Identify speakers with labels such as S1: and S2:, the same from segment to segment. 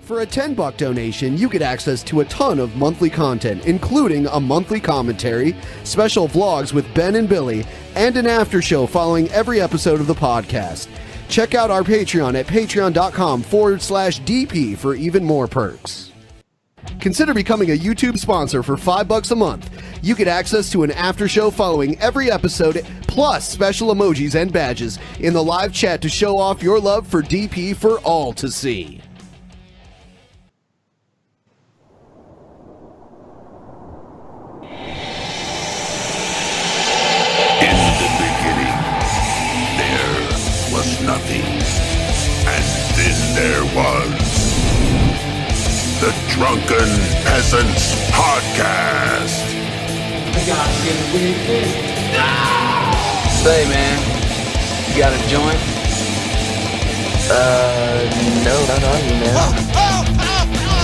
S1: For a $10 donation, you get access to a ton of monthly content, including a monthly commentary, special vlogs with Ben and Billy, and an after show following every episode of the podcast. Check out our Patreon at patreon.com/DP for even more perks. Consider becoming a YouTube sponsor for $5 a month. You get access to an after show following every episode, plus special emojis and badges in the live chat to show off your love for DP for all to see.
S2: Nothing. And then there was the Drunken Peasants Podcast.
S3: I gotta get a weird thing.
S4: Say, man, you got a joint? No, you know.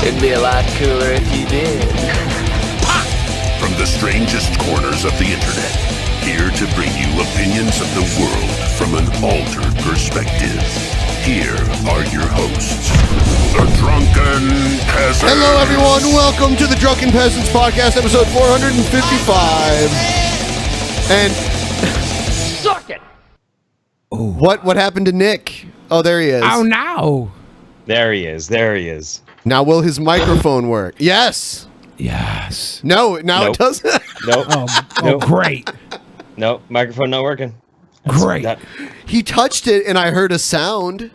S4: It'd be a lot cooler if you did.
S2: From the strangest corners of the internet, here to bring you opinions of the world from an altered perspective. Here are your hosts, the Drunken Peasants.
S1: Hello, everyone. Welcome to the Drunken Peasants Podcast, episode 455. And
S3: Suck it.
S1: what happened to Nick? Oh, there he is.
S5: Oh, no.
S6: There he is.
S1: Now, will his microphone work? Yes.
S5: Yes.
S1: No, now
S6: Nope.
S1: it doesn't.
S6: Nope.
S5: Oh, great.
S6: Nope. Microphone not working.
S5: Great.
S1: He touched it, and I heard a sound.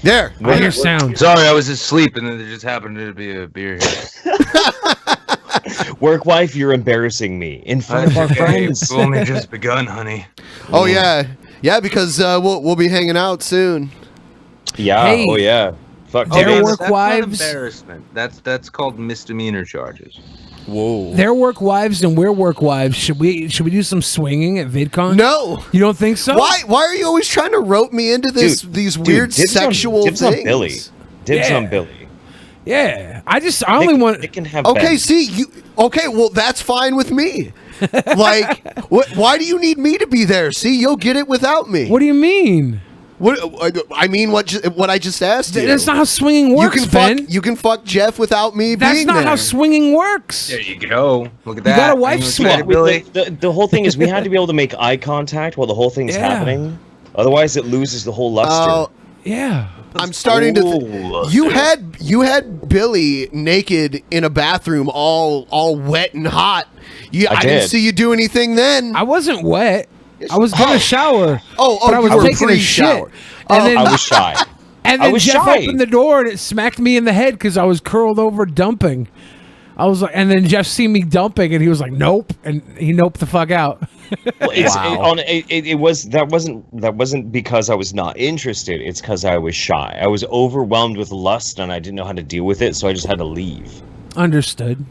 S1: There.
S5: I hear sound.
S4: Sorry, I was asleep, and then there just happened to be a beer here.
S6: Work wife, you're embarrassing me in front of our friends.
S4: We've only just begun, honey.
S1: Oh, yeah. Yeah, because we'll be hanging out soon.
S6: Yeah.
S5: Hey.
S6: Oh yeah. Fuck.
S5: Their
S6: Jimmy.
S5: work
S4: That's
S5: wives.
S4: not embarrassment. That's called misdemeanor charges.
S6: Whoa.
S5: Their work wives and we're work wives. Should we do some swinging at VidCon?
S1: No.
S5: You don't think so?
S1: Why are you always trying to rope me into these weird
S6: dibs
S1: sexual
S6: dibs
S1: things?
S6: on Billy. Dibs
S5: Yeah.
S6: on Billy.
S5: Yeah. I only want.
S6: Nick can have
S1: Okay,
S6: Ben.
S1: see, you. Okay, well, that's fine with me. Like, why do you need me to be there? See, you'll get it without me.
S5: What do you mean?
S1: What I mean, what I just asked you.
S5: That's not how swinging works, Ben.
S1: You can fuck Jeff without me
S5: That's
S1: being
S5: not
S1: there.
S5: how swinging works.
S4: There you go. Look at that.
S5: got a wife
S4: Are you
S5: swap.
S4: excited, Billy?
S6: The whole thing is we had to be able to make eye contact while the whole thing's
S5: Yeah.
S6: happening. Otherwise, it loses the whole luster.
S1: Oh,
S5: Yeah.
S1: I'm starting to.
S6: Ooh.
S1: You had Billy naked in a bathroom, all wet and hot. I didn't
S6: did.
S1: see you do anything then.
S5: I wasn't wet. I was gonna shower.
S1: Oh,
S5: but I was
S1: you were
S5: taking a shit.
S1: pre-shower.
S5: And then
S6: I was shy.
S5: And
S6: I
S5: then
S6: was
S5: Jeff
S6: shy.
S5: opened the door and it smacked me in the head because I was curled over dumping. I was like, and then Jeff seen me dumping and he was like, "Nope," and he noped the fuck out.
S6: Well, that wasn't because I was not interested. It's because I was shy. I was overwhelmed with lust and I didn't know how to deal with it, so I just had to leave.
S5: Understood.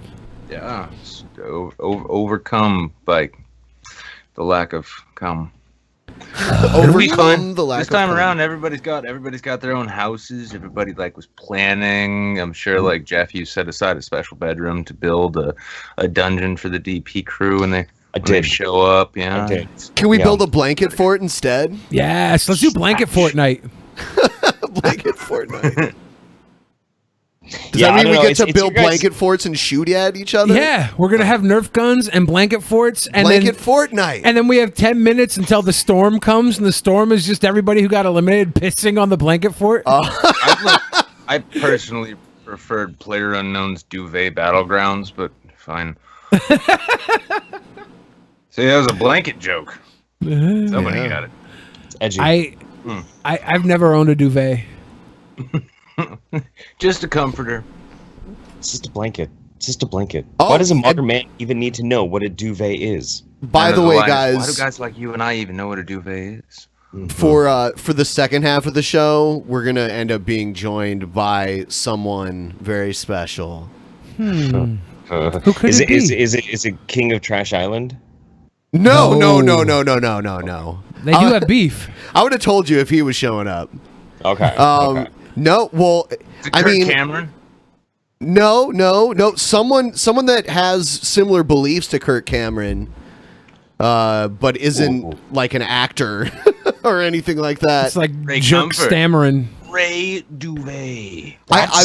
S4: Yeah. It's overcome by the lack of cum. It'll be fun.
S1: the lack
S4: This
S1: of
S4: time
S1: cum.
S4: around, everybody's got their own houses. Everybody was planning. I'm sure Jeff, you set aside a special bedroom to build a dungeon for the DP crew, and when they show up. Yeah,
S6: I did.
S1: Can we build a blanket fort instead?
S5: Yes, let's do blanket Fortnite.
S1: Blanket Fortnite. Does
S6: Yeah,
S1: that
S6: I
S1: mean
S6: don't
S1: we
S6: know,
S1: get
S6: it's-
S1: to
S6: it's
S1: build
S6: your guys-
S1: blanket forts and shoot at each other?
S5: Yeah, we're gonna have Nerf guns and blanket forts, and
S1: Blanket
S5: then
S1: Fortnite.
S5: and then we have 10 minutes until the storm comes, and the storm is just everybody who got eliminated pissing on the blanket fort.
S4: I personally preferred PlayerUnknown's Duvet Battlegrounds, but fine. See, that was a blanket joke. Somebody
S1: Yeah.
S4: got it.
S6: It's edgy.
S5: I've never owned a duvet.
S4: Just a comforter.
S6: It's just a blanket. It's just a blanket.
S1: Oh,
S6: Why does a modern man even need to know what a duvet is?
S1: By the way,
S4: Why do
S1: guys,
S4: guys like you and I even know what a duvet is?
S1: for the second half of the show, we're gonna end up being joined by someone very special.
S5: Who could
S6: Is
S5: it
S6: it
S5: be?
S6: is it King of Trash Island?
S1: No.
S5: They
S1: I-
S5: do have beef.
S1: I would have told you if he was showing up.
S6: Okay.
S1: Okay. No, well,
S4: Is it
S1: I
S4: Kirk
S1: mean,
S4: Cameron?
S1: no. Someone that has similar beliefs to Kirk Cameron, but isn't like an actor or anything like that.
S5: It's like
S4: Ray
S5: jerk
S4: Comfort.
S5: stammering.
S4: Ray Duvet.
S1: I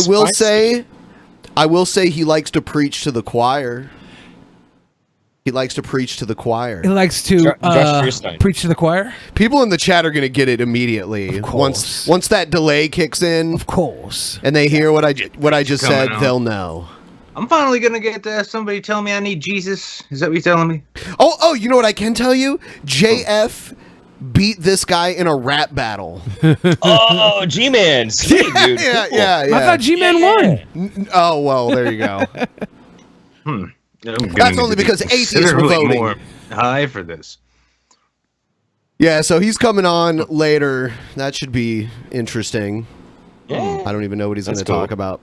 S1: will say he likes to preach to the choir. He likes to preach to the choir.
S5: He likes to preach to the choir.
S1: People in the chat are going to get it immediately. Once that delay kicks in,
S5: of course,
S1: and they hear what I just said, they'll know.
S4: I'm finally gonna get somebody tell me I need Jesus. Is that what you're telling me?
S1: Oh, you know what I can tell you? JF beat this guy in a rap battle.
S6: Oh, G-Man, sweet dude.
S1: Yeah.
S5: I thought G-Man won.
S1: Oh well, there you go. That's only because atheists were voting.
S4: More high for this.
S1: Yeah, so he's coming on later. That should be interesting.
S6: Yeah.
S1: I don't even know what he's going to talk about.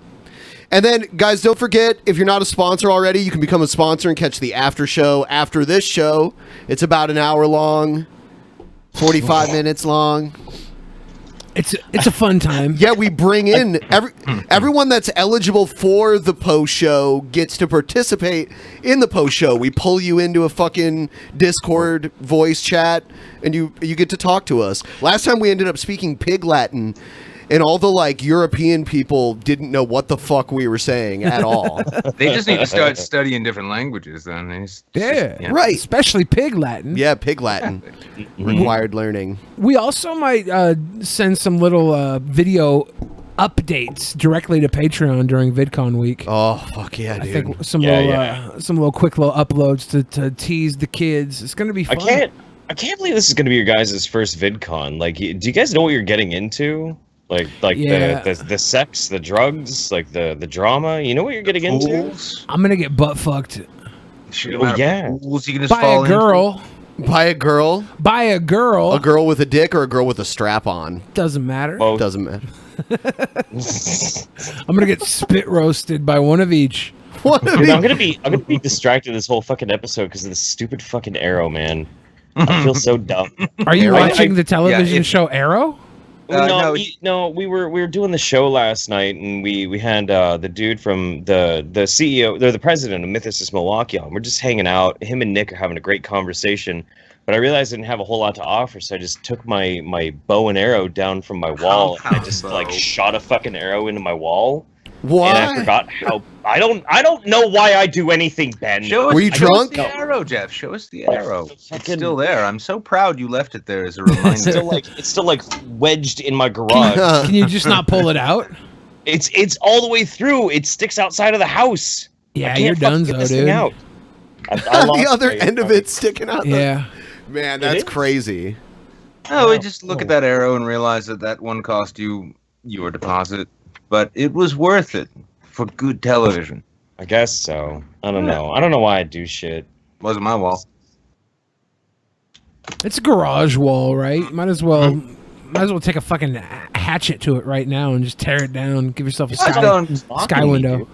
S1: And then, guys, don't forget, if you're not a sponsor already, you can become a sponsor and catch the after show after this show. It's about an hour long, 45 minutes long.
S5: It's a fun time.
S1: Yeah, we bring in everyone that's eligible for the post show gets to participate in the post show. We pull you into a fucking Discord voice chat, and you get to talk to us. Last time we ended up speaking Pig Latin, and all the European people didn't know what the fuck we were saying at all.
S4: They just need to start studying different languages then.
S1: Right.
S5: Especially Pig Latin.
S1: Yeah, Pig Latin. Required learning.
S5: We also might send some little video updates directly to Patreon during VidCon week.
S1: Oh, fuck yeah, dude.
S5: I think some little quick little uploads to tease the kids. It's going to be fun.
S6: I can't believe this is going to be your guys' first VidCon. Do you guys know what you're getting into? The sex, the drugs, the drama. You know what you're getting into?
S5: I'm gonna get butt fucked.
S1: By a girl. By a girl?
S5: By a girl.
S1: A girl with a dick or a girl with a strap on?
S5: Doesn't matter.
S6: Both.
S1: Doesn't matter.
S5: I'm gonna get spit roasted by one of each.
S6: Dude, I'm gonna be distracted this whole fucking episode because of this stupid fucking Arrow, man. I feel so dumb.
S5: Are you watching the television show Arrow?
S6: No, we were doing the show last night, and we had the dude from the CEO, the president of Mythos Milwaukee on. We're just hanging out. Him and Nick are having a great conversation, but I realized I didn't have a whole lot to offer, so I just took my bow and arrow down from my wall, and I just shot a fucking arrow into my wall.
S1: Why?
S6: And I forgot how. I don't know why I do anything, Ben.
S1: Were you drunk?
S4: Show us the arrow, Jeff. Show us the arrow. It's still there. I'm so proud you left it there as a reminder.
S6: It's still wedged in my garage.
S5: Can you just not pull it out?
S6: It's all the way through. It sticks outside of the house.
S5: Yeah, you're done, though, dude.
S6: Out.
S1: The other end of it sticking out.
S5: Yeah.
S1: Man, that's crazy.
S4: Oh, we just look at that arrow and realize that one cost you your deposit, but it was worth it for good television.
S6: I guess so. I don't know. I don't know why I do shit.
S4: Wasn't my wall.
S5: It's a garage wall, right? Might as well take a fucking hatchet to it right now and just tear it down. Give yourself a sky window.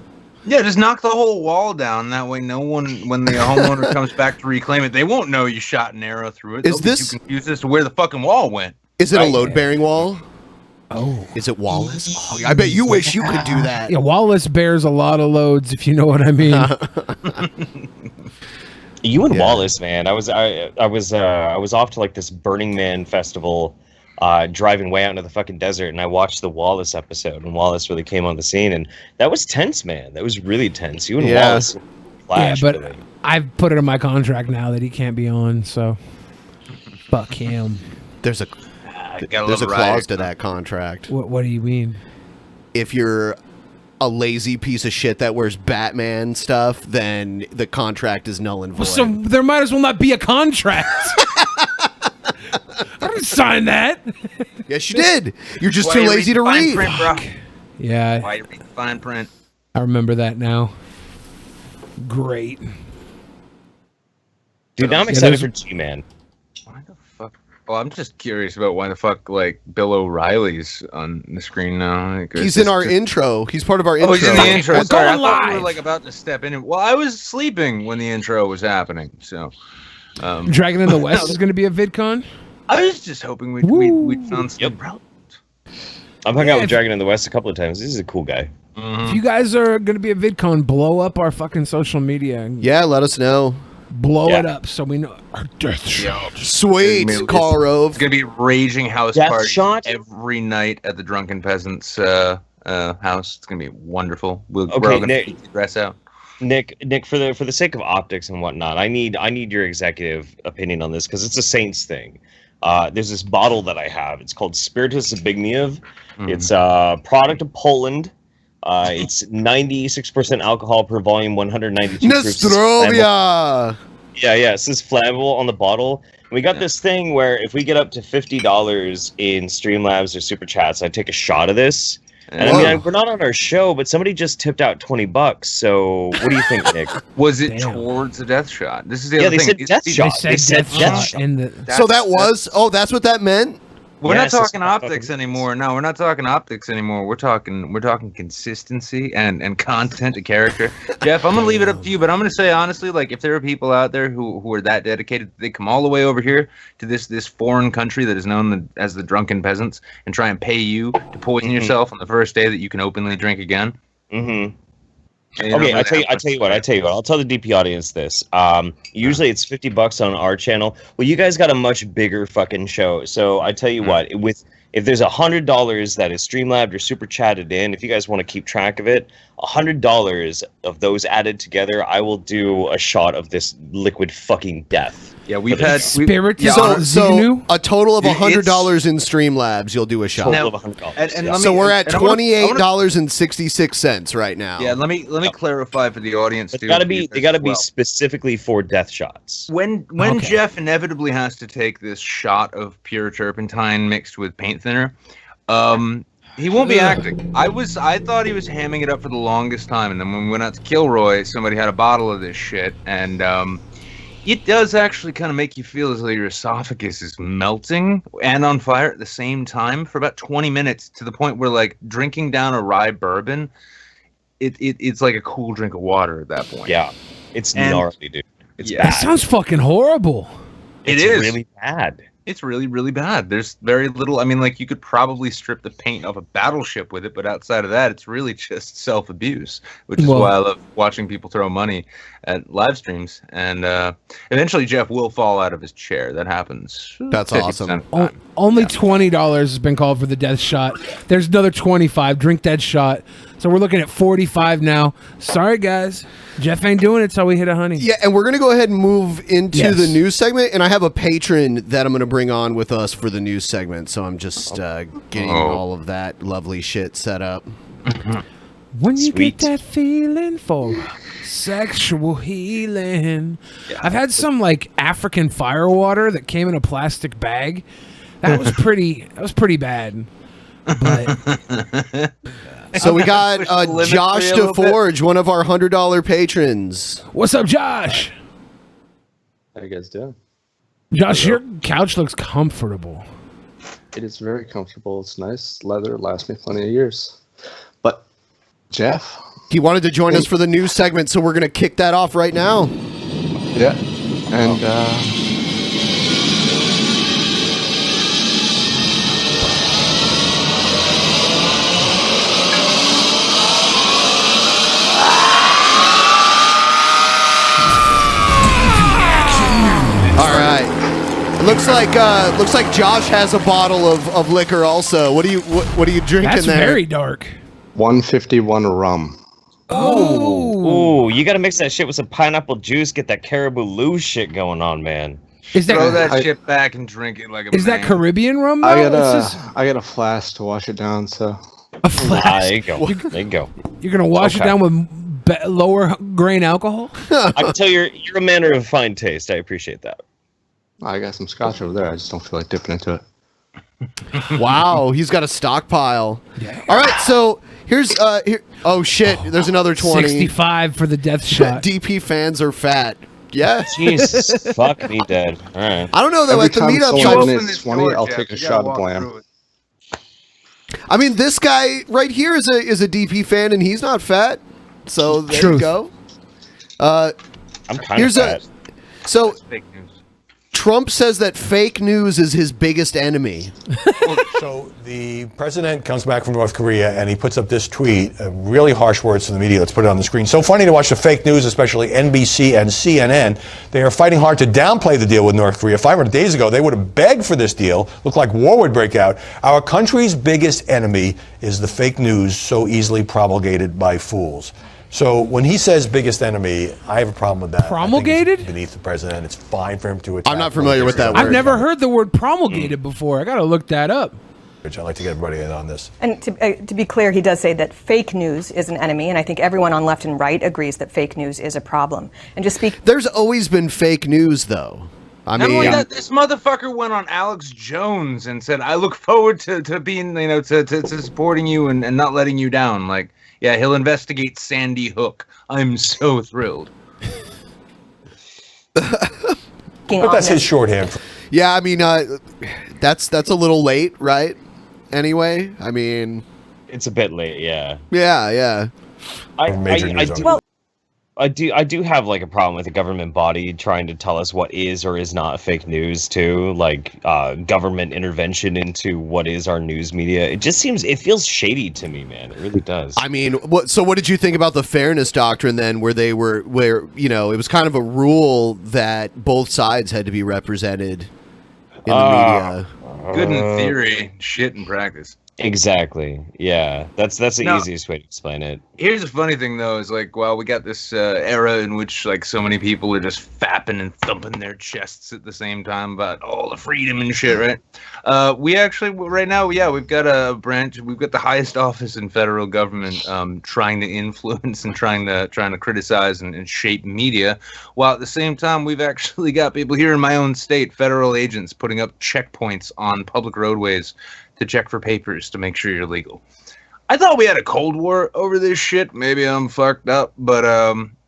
S4: Yeah, just knock the whole wall down. That way, no one, when the homeowner comes back to reclaim it, they won't know you shot an arrow through it. They'll be too confused as to where the fucking wall went?
S1: Is it a load-bearing wall? Oh. Is it Wallace? Oh, I bet you wish you could do that.
S5: Yeah, Wallace bears a lot of loads, if you know what I mean.
S6: You and Wallace, man. I was off to this Burning Man festival, driving way out into the fucking desert, and I watched the Wallace episode, and Wallace really came on the scene, and that was tense, man. That was really tense. You and Wallace flashed.
S5: Yeah, but I've put it in my contract now that he can't be on, so fuck him.
S1: There's a clause to that contract.
S5: What do you mean?
S1: If you're a lazy piece of shit that wears Batman stuff, then the contract is null and void.
S5: So there might as well not be a contract. I didn't sign that.
S1: Yes, you did. You're just too lazy to read.
S4: Print, bro.
S5: Yeah.
S4: Why you read the fine print?
S5: I remember that now. Great.
S6: Dude, now I'm excited for G-Man.
S4: Why the fuck? Well, I'm just curious about why the fuck, Bill O'Reilly's on the screen now.
S1: He's in our intro. He's part of our intro.
S4: Oh, he's in the intro.
S5: We're
S4: Sorry,
S5: going
S4: I thought we
S5: live.
S4: were, about to step in. Well, I was sleeping when the intro was happening, so...
S5: Dragon in the West is going to be a VidCon?
S4: I was just hoping we'd found some relevant.
S6: I've hung out with Dragon in the West a couple of times. This is a cool guy.
S5: If you guys are going to be a VidCon, blow up our fucking social media.
S1: Yeah, let us know.
S5: blow
S6: Yeah.
S5: it up so we know our death shot.
S1: Sweet,
S4: It's-
S1: Carl Rove.
S4: It's gonna be raging house
S6: Death
S4: party
S6: shot?
S4: every night at the Drunken Peasants house. It's gonna be wonderful. We're all
S6: Okay,
S4: gonna
S6: Nick.
S4: dress out.
S6: Nick, for the sake of optics and whatnot, I need your executive opinion on this because it's a Saints thing. There's this bottle that I have. It's called Spiritus Zbigniew. It's a product of Poland. It's 96% alcohol per volume, 192 proofs. It's flammable.
S1: Nostrovia.
S6: Yeah. It says flammable on the bottle. And we got this thing where if we get up to $50 in Streamlabs or Super Chats, I take a shot of this. And I mean, we're not on our show, but somebody just tipped out $20. So what do you think, Nick?
S4: Was it
S5: Damn.
S4: towards a death shot? This is the
S6: Yeah,
S4: other
S6: they
S4: thing.
S6: said death shot.
S5: They said death shot in the.
S1: So that was. Oh, that's what that meant.
S4: We're
S6: Yes,
S4: not
S6: that's
S4: talking
S6: what
S4: optics
S6: fucking-
S4: anymore. No, we're not talking optics anymore. We're talking consistency and content and character. Jeff, I'm gonna leave it up to you, but I'm gonna say honestly, like if there are people out there who are that dedicated, they come all the way over here to this foreign country that is known as the Drunken Peasants and try and pay you to poison yourself on the first day that you can openly drink again.
S6: Mm-hmm.
S4: And you don't
S6: Okay,
S4: really
S6: I tell
S4: have
S6: you what. I'll tell the DP audience this. Usually it's $50 on our channel. Well, you guys got a much bigger fucking show. So I tell you what, if there's $100 that is Streamlabbed or super chatted in, if you guys want to keep track of it, $100 of those added together, I will do a shot of this liquid fucking death.
S4: Yeah, we've
S6: But
S4: had
S5: Spiritus
S4: yeah,
S5: Zbigniew?
S1: So a total of
S4: It's-
S1: $100 in Streamlabs, you'll do a shot.
S6: Total of $100.
S4: and
S6: yeah.
S4: let me-
S1: So we're at
S4: and I wanna-
S1: $28.66 right now.
S4: Yeah, let me clarify for the audience
S6: But
S4: too.
S6: they gotta
S4: as
S6: be
S4: well.
S6: specifically for death shots.
S4: When
S5: Okay.
S4: Jeff inevitably has to take this shot of pure turpentine mixed with paint thinner, he won't be acting. I thought he was hamming it up for the longest time, and then when we went out to Kilroy, somebody had a bottle of this shit, and it does actually kind of make you feel as though your esophagus is melting and on fire at the same time for about 20 minutes, to the point where like drinking down a rye bourbon, it's like a cool drink of water at that point.
S6: Yeah, it's
S4: And-
S6: gnarly, dude. It's
S4: Yeah.
S5: That
S6: bad.
S5: sounds fucking horrible.
S6: It's
S4: is.
S6: really bad.
S4: It's really, really bad. There's very little. I mean, like, you could probably strip the paint off a battleship with it, but outside of that, it's really just self-abuse, which is
S5: Well-
S4: why I love watching people throw money at live streams. And eventually, Jeff will fall out of his chair. That happens.
S1: That's
S4: 50%
S1: awesome.
S4: of the time.
S5: Only $20 has been called for the death shot. There's another 25. Drink that shot. So we're looking at 45 now. Sorry, guys. Jeff ain't doing it till we hit 100.
S1: Yeah, and we're going to go ahead and move into
S5: Yes.
S1: the news segment. And I have a patron that I'm going to bring on with us for the news segment. So I'm just getting all of that lovely shit set up.
S5: When you
S6: Sweet.
S5: get that feeling for sexual healing. I've had some like African firewater that came in a plastic bag. That was pretty bad. But
S1: So we got
S4: Push the limit
S1: Josh
S4: for you a little bit.
S1: DeForge, one of our $100 patrons.
S5: what's up, Josh?
S7: How you guys doing?
S5: Josh, your couch looks comfortable.
S7: It is very comfortable. It's nice leather. Lasts me plenty of years. But Jeff,
S1: He wanted to join us for the news segment, so we're going to kick that off right now.
S7: yeah, and
S1: All right. Looks like Josh has a bottle of liquor also. What are you drinking
S5: That's
S1: there?
S5: very dark.
S7: 151 rum.
S6: Ooh, you gotta mix that shit with some pineapple juice. Get that caribou loose shit going on, man.
S5: Is
S4: Throw
S5: that
S4: that shit back and drink it like a
S5: is that
S4: man.
S5: Caribbean rum?
S7: I
S5: though?
S7: got
S5: This is
S7: I got a flask to wash it down. So
S5: a flask.
S6: There you go. There you go.
S5: You're gonna wash it
S6: Okay.
S5: down with lower grain alcohol.
S6: I can tell you're a man of fine taste. I appreciate that.
S7: I got some scotch over there. I just don't feel like dipping into it.
S1: Wow, he's got a stockpile. All right, so here's here. Oh shit, there's another 20.
S5: 65 for the death shot.
S1: DP fans are fat. Yeah.
S6: Jesus, fuck me dead. All right.
S1: I don't know though.
S7: Every
S1: At the
S7: time
S1: meetup,
S7: someone
S1: I-
S7: opens
S4: Open
S7: it's
S4: this
S7: 20,
S4: door,
S7: I'll
S4: Jeff.
S7: take a
S4: You
S7: shot
S4: gotta
S7: of
S4: walk
S7: Blam.
S4: through it.
S1: I mean, this guy right here is a DP fan, and he's not fat. So there you
S5: Truth.
S1: go.
S6: I'm kind of
S1: Here's a
S6: fat.
S1: so
S4: Fake news.
S1: Trump says that fake news is his biggest enemy.
S8: So the president comes back from North Korea and he puts up this tweet, really harsh words to the media. Let's put it on the screen. So funny to watch the fake news, especially NBC and CNN. They are fighting hard to downplay the deal with North Korea. 500 days ago, they would have begged for this deal. Looked like war would break out. Our country's biggest enemy is the fake news so easily promulgated by fools. So when he says biggest enemy, I have a problem with that.
S5: Promulgated?
S8: I think it's beneath the president. It's fine for him to attack.
S1: I'm not familiar with that word.
S5: I've never heard the word promulgated before. I got to look that up.
S8: I'd like to get everybody in on this.
S9: And to be clear, he does say that fake news is an enemy, and I think everyone on left and right agrees that fake news is a problem. And just speak.
S1: There's always been fake news, though. I
S4: Not
S1: mean,
S4: only that, this motherfucker went on Alex Jones and said, "I look forward to being, to supporting you and not letting you down." Like, yeah, he'll investigate Sandy Hook. I'm so thrilled.
S8: But that's his shorthand.
S1: yeah, I mean, that's a little late, right? Anyway, I mean,
S6: It's a bit late, yeah.
S1: yeah.
S6: I do have like a problem with the government body trying to tell us what is or is not fake news too, like government intervention into what is our news media. It feels shady to me, man. It really does.
S1: I mean, what did you think about the fairness doctrine then, where it was kind of a rule that both sides had to be represented in the media?
S4: Good in theory, shit in practice.
S6: Exactly. Yeah, that's the easiest way to explain it.
S4: Here's the funny thing, though, is like, well, we got this era in which like so many people are just fapping and thumping their chests at the same time about all the freedom and shit, right? We actually right now, we've got a branch. We've got the highest office in federal government trying to influence and trying to criticize and shape media, while at the same time we've actually got people here in my own state, federal agents, putting up checkpoints on public roadways to check for papers to make sure you're legal. I thought we had a Cold War over this shit. Maybe I'm fucked up, but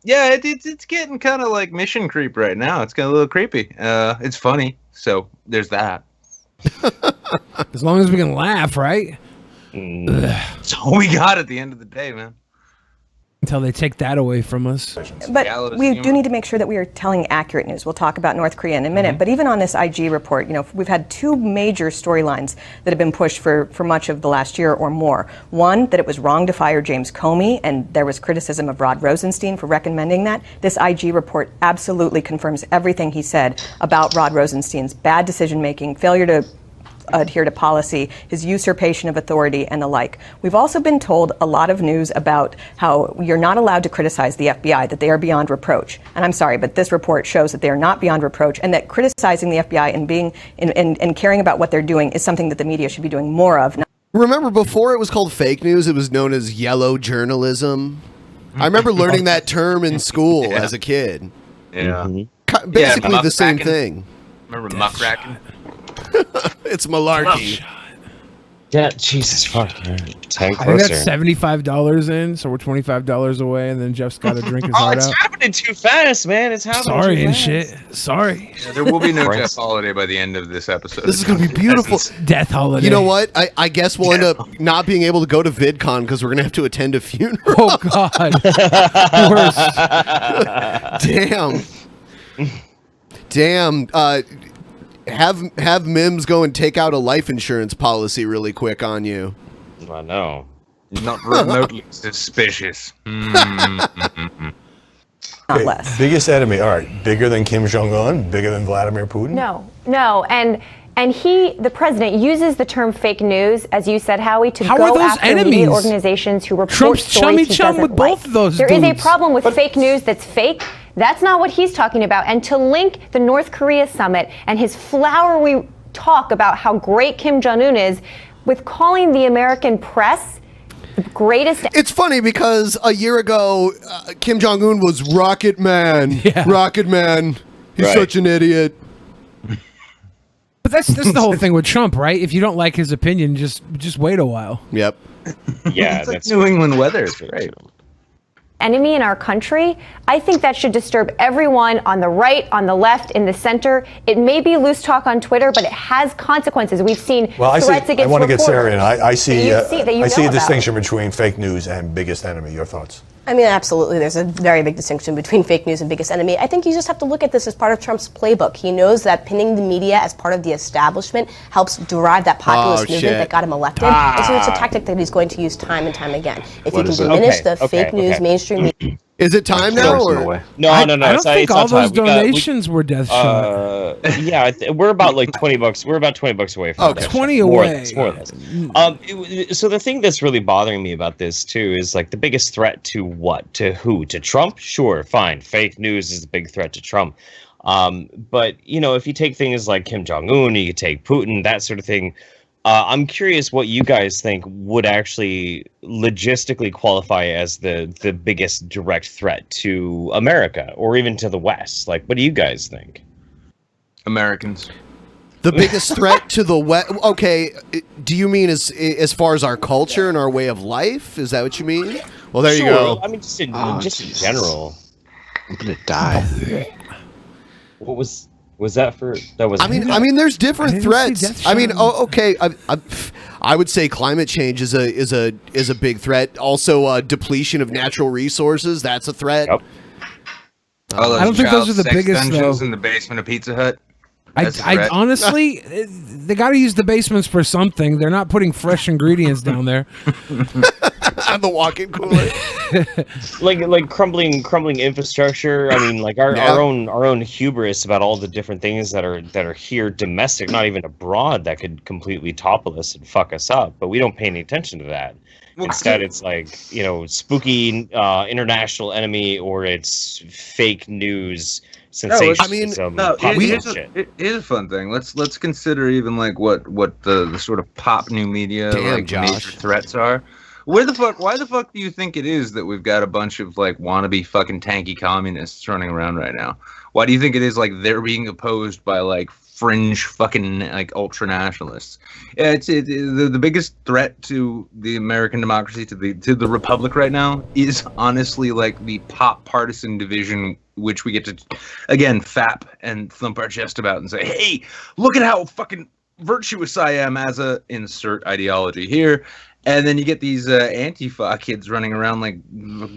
S4: yeah, it's getting kind of like mission creep right now. It's getting a little creepy. It's funny, so there's that.
S5: As long as we can laugh, right?
S4: That's all we got at the end of the day, man.
S5: Until they take that away from us.
S9: But we do need to make sure that we are telling accurate news. We'll talk about North Korea in a minute. But even on this IG report, we've had two major storylines that have been pushed for much of the last year or more. One, that it was wrong to fire James Comey, and there was criticism of Rod Rosenstein for recommending that. This IG report absolutely confirms everything he said about Rod Rosenstein's bad decision-making, failure to adhere to policy, his usurpation of authority, and the like. We've also been told a lot of news about how you're not allowed to criticize the FBI, that they are beyond reproach. And I'm sorry, but this report shows that they are not beyond reproach, and that criticizing the FBI and being and caring about what they're doing is something that the media should be doing more of.
S1: Remember, before it was called fake news, it was known as yellow journalism. I remember learning that term in school as a kid.
S4: Yeah.
S1: Basically the same thing.
S4: Remember muckraking?
S1: It's malarkey.
S6: Yeah, Jesus fuck.
S5: I think that's $75 in, so we're $25 away, and then Jeff's got to drink his heart
S6: it's
S5: out.
S6: happening too fast, man. It's happening
S5: Sorry
S6: too
S5: and
S6: fast.
S5: shit. Sorry.
S4: Yeah, there will be no Jeff Holiday by the end of this episode.
S1: This is going to be beautiful.
S5: Death holiday.
S1: You know what? I guess we'll end up not being able to go to VidCon because we're going to have to attend a funeral.
S5: Oh, God.
S1: Damn. Have Mims go and take out a life insurance policy really quick on you.
S6: I know.
S4: Not remotely suspicious.
S9: Not less.
S8: Biggest enemy. All right. Bigger than Kim Jong-un? Bigger than Vladimir Putin?
S10: No. And the president, uses the term fake news, as you said, Howie, to
S5: How
S10: go
S5: are those
S10: after
S5: enemies?
S10: media organizations who report
S5: Trump's
S10: stories he
S5: chummy-chum
S10: doesn't
S5: with
S10: like.
S5: both of those
S10: There is a
S5: dudes.
S10: problem with fake news that's fake. That's not what he's talking about. And to link the North Korea summit and his flowery talk about how great Kim Jong-un is with calling the American press the greatest.
S1: It's funny because a year ago, Kim Jong-un was Rocket Man.
S5: Yeah.
S1: Rocket Man. He's such an idiot.
S5: But that's the whole thing with Trump, right? If you don't like his opinion, just wait a while.
S1: Yep.
S6: Yeah,
S4: It's like New England weather. It's great.
S10: Enemy in our country, I think that should disturb everyone on the right, on the left, in the center. It may be loose talk on Twitter, but it has consequences. We've seen threats against
S8: I want to get Sarah in.
S10: reporters
S8: I see
S10: that you
S8: a
S10: know about.
S8: distinction between fake news and biggest enemy. Your thoughts?
S9: I mean, absolutely. There's a very big distinction between fake news and biggest enemy. I think you just have to look at this as part of Trump's playbook. He knows that pinning the media as part of the establishment helps drive that populist movement that got him elected. And so it's a tactic that he's going to use time and time again. If you can diminish the fake news, mainstream media.
S1: Is it time now? Or?
S6: No.
S5: I don't think all those donations were death shot.
S6: Yeah, we're about like $20. We're about $20 away from that.
S5: 20 away.
S6: More or less. So the thing that's really bothering me about this too is like the biggest threat to what? To who? To Trump? Sure, fine. Fake news is a big threat to Trump. But you know, if you take things like Kim Jong-un, you take Putin, that sort of thing. I'm curious what you guys think would actually logistically qualify as the biggest direct threat to America or even to the West. Like, what do you guys think?
S4: Americans.
S1: The biggest threat to the West. Okay, do you mean as far as our culture and our way of life? Is that what you mean? Well, there you go.
S6: I mean, just in general.
S7: I'm gonna die.
S6: What was that for? That was.
S1: I mean, there's different threats. I mean, okay. I would say climate change is a big threat. Also, depletion of natural resources. That's a threat.
S6: Yep.
S5: I don't think those are the biggest
S4: dungeons
S5: though.
S4: in the basement of Pizza Hut.
S5: I honestly, they got to use the basements for something. They're not putting fresh ingredients down there.
S1: The walk-in cooler.
S6: like crumbling infrastructure. I mean, like our own hubris about all the different things that are here domestic, not even abroad, that could completely topple us and fuck us up. But we don't pay any attention to that. Instead, it's like, spooky international enemy, or it's fake news.
S4: Here's a fun thing. Let's consider even like what the sort of pop new media major threats are. Why the fuck do you think it is that we've got a bunch of like wannabe fucking tanky communists running around right now? Why do you think it is like they're being opposed by like fringe fucking like ultra nationalists? It's the biggest threat to the American democracy, to the republic right now, is honestly like the pop partisan division, which we get to again fap and thump our chest about and say, hey, look at how fucking virtuous I am as a insert ideology here. And then you get these Antifa kids running around like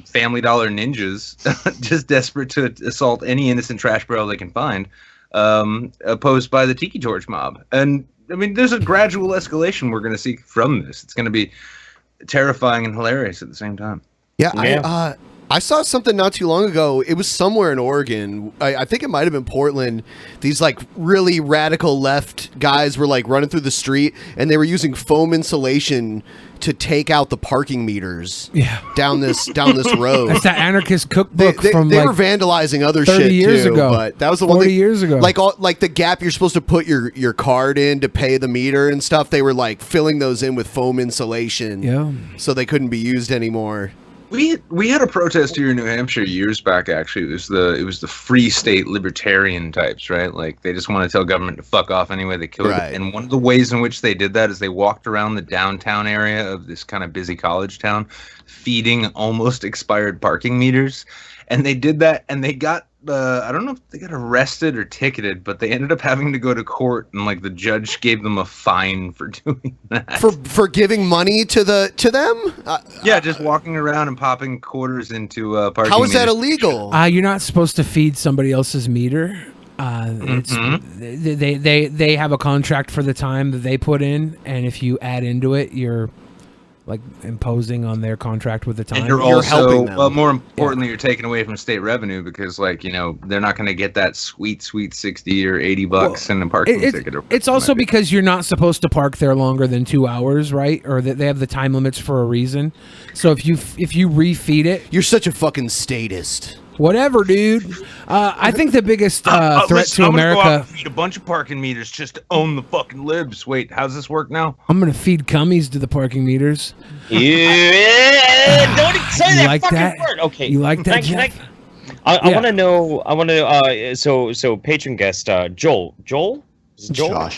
S4: Family Dollar ninjas, just desperate to assault any innocent trash barrel they can find, opposed by the Tiki Torch mob. And I mean, there's a gradual escalation we're going to see from this. It's going to be terrifying and hilarious at the same time.
S1: Yeah. I saw something not too long ago. It was somewhere in Oregon. I think it might have been Portland. These like really radical left guys were like running through the street, and they were using foam insulation to take out the parking meters down this road.
S5: That's that anarchist cookbook
S1: they
S5: from
S1: they
S5: like
S1: were vandalizing other
S5: 30
S1: shit
S5: years
S1: too,
S5: ago.
S1: but that was the one
S5: 40 years ago.
S1: Like the gap you're supposed to put your card in to pay the meter and stuff. They were like filling those in with foam insulation, so they couldn't be used anymore.
S4: We had a protest here in New Hampshire years back. Actually, it was the Free State libertarian types, right? Like they just want to tell government to fuck off anyway they could. Right. And one of the ways in which they did that is they walked around the downtown area of this kind of busy college town, feeding almost expired parking meters. And they did that, and they got I don't know if they got arrested or ticketed, but they ended up having to go to court, and like the judge gave them a fine for doing that.
S1: For giving money to them?
S4: Yeah, just walking around and popping quarters into parking.
S1: How is that
S4: meters.
S1: illegal?
S5: You're not supposed to feed somebody else's meter. They have a contract for the time that they put in, and if you add into it, you're like imposing on their contract with the time.
S4: And you're also helping them. Well, more importantly, you're taking away from state revenue because, like, they're not going to get that sweet $60 or $80 in a parking ticket.
S5: It's also because you're not supposed to park there longer than 2 hours, right? Or that they have the time limits for a reason. So if you refeed it,
S1: you're such a fucking statist.
S5: Whatever, dude. I think the biggest threat to
S4: I'm
S5: America.
S4: Go out and feed a bunch of parking meters just to own the fucking libs. Wait, how's this work now?
S5: I'm gonna feed cummies to the parking meters.
S6: Yeah, don't say that
S5: like
S6: fucking
S5: that?
S6: word. Okay,
S5: You like that, Jeff?
S6: I want to know. I want to. So patron guest Joel. Is it Joel?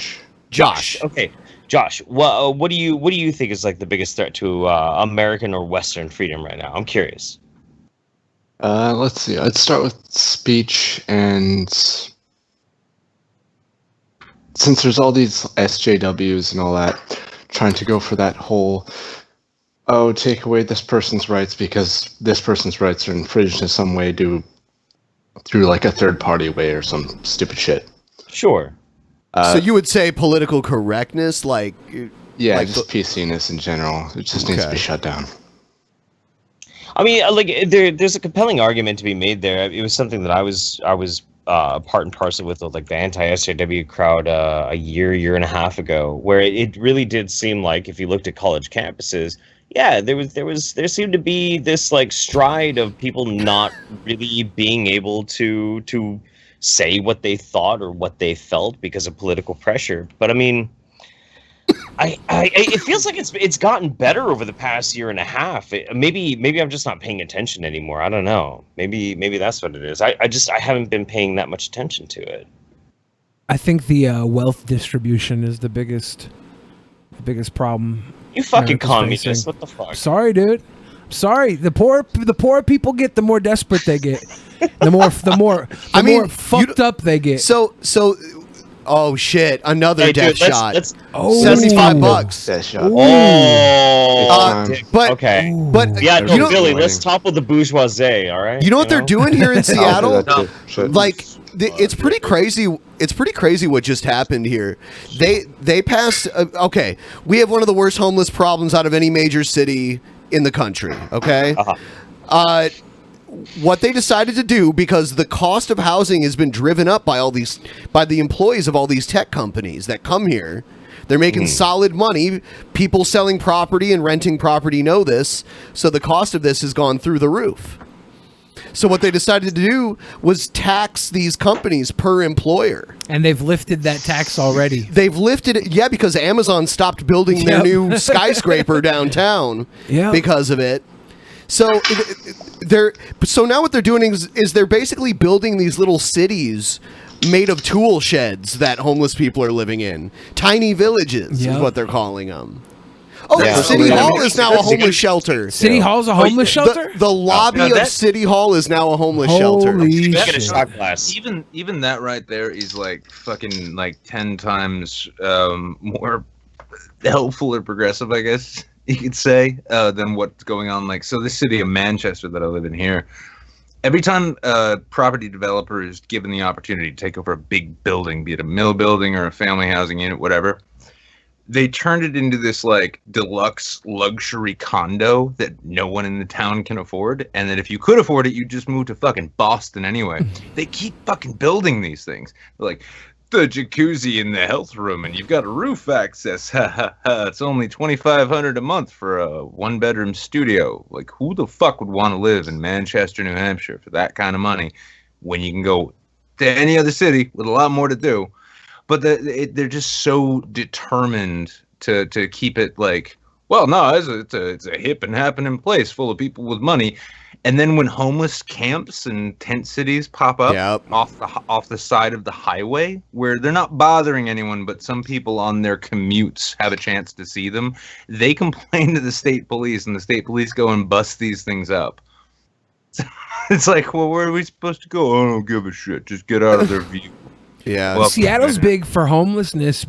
S1: Josh.
S6: Okay, Josh. What do you think is like the biggest threat to American or Western freedom right now? I'm curious.
S7: Let's see. Let's start with speech, and since there's all these SJWs and all that, trying to go for that whole oh, take away this person's rights because this person's rights are infringed in some way through like a third party way or some stupid shit.
S6: Sure.
S1: So you would say political correctness, like
S7: just PCness in general. It just needs to be shut down.
S6: I mean, like there's a compelling argument to be made there. It was something that I was part and parcel with like the anti-SJW crowd a year and a half ago, where it really did seem like if you looked at college campuses, there seemed to be this like stride of people not really being able to say what they thought or what they felt because of political pressure. But I mean, it feels like it's gotten better over the past year and a half. Maybe I'm just not paying attention anymore. I don't know. Maybe that's what it is. I haven't been paying that much attention to it.
S5: I think the wealth distribution is the biggest problem.
S6: You fucking
S5: America's
S6: communist!
S5: facing.
S6: What the fuck?
S5: Sorry, dude. Sorry. The poor people get, the more desperate they get. The more fucked up they get.
S1: So. Oh shit! Another death shot.
S6: Let's
S1: $75.
S7: Death shot.
S1: But
S6: yeah,
S1: you know,
S6: Billy, let's topple the bourgeoisie. All right.
S1: You know what they're doing here in Seattle?
S7: Like,
S1: it's pretty crazy. It's pretty crazy what just happened here. They passed. Okay, we have one of the worst homeless problems out of any major city in the country. Okay. What they decided to do, because the cost of housing has been driven up by the employees of all these tech companies that come here. They're making solid money. People selling property and renting property know this. So the cost of this has gone through the roof. So what they decided to do was tax these companies per employer.
S5: And they've lifted that tax already.
S1: They've lifted it, because Amazon stopped building their new skyscraper downtown because of it. So now what they're doing is they're basically building these little cities made of tool sheds that homeless people are living in. Tiny villages is what they're calling them. Oh, City Hall is now a homeless shelter.
S5: City Hall's a homeless shelter?
S1: The lobby of City Hall is now a homeless shelter.
S6: Get a shot glass.
S4: Even that right there is like fucking like 10 times more helpful or progressive, I guess you could say, than what's going on. Like, so this city of Manchester that I live in here, every time a property developer is given the opportunity to take over a big building, be it a mill building or a family housing unit, whatever, they turned it into this like deluxe luxury condo that no one in the town can afford, and that if you could afford it, you just move to fucking Boston anyway. They keep fucking building these things. They're like, the jacuzzi in the health room, and you've got roof access. It's only $2,500 a month for a 1-bedroom studio. Like, who the fuck would want to live in Manchester, New Hampshire for that kind of money when you can go to any other city with a lot more to do? But they're just so determined to keep it like, well, no, it's a hip and happening place full of people with money. And then when homeless camps and tent cities pop up off the side of the highway, where they're not bothering anyone, but some people on their commutes have a chance to see them, they complain to the state police, and the state police go and bust these things up. It's like, well, where are we supposed to go? I don't give a shit. Just get out of their view.
S1: Yeah,
S5: well, Seattle's big for homelessness,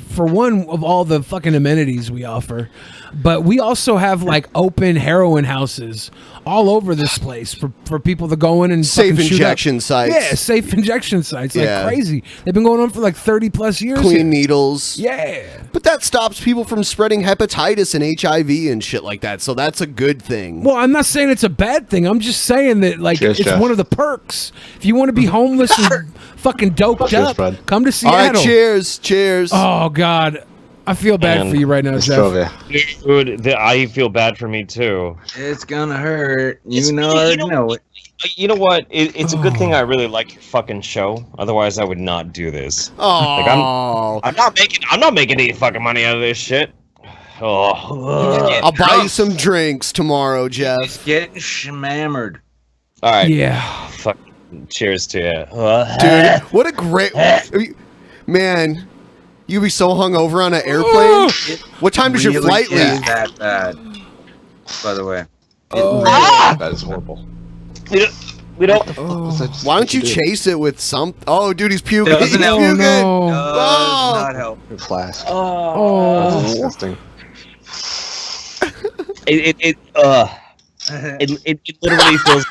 S5: for one of all the fucking amenities we offer, but we also have like open heroin houses all over this place for people to go in and
S1: safe
S5: fucking
S1: injection sites.
S5: Yeah, safe injection sites, like crazy. They've been going on for like 30 plus years.
S1: Clean needles.
S5: Yeah,
S1: but that stops people from spreading hepatitis and HIV and shit like that. So that's a good thing.
S5: Well, I'm not saying it's a bad thing. I'm just saying that like it's one of the perks. If you want to be homeless and fucking doped up, come to Seattle.
S1: All right, cheers.
S5: Oh God, I feel bad for you right now, Jeff.
S6: Dude, I feel bad for me too.
S4: It's gonna hurt. You know it.
S6: You know what? It's a good thing I really like your fucking show. Otherwise, I would not do this.
S1: Oh,
S6: like, I'm not making any fucking money out of this shit.
S1: I'll buy you some drinks tomorrow, Jeff.
S4: Just getting shammered.
S6: All right.
S5: Yeah.
S6: Fuck. Cheers to you.
S1: Dude, what a great... Man, you be so hungover on an airplane? What time does your flight leave?
S4: It's that bad, by the way.
S7: That is horrible.
S6: We don't...
S1: Why don't you chase it with some... Oh, dude, he's puking. He's puking.
S4: Does not help.
S7: Your flask.
S5: Oh.
S7: That's disgusting.
S6: literally feels.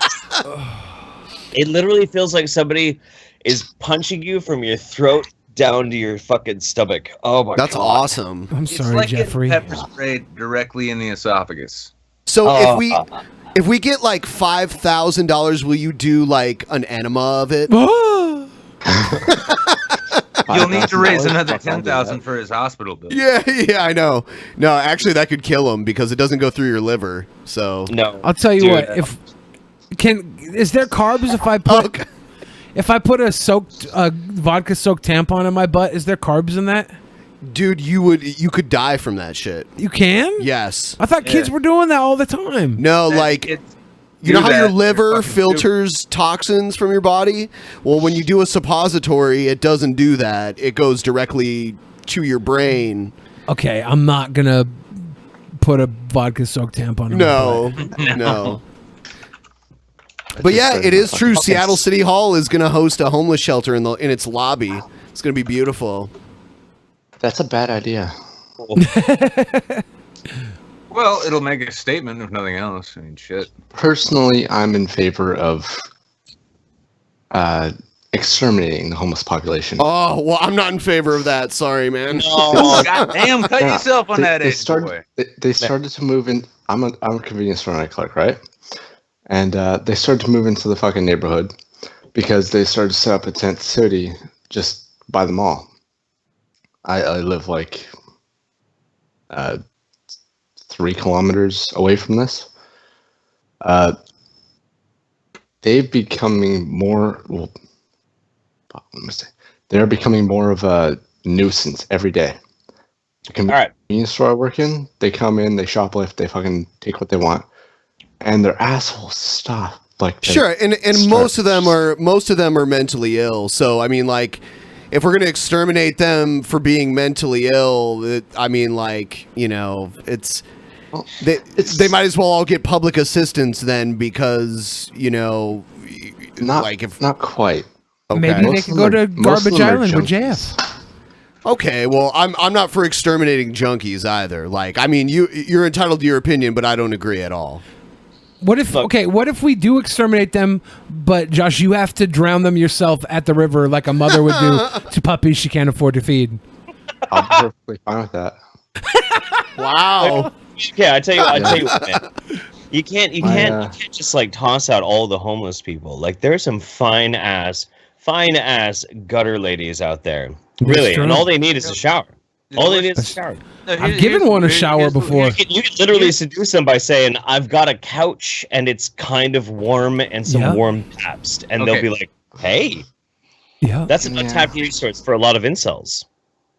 S6: It literally feels like somebody is punching you from your throat down to your fucking stomach. Oh my god.
S1: That's awesome.
S5: I'm
S4: It's
S5: sorry,
S4: like
S5: Jeffrey.
S4: getting pepper sprayed directly in the esophagus.
S1: So if we get like $5,000, will you do like an enema of it?
S4: You'll need to raise another 10,000 for his hospital bill.
S1: Yeah, I know. No, actually, that could kill him because it doesn't go through your liver. So
S6: No.
S5: I'll tell you what. Is there carbs if I put a vodka soaked tampon in my butt? Is there carbs in that?
S1: Dude, you could die from that shit.
S5: You can?
S1: Yes.
S5: I thought kids were doing that all the time.
S1: No, like you know how your liver filters toxins from your body? Well, when you do a suppository, it doesn't do that. It goes directly to your brain.
S5: Okay, I'm not gonna put a vodka soaked tampon in my butt.
S1: No. But yeah, it is true. Seattle City Hall is going to host a homeless shelter in its lobby. It's going to be beautiful.
S7: That's a bad idea.
S4: Well, it'll make a statement if nothing else. I mean, shit.
S7: Personally, I'm in favor of exterminating the homeless population.
S1: Oh, well, I'm not in favor of that. Sorry, man.
S4: Oh, goddamn, cut yourself on that edge, boy.
S7: They started to move in. I'm a convenience store clerk, right? And they started to move into the fucking neighborhood because they started to set up a tent city just by the mall. I live like 3 kilometers away from this. They're becoming more. Well, let me say, they're becoming more of a nuisance every day. The convenience store I work in, they come in, they shoplift, they fucking take what they want. And they're assholes. Stop. Like
S1: sure, and most of them are mentally ill. So I mean, like, if we're gonna exterminate them for being mentally ill, they might as well all get public assistance then, because
S7: not quite.
S1: Okay.
S5: Maybe they could go to Garbage Island with JF.
S1: Okay, well, I'm not for exterminating junkies either. Like, I mean, you're entitled to your opinion, but I don't agree at all.
S5: What if we do exterminate them, but Josh, you have to drown them yourself at the river like a mother would do to puppies she can't afford to feed?
S7: I'm perfectly fine with that.
S1: Wow.
S6: Yeah, I tell you what, man. You can't just like toss out all the homeless people. Like, there's some fine ass gutter ladies out there. Really, and all they need is a shower. All they need is a shower.
S5: I've given one a shower before.
S6: You can literally seduce them by saying, "I've got a couch and it's kind of warm and some warm Pabst," and they'll be like, "Hey, that's an untapped resource for a lot of incels."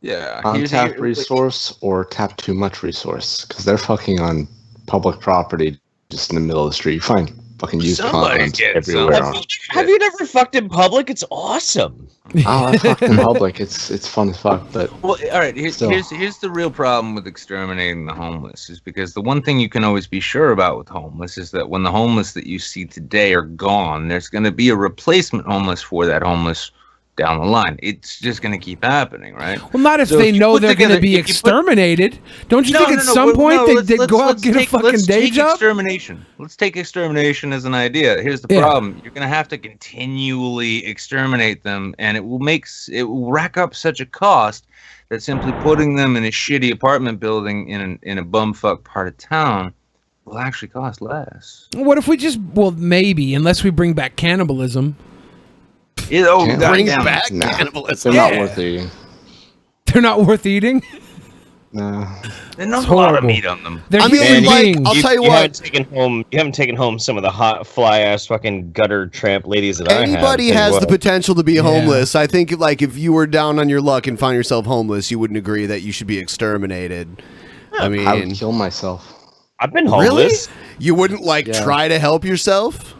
S4: Yeah,
S7: untapped resource or tap too much resource, because they're fucking on public property just in the middle of the street. You find fucking used condoms everywhere.
S6: Have you never fucked in public? It's awesome.
S7: Oh, I fucked in public. It's fun as fuck. But
S4: well, all right. Here's the real problem with exterminating the homeless, is because the one thing you can always be sure about with homeless is that when the homeless that you see today are gone, there's going to be a replacement homeless for that homeless down the line. It's just going to keep happening, right?
S5: Well, not if they know they're going to be exterminated. Don't you think at some point they'd go out and get a fucking day job?
S4: Extermination. Let's take extermination as an idea. Here's the problem: you're going to have to continually exterminate them, and it will rack up such a cost that simply putting them in a shitty apartment building in a bumfuck part of town will actually cost less.
S5: What if we maybe, unless we bring back cannibalism.
S1: Bring back cannibalism.
S7: They're not worth eating.
S5: They're not worth eating?
S7: No.
S4: There's not a lot of meat on them.
S5: I'll tell you what.
S6: You haven't taken home some of the hot fly ass fucking gutter tramp ladies that
S1: Anybody has the potential to be homeless. I think like if you were down on your luck and found yourself homeless, you wouldn't agree that you should be exterminated. I mean,
S7: I would kill myself.
S6: I've been homeless.
S1: Really? You wouldn't try to help yourself?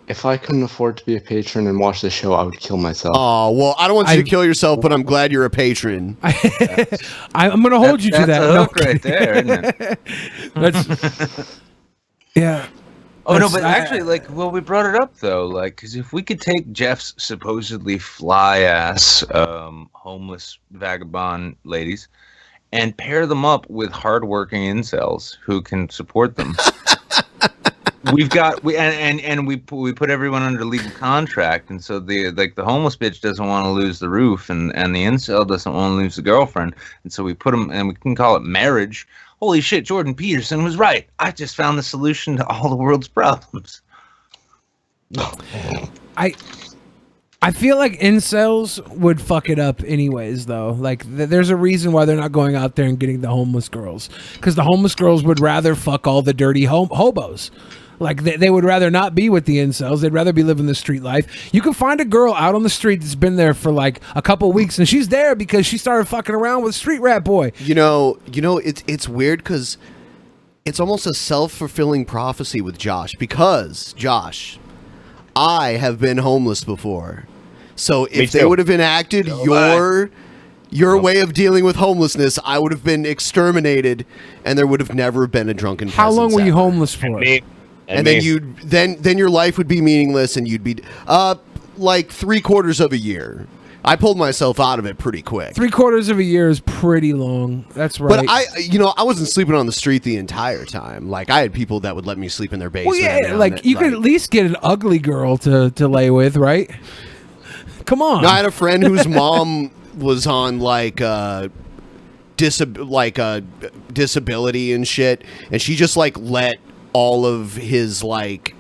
S7: If I couldn't afford to be a patron and watch the show, I would kill myself.
S1: Oh, well, I don't want you to kill yourself, but I'm glad you're a patron.
S5: I'm going to hold you to that.
S4: That's a hook right there, isn't it?
S5: Yeah.
S4: Oh, no, but actually, we brought it up, though, because if we could take Jeff's supposedly fly-ass homeless vagabond ladies and pair them up with hardworking incels who can support them. we put everyone under legal contract, and so the homeless bitch doesn't want to lose the roof, and the incel doesn't want to lose the girlfriend, and so we put them, and we can call it marriage. Holy shit, Jordan Peterson was right. I just found the solution to all the world's problems.
S5: I feel like incels would fuck it up anyways, though. Like, there's a reason why they're not going out there and getting the homeless girls, because the homeless girls would rather fuck all the dirty hobos. Like, they would rather not be with the incels. They'd rather be living the street life. You can find a girl out on the street that's been there for like a couple weeks, and she's there because she started fucking around with Street Rat Boy.
S1: You know, it's weird because it's almost a self-fulfilling prophecy with Josh, because Josh, I have been homeless before. So if they would have enacted your way of dealing with homelessness, I would have been exterminated, and there would have never been a Drunken Peasants.
S5: How long were you homeless for?
S1: And then your life would be meaningless, and you'd be like 3/4 of a year. I pulled myself out of it pretty quick.
S5: 3/4 of a year is pretty long. That's right.
S1: But I wasn't sleeping on the street the entire time. Like, I had people that would let me sleep in their basement.
S5: Well, yeah, like you could at least get an ugly girl to lay with, right? Come on.
S1: No, I had a friend whose mom was on disability and shit, and she just like let all of his like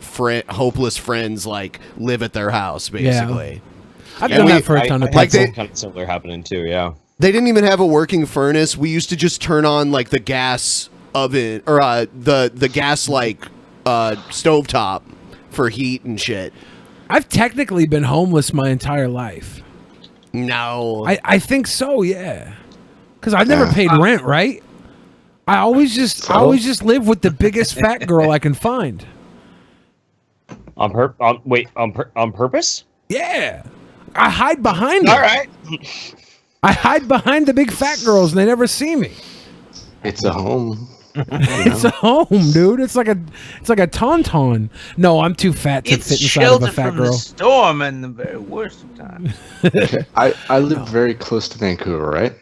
S1: hopeless friends like live at their house, basically.
S5: Yeah. I've done that for a ton of people.
S6: Like kind of similar happening too. Yeah.
S1: They didn't even have a working furnace. We used to just turn on like the gas oven or the gas like stovetop for heat and shit.
S5: I've technically been homeless my entire life.
S1: No.
S5: I think so, yeah. Because I've never paid rent, right? I always just live with the biggest fat girl I can find.
S6: On purpose?
S5: Yeah. I hide behind her.
S6: All right.
S5: I hide behind the big fat girls and they never see me.
S7: It's a home.
S5: It's a home, dude. It's like a tauntaun. No, I'm too fat to fit inside of a fat
S4: from
S5: girl.
S4: The storm and the very worst of times.
S7: I live very close to Vancouver, right?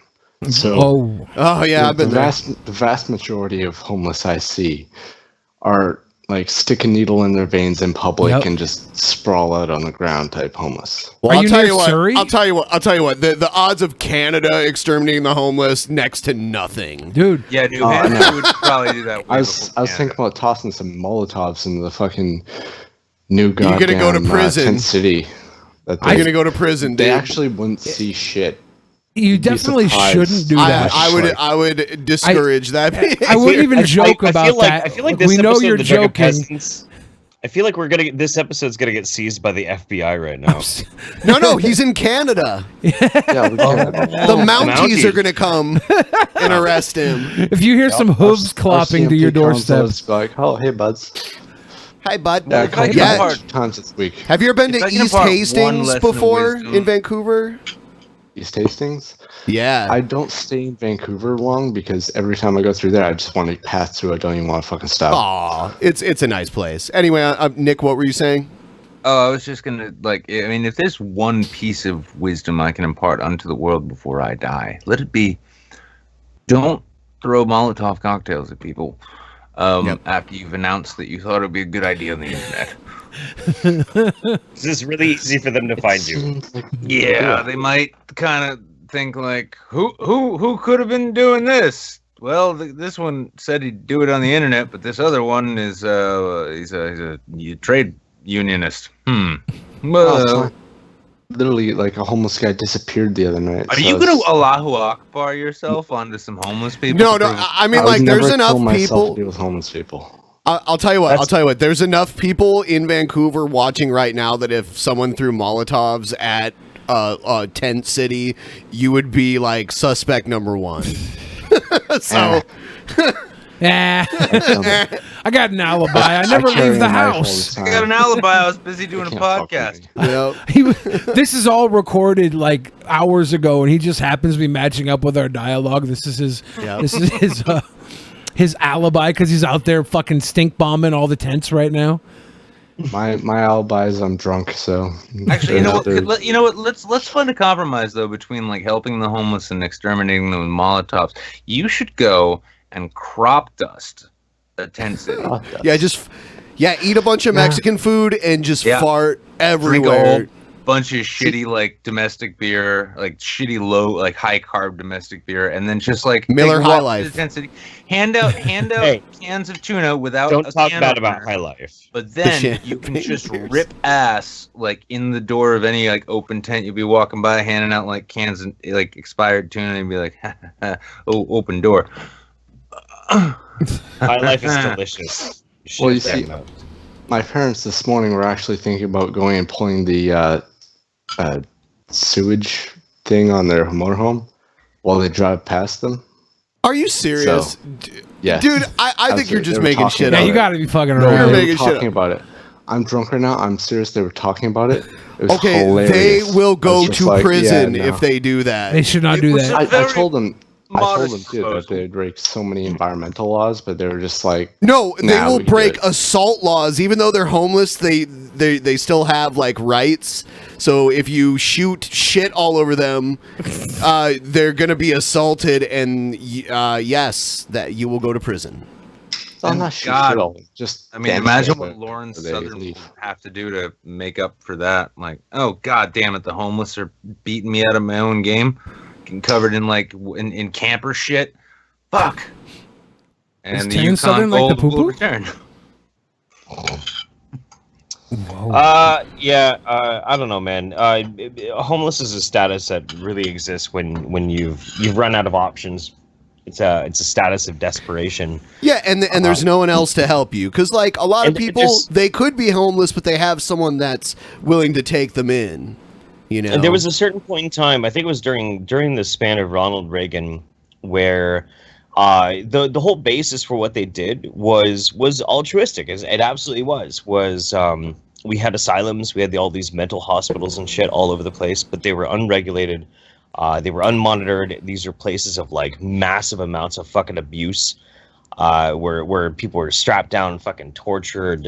S7: So
S1: oh yeah, I've been there.
S7: The vast majority of homeless I see are like stick a needle in their veins in public and just sprawl out on the ground type homeless.
S1: Well, I'll tell you what. The odds of Canada exterminating the homeless, next to nothing,
S5: dude.
S4: Yeah, dude. Vancouver would probably do that.
S7: I was thinking about tossing some Molotovs into the fucking new goddamn
S1: You're gonna go to prison.
S7: tent city.
S1: You're gonna go to prison.
S7: They
S1: dude.
S7: actually wouldn't see shit.
S5: You definitely shouldn't do that.
S1: I would discourage that.
S5: I wouldn't even joke about that.
S6: I feel like this
S5: we know you're joking.
S6: I feel like this episode's gonna get seized by the FBI right now.
S1: No, he's in Canada. The Mounties are gonna come and arrest him.
S5: If you hear some hooves clopping to your doorstep,
S7: like, oh, hey, buds.
S1: Hi, bud.
S7: Times this week.
S1: Have you ever been to East Hastings before in Vancouver?
S7: East Hastings?
S1: Yeah.
S7: I don't stay in Vancouver long because every time I go through there, I just want to pass through. I don't even want to fucking stop.
S1: Aw, it's a nice place. Anyway, Nick, what were you saying?
S4: Oh, I was just gonna if there's one piece of wisdom I can impart unto the world before I die, let it be: don't throw Molotov cocktails at people after you've announced that you thought it would be a good idea on the internet.
S6: This is really easy for them to find you.
S4: Yeah, they might kind of think like, who could have been doing this? Well, this one said he'd do it on the internet, but this other one is he's a trade unionist. Well,
S7: literally, like a homeless guy disappeared the other night.
S4: Are you gonna Allahu Akbar yourself onto some homeless people?
S1: No. I mean, like, there's enough people
S7: to deal with homeless people.
S1: I'll tell you what. There's enough people in Vancouver watching right now that if someone threw Molotovs at tent city, you would be like suspect number one. So,
S5: I got an alibi. I never leave the house.
S4: I got an alibi. I was busy doing a podcast.
S1: Yep.
S5: This is all recorded like hours ago, and he just happens to be matching up with our dialogue. This is his.
S1: Yep.
S5: This is his alibi because he's out there fucking stink bombing all the tents right now.
S7: My alibi is I'm drunk, so
S4: actually, you know what? Let's find a compromise though between like helping the homeless and exterminating them with Molotovs. You should go and crop dust a tent city.
S1: Yeah, just Yeah, eat a bunch of Mexican food and just fart everywhere.
S4: Drink a whole bunch of shitty like domestic beer, like shitty low, like high carb domestic beer, and then just like
S1: Miller
S4: take a
S1: High
S4: walk to
S1: Life.
S4: the tent city, hand out cans of tuna without.
S6: Don't
S4: a
S6: talk
S4: can
S6: bad
S4: opener,
S6: about High Life.
S4: But then you can just rip ass like in the door of any like open tent. You'll be walking by, handing out like cans and like expired tuna, and be like, "Oh, open door."
S6: High Life is delicious.
S7: Well, you see, my parents this morning were actually thinking about going and pulling the sewage thing on their motorhome while they drive past them.
S1: Are you serious?
S7: So, yeah.
S1: Dude, I think you're just making shit
S5: Yeah,
S1: up.
S5: you gotta be fucking
S7: No,
S5: around.
S7: they were talking about it. I'm drunk right now. I'm serious. They were talking about it. It was
S1: Okay,
S7: hilarious.
S1: they will
S7: I
S1: go
S7: was just
S1: to
S7: like,
S1: prison
S7: yeah, no.
S1: if they do that.
S5: They should not do that.
S7: I told them. I told them
S4: modest
S7: too that they'd break so many environmental laws, but they were just like,
S1: No, they
S7: nah,
S1: will
S7: we can do
S1: break
S7: it.
S1: assault laws, even though they're homeless. They still have like rights. So if you shoot shit all over them, they're gonna be assaulted, and yes, that you will go to prison.
S7: I'm not sure.
S4: God,
S7: Just
S4: I mean,
S7: damage
S4: imagine
S7: it,
S4: what
S7: but
S4: Lauren
S7: they
S4: Southern
S7: leave.
S4: would have to do to make up for that. Like, oh god damn it, the homeless are beating me out of my own game, getting covered in like in camper shit. Fuck. And the
S5: Terrence
S4: Yukon
S5: Southern like the
S4: Gold will
S5: poo-poo?
S4: return.
S6: I don't know, man. Homeless is a status that really exists when you've run out of options. It's a status of desperation.
S1: Yeah, and there's no one else to help you, because like a lot of
S6: And it
S1: people,
S6: just-
S1: they could be homeless, but they have someone that's willing to take them in. You know,
S6: And there was a certain point in time, I think it was during the span of Ronald Reagan, where the whole basis for what they did was altruistic. It absolutely was. We had asylums, we had all these mental hospitals and shit all over the place, but they were unregulated. They were unmonitored. These are places of like massive amounts of fucking abuse, where people were strapped down, fucking tortured,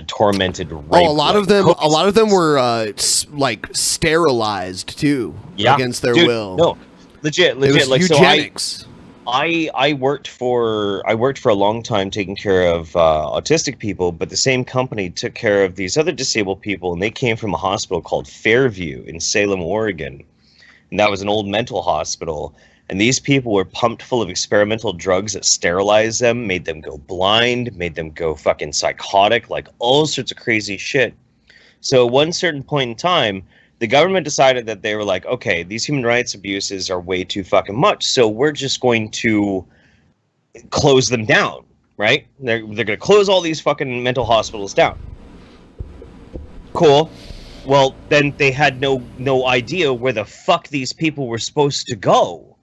S6: tormented, raped.
S1: a lot of them were like sterilized too, against their will.
S6: No, legit.
S1: It was
S6: Like
S1: eugenics.
S6: So I worked for a long time taking care of autistic people, but the same company took care of these other disabled people, and they came from a hospital called Fairview in Salem, Oregon. And that was an old mental hospital. And these people were pumped full of experimental drugs that sterilized them, made them go blind, made them go fucking psychotic, like all sorts of crazy shit. So at one certain point in time, the government decided that they were like, okay, these human rights abuses are way too fucking much, so we're just going to close them down, right? They're going to close all these fucking mental hospitals down. Cool. Well, then they had no idea where the fuck these people were supposed to go.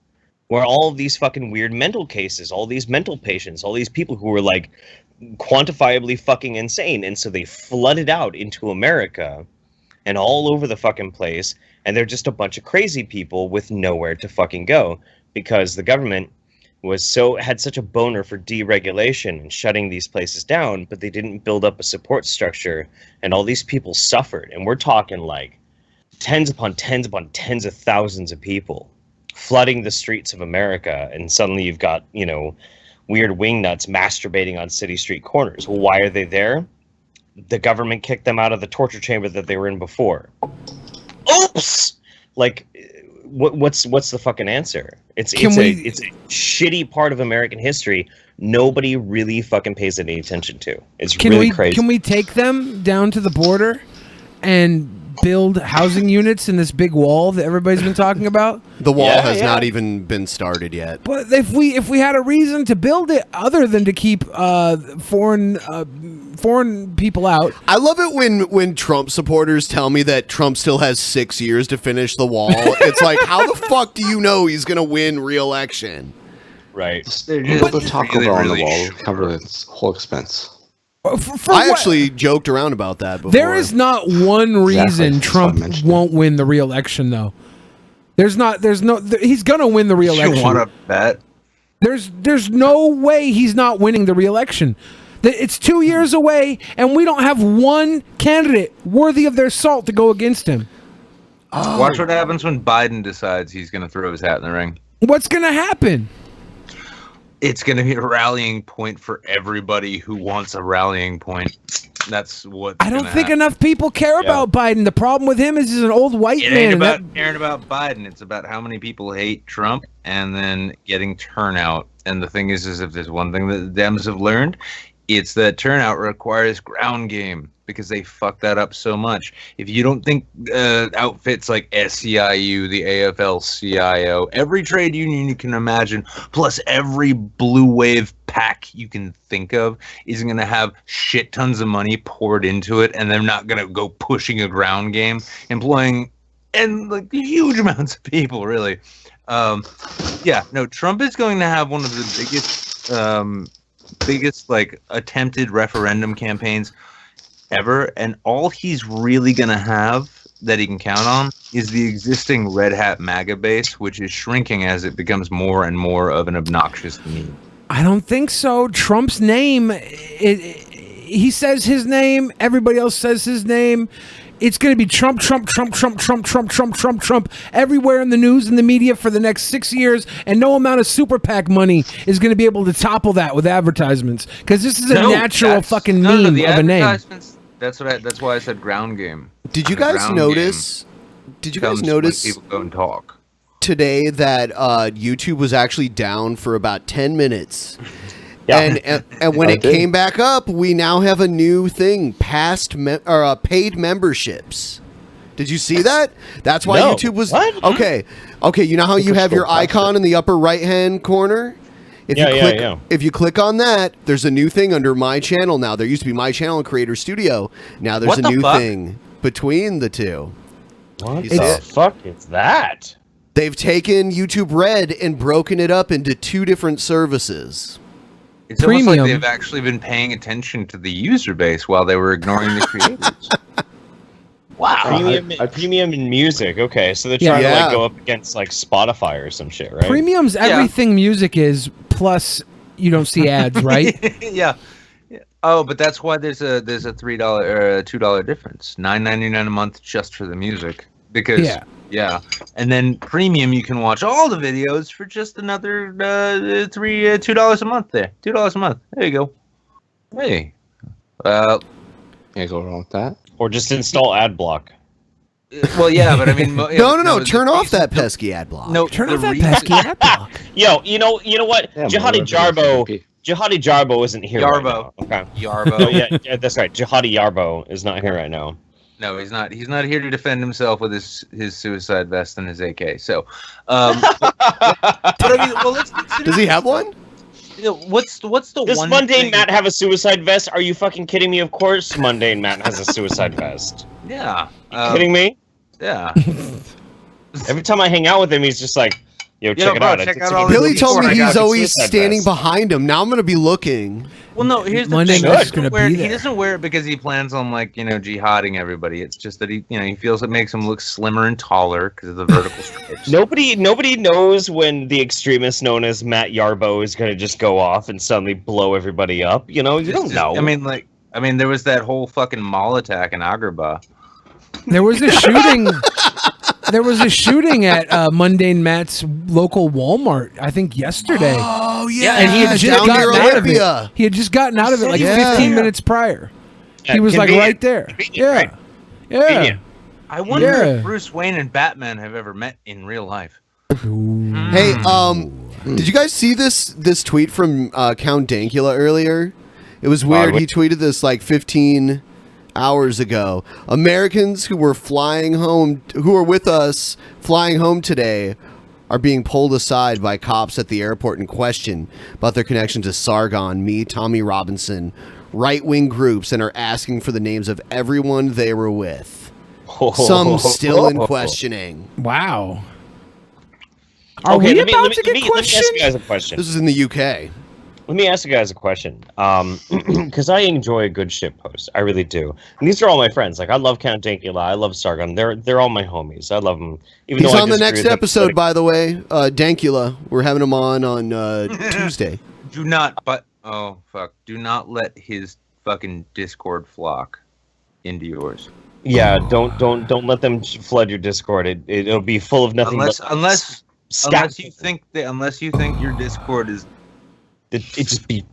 S6: Where all of these fucking weird mental cases, all these mental patients, all these people who were like quantifiably fucking insane. And so they flooded out into America and all over the fucking place. And they're just a bunch of crazy people with nowhere to fucking go because the government had such a boner for deregulation and shutting these places down, but they didn't build up a support structure, and all these people suffered. And we're talking like tens upon tens upon tens of thousands of people flooding the streets of America, and suddenly you've got, weird wingnuts masturbating on city street corners. Well, why are they there? The government kicked them out of the torture chamber that they were in before. Oops! Like, what's the fucking answer? It's a shitty part of American history nobody really fucking pays any attention to. It's really crazy.
S5: Can we take them down to the border and build housing units in this big wall that everybody's been talking about?
S1: The wall has not even been started yet.
S5: But if we had a reason to build it other than to keep foreign people out.
S1: I love it when Trump supporters tell me that Trump still has 6 years to finish the wall. It's like, how the fuck do you know he's gonna win re-election?
S6: Right.
S7: Put a Taco Bell on the wall, cover its whole expense.
S1: I actually joked around about that before.
S5: There is not one reason Trump won't win the re-election, though. He's gonna win the re-election.
S4: You want to bet?
S5: There's no way he's not winning the re-election. It's 2 years away, and we don't have one candidate worthy of their salt to go against him.
S4: Watch what happens when Biden decides he's going to throw his hat in the ring.
S5: What's going to happen?
S4: it's going to be a rallying point for everybody who wants a rallying point. That's what
S5: I don't think enough people care about Biden. The problem with him is he's an old white
S4: it
S5: man.
S4: ain't about caring about Biden. It's about how many people hate Trump and then getting turnout. And the thing is if there's one thing that the Dems have learned, it's that turnout requires ground game because they fuck that up so much. If you don't think outfits like SEIU, the AFL-CIO, every trade union you can imagine, plus every blue wave pack you can think of, is going to have shit tons of money poured into it, and they're not going to go pushing a ground game, employing and like huge amounts of people, really. Trump is going to have one of the biggest like attempted referendum campaigns ever, and all he's really gonna have that he can count on is the existing Red Hat MAGA base, which is shrinking as it becomes more and more of an obnoxious meme.
S5: I don't think so. Trump's name, he says his name, everybody else says his name. It's going to be Trump, Trump, Trump, Trump, Trump, Trump, Trump, Trump, Trump, everywhere in the news and the media for the next 6 years, and no amount of super PAC money is going to be able to topple that with advertisements, because this is a natural fucking meme of a name.
S4: That's why I said ground game.
S1: Did you guys notice? Did you guys notice?
S4: People go and talk
S1: today that YouTube was actually down for about 10 minutes. Yeah. And when it came back up, we now have a new thing: paid memberships. Did you see that? That's why YouTube was okay. You know how you have your icon in the upper right hand corner? If you click on that, there's a new thing under My Channel now. There used to be My Channel and Creator Studio. Now there's a new thing between the two.
S6: What the fuck is that?
S1: They've taken YouTube Red and broken it up into two different services.
S4: It's almost like they've actually been paying attention to the user base while they were ignoring the creators.
S6: Wow. Premium in music. Okay, so they're trying to like go up against like Spotify or some shit, right?
S5: Premium's everything music is, plus you don't see ads, right?
S4: Yeah. Oh, but that's why there's a $3 or a $2 difference. $9.99 a month just for the music. Because and then premium you can watch all the videos for just another $2 a month there. $2 a month. There you go. Hey.
S7: Can't go wrong with that.
S6: Or just install ad block.
S4: Well, yeah, but I mean,
S1: no. Turn off that pesky ad block.
S5: No, turn off that pesky ad block.
S6: Yo, you know what? Yeah, Jihadi Jarbo isn't here.
S4: Yarbo.
S6: Right now. Okay.
S4: Yarbo.
S6: Oh, yeah, that's right. Jihadi Yarbo is not here right now.
S4: No, he's not. He's not here to defend himself with his suicide vest and his AK. So, but I mean, well, let's consider.
S1: Does he have one?
S4: What's the
S6: Does
S4: one?
S6: Does Mundane Matt have a suicide vest? Are you fucking kidding me? Of course, Mundane Matt has a suicide vest.
S4: Yeah.
S6: Kidding me?
S4: Yeah.
S6: Every time I hang out with him, he's just like, "Yo, check it out."
S1: Billy told me he's always standing behind him. Now I'm gonna be looking.
S4: Well, no. Here's the thing. He doesn't wear it because he plans on jihading everybody. It's just that he feels it makes him look slimmer and taller because of the vertical stripes.
S6: Nobody knows when the extremist known as Matt Yarbo is gonna just go off and suddenly blow everybody up. You don't know.
S4: I mean, there was that whole fucking mall attack in Agrabah.
S5: There was a shooting. There was a shooting at Mundane Matt's local Walmart, I think yesterday.
S1: Oh yeah,
S5: and he had just gotten out of it. He had just gotten out of it like 15 minutes prior. He was like right there. Yeah, yeah.
S4: I wonder if Bruce Wayne and Batman have ever met in real life.
S1: Hey, did you guys see this tweet from Count Dankula earlier? It was weird. He tweeted this like 15 hours ago. Americans who were with us flying home today are being pulled aside by cops at the airport in question about their connection to Sargon, me, Tommy Robinson, right-wing groups, and are asking for the names of everyone they were with. Some still in questioning.
S5: Wow. Are we about to get questioned?
S6: Let me ask you guys a question.
S1: This is in the UK.
S6: Let me ask you guys a question, because I enjoy a good shit post. I really do. And these are all my friends. Like, I love Count Dankula. I love Sargon. They're all my homies. I love them.
S1: He's on the next episode, by the way. Dankula. We're having him on Tuesday.
S4: Do not let his fucking Discord flock into yours.
S6: Yeah, don't let them flood your Discord. It'll be full of nothing
S4: unless you think your Discord is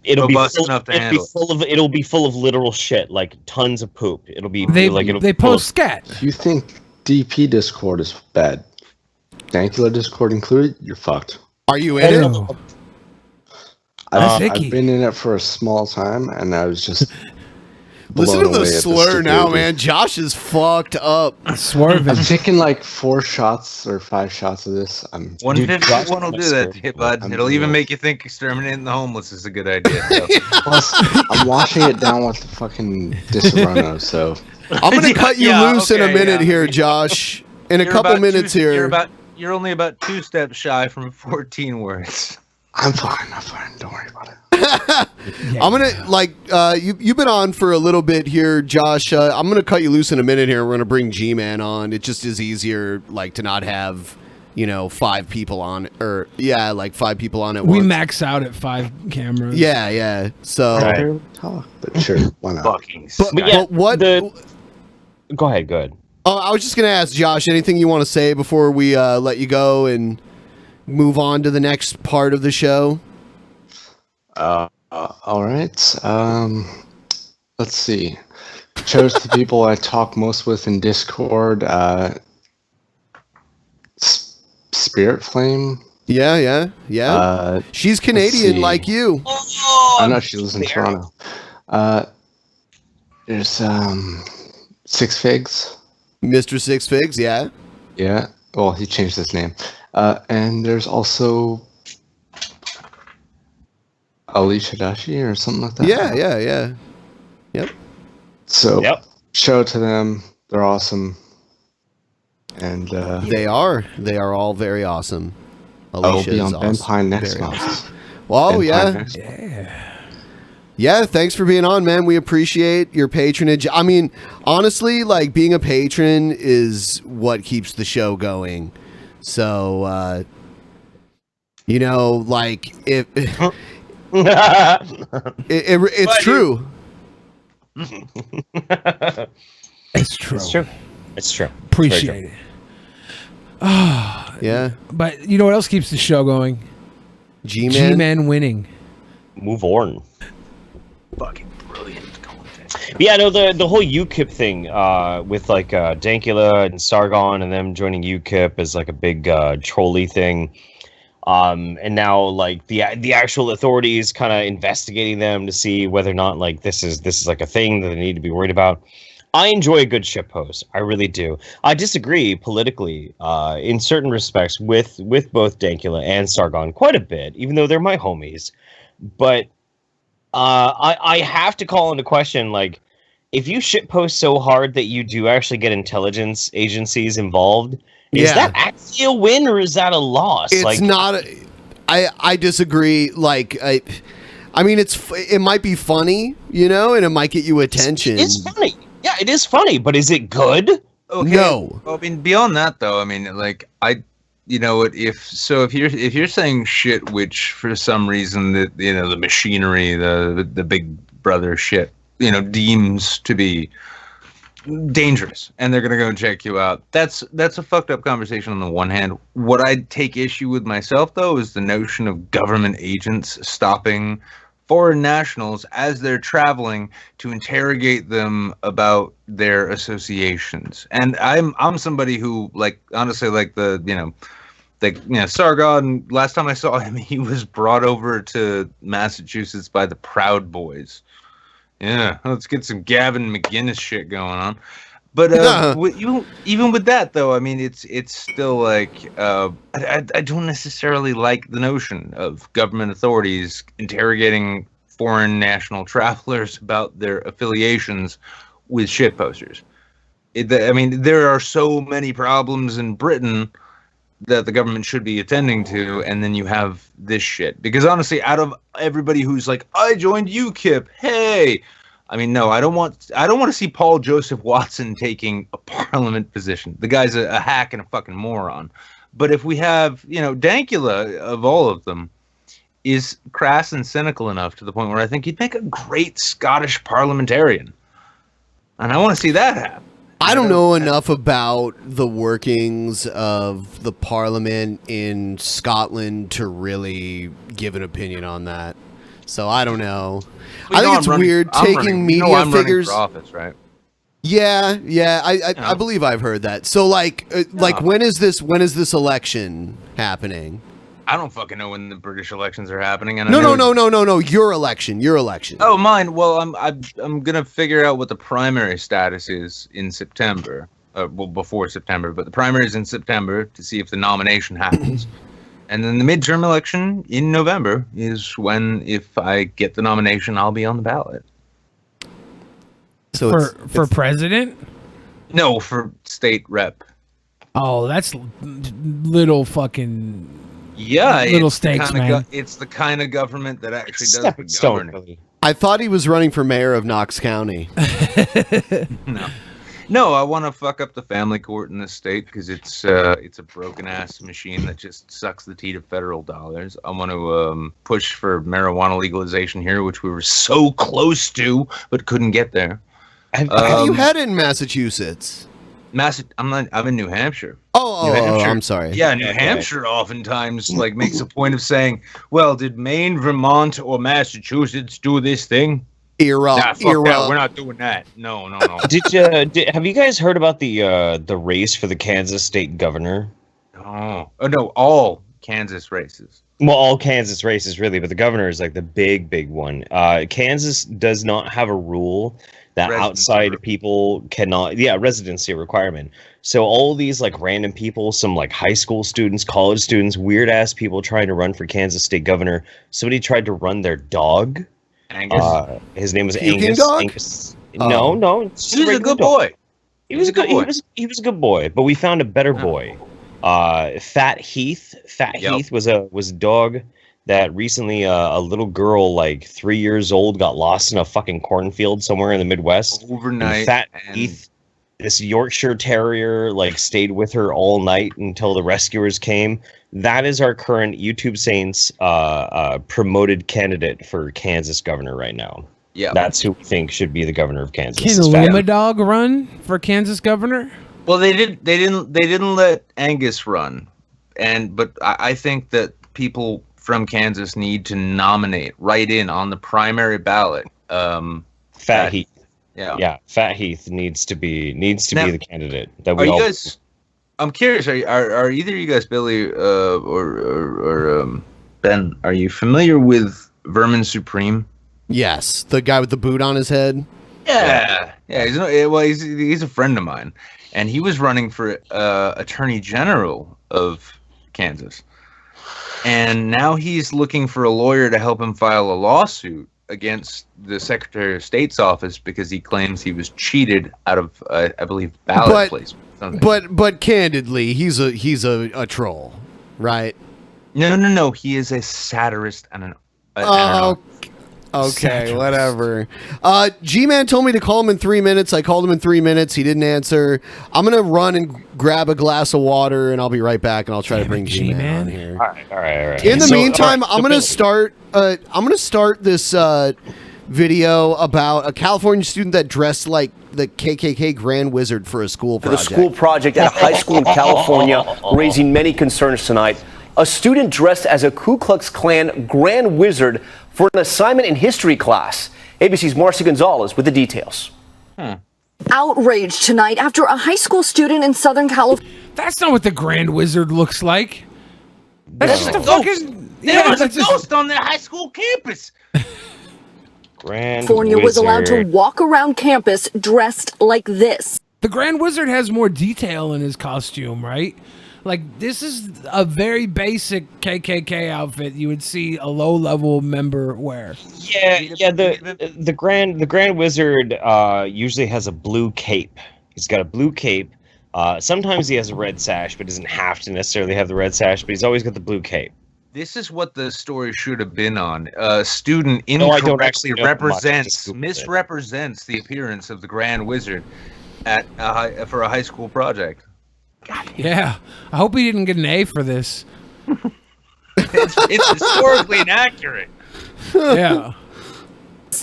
S6: It'll
S4: Robust enough to handle it.
S6: it'll be full of literal shit, like tons of poop. It'll be
S5: They
S6: it'll
S5: they
S6: be full
S5: post
S6: of-
S5: scat.
S7: If you think DP Discord is bad, Dankula Discord included, you're fucked.
S1: Are you in it?
S5: Oh, That's icky.
S7: I've been in it for a small time, and I was just
S1: Listen to
S7: blown
S1: the
S7: away at
S1: slur now,
S7: stupidity.
S1: man. Josh is fucked up.
S5: Swerving.
S7: I've taken like 4 shots or 5 shots of this.
S4: 151 will do that to you, bud.
S7: I'm
S4: It'll even
S7: real.
S4: make you think exterminating the homeless is a good idea. So.
S7: Plus, I'm washing it down with the fucking Disaronno, so
S1: I'm gonna cut you
S4: Yeah,
S1: loose in a
S4: okay,
S1: minute
S4: yeah.
S1: here, Josh. In a
S4: You're
S1: couple
S4: about
S1: minutes here.
S4: You're only about 2 steps shy from 14 words.
S7: I'm fine. Don't worry about it.
S1: I'm gonna you've been on for a little bit here, Josh. I'm gonna cut you loose in a minute here. We're gonna bring G-Man on. It just is easier, like, to not have 5 people on, or 5 people on at
S5: We
S1: once.
S5: max out at 5 cameras.
S1: Yeah. So,
S7: Talk, but sure, why not?
S4: Fucking
S1: but
S6: yeah,
S1: what?
S6: Go ahead.
S1: Oh, I was just gonna ask Josh. Anything you want to say before we let you go and move on to the next part of the show?
S7: All right. Let's see. Chose the people I talk most with in Discord. Spirit Flame.
S1: Yeah. She's Canadian,
S7: see.
S1: like you.
S7: I know she lives in Toronto. There's Six Figs.
S1: Mr. Six Figs, yeah.
S7: Yeah. Well, he changed his name. And there's also Alicia Dashi or something like that.
S1: Yeah. Yep.
S7: So, shout out to them. They're awesome. And
S1: They are all very awesome.
S7: I'll
S1: Alicia
S7: be
S1: is
S7: on Ben
S1: awesome.
S7: Pine next
S1: Very
S7: month.
S1: awesome. Well,
S7: Ben
S1: yeah.
S7: Pine next
S1: Yeah, thanks for being on, man. We appreciate your patronage. I mean, honestly, like, being a patron is what keeps the show going. So, like, if it's true.
S5: It's true.
S6: It's true.
S5: Appreciate it.
S1: Yeah.
S5: But you know what else keeps the show going?
S1: G-Man.
S5: G-Man winning.
S6: Move on.
S4: Fucking brilliant content.
S6: Yeah, no, the whole UKIP thing with like Dankula and Sargon and them joining UKIP is like a big trolley thing. And now like the actual authorities kind of investigating them to see whether or not like this is like a thing that they need to be worried about. I enjoy a good shitpost. I really do. I disagree politically in certain respects with both Dankula and Sargon quite a bit, even though they're my homies. But I have to call into question, like, if you shitpost so hard that you do actually get intelligence agencies involved, is that actually a win or is that a loss?
S1: It's
S6: like,
S1: not. I disagree. Like, I mean, it might be funny, and it might get you attention.
S6: It's funny. Yeah, it is funny, but is it good?
S4: Okay.
S1: No.
S4: I mean, beyond that, though, I mean, like, if you're saying shit, which for some reason that the machinery, the big brother shit, deems to be dangerous, and they're gonna go check you out. That's a fucked up conversation on the one hand. What I take issue with myself, though, is the notion of government agents stopping foreign nationals as they're traveling to interrogate them about their associations. And I'm somebody who, like, honestly, like Sargon, last time I saw him, he was brought over to Massachusetts by the Proud Boys. Yeah, let's get some Gavin McGinnis shit going on. But even with that, though, I mean, it's still like I don't necessarily like the notion of government authorities interrogating foreign national travelers about their affiliations with shit posters. I mean, there are so many problems in Britain that the government should be attending to, and then you have this shit. Because honestly, out of everybody who's like, I joined UKIP, hey. I mean, no, I don't want to see Paul Joseph Watson taking a parliament position. The guy's a hack and a fucking moron. But if we have, Dankula, of all of them, is crass and cynical enough to the point where I think he'd make a great Scottish parliamentarian. And I want to see that happen.
S1: I don't know enough about the workings of the parliament in Scotland to really give an opinion on that. So I don't know.
S4: Well,
S1: I think it's weird taking media figures.
S4: For office, right?
S1: Yeah, I believe I've heard that. So like when is this election happening?
S4: I don't fucking know when the British elections are happening. And
S1: No. Your election.
S4: Oh, mine. Well, I'm gonna figure out what the primary status is in September. Well, before September, but the primary is in September to see if the nomination happens. And then the midterm election in November is when, if I get the nomination, I'll be on the ballot.
S5: So for president?
S4: No, for state rep.
S5: Oh, that's little fucking.
S4: Yeah,
S5: little states, man.
S4: It's the kind of government that actually does the governing.
S1: I thought he was running for mayor of Knox County.
S4: No, I want to fuck up the family court in this state because it's a broken ass machine that just sucks the teat of federal dollars. I want to push for marijuana legalization here, which we were so close to but couldn't get there.
S1: Have you had it in Massachusetts?
S4: I'm in New Hampshire.
S1: Oh,
S4: New Hampshire.
S1: I'm sorry.
S4: Yeah, New Hampshire oftentimes makes a point of saying, "Well, did Maine, Vermont, or Massachusetts do this thing?"
S1: Era.
S4: That. We're not doing that. No.
S6: Have you guys heard about the race for the Kansas state governor?
S4: Oh no, all Kansas races.
S6: Well, all Kansas races really, but the governor is like the big one. Kansas does not have a rule that outside people cannot, residency requirement. So all these like random people, some like high school students, college students, weird ass people trying to run for Kansas state governor. Somebody tried to run their dog.
S4: Angus.
S6: His name was
S1: Puking
S6: Angus.
S1: Dog?
S6: Angus. No.
S4: He was a good boy.
S6: He was a good boy, but we found a better boy. Fat Heath. Heath was a dog that recently a little girl like 3 years old got lost in a fucking cornfield somewhere in the Midwest.
S4: Overnight.
S6: And Fat Heath, this Yorkshire Terrier, like stayed with her all night until the rescuers came. That is our current YouTube Saints promoted candidate for Kansas governor right now.
S4: Yeah,
S6: that's who we think should be the governor of Kansas.
S5: Can Lima Dog run for Kansas governor?
S4: Well, they didn't let Angus run, but I think that people from Kansas need to write in on the primary ballot.
S6: Fat Heath.
S4: Yeah.
S6: Fat Heath needs to be the candidate that we
S4: are
S6: all.
S4: You guys, I'm curious. Are either of you guys, Billy or Ben? Are you familiar with Vermin Supreme?
S1: Yes, the guy with the boot on his head.
S4: Yeah. He's a friend of mine, and he was running for Attorney General of Kansas, and now he's looking for a lawyer to help him file a lawsuit against the Secretary of State's office because he claims he was cheated out of, I believe, ballot placement.
S1: But candidly, he's a troll, right?
S4: No. He is a satirist and
S1: Okay, whatever. G-Man told me to call him in 3 minutes. I called him in 3 minutes. He didn't answer. I'm gonna run and grab a glass of water, and I'll be right back. And I'll try to bring G-Man on here.
S6: All right.
S1: In the meantime, I'm gonna start. I'm gonna start this video about a California student that dressed like the KKK Grand Wizard for a school project.
S11: For the school project at a high school in California, raising many concerns tonight. A student dressed as a Ku Klux Klan Grand Wizard for an assignment in history class. ABC's Marcy Gonzalez with the details.
S12: Outrage tonight after a high school student in Southern California.
S5: That's not what the Grand Wizard looks like. That's just a fucking.
S4: There was a ghost on their high school campus.
S12: California was allowed to walk around campus dressed like this.
S5: The Grand Wizard has more detail in his costume, right? Like, this is a very basic KKK outfit you would see a low-level member wear.
S6: Yeah. The Grand Wizard usually has a blue cape. He's got a blue cape. Sometimes he has a red sash, but doesn't have to necessarily have the red sash. But he's always got the blue cape.
S4: This is what the story should have been on. A student incorrectly misrepresents the appearance of the Grand Wizard for a high school project.
S5: Yeah, I hope he didn't get an A for this.
S4: It's historically inaccurate.
S5: Yeah.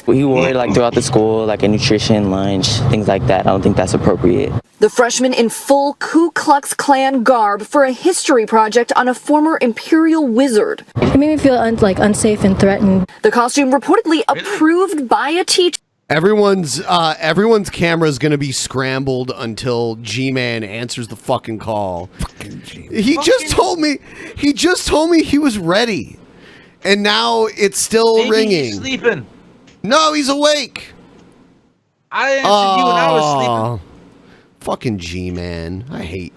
S13: He wore it like throughout the school, like a nutrition lunch, things like that. I don't think that's appropriate.
S12: The freshman in full Ku Klux Klan garb for a history project on a former Imperial wizard.
S13: It made me feel unsafe and threatened.
S12: The costume reportedly approved by a teacher.
S1: Everyone's camera is gonna be scrambled until G-Man answers the fucking call. He just told me he was ready, and now it's still
S4: Maybe
S1: ringing.
S4: He's sleeping.
S1: No, he's awake.
S4: I answered you when I was sleeping.
S1: Fucking G-Man. I hate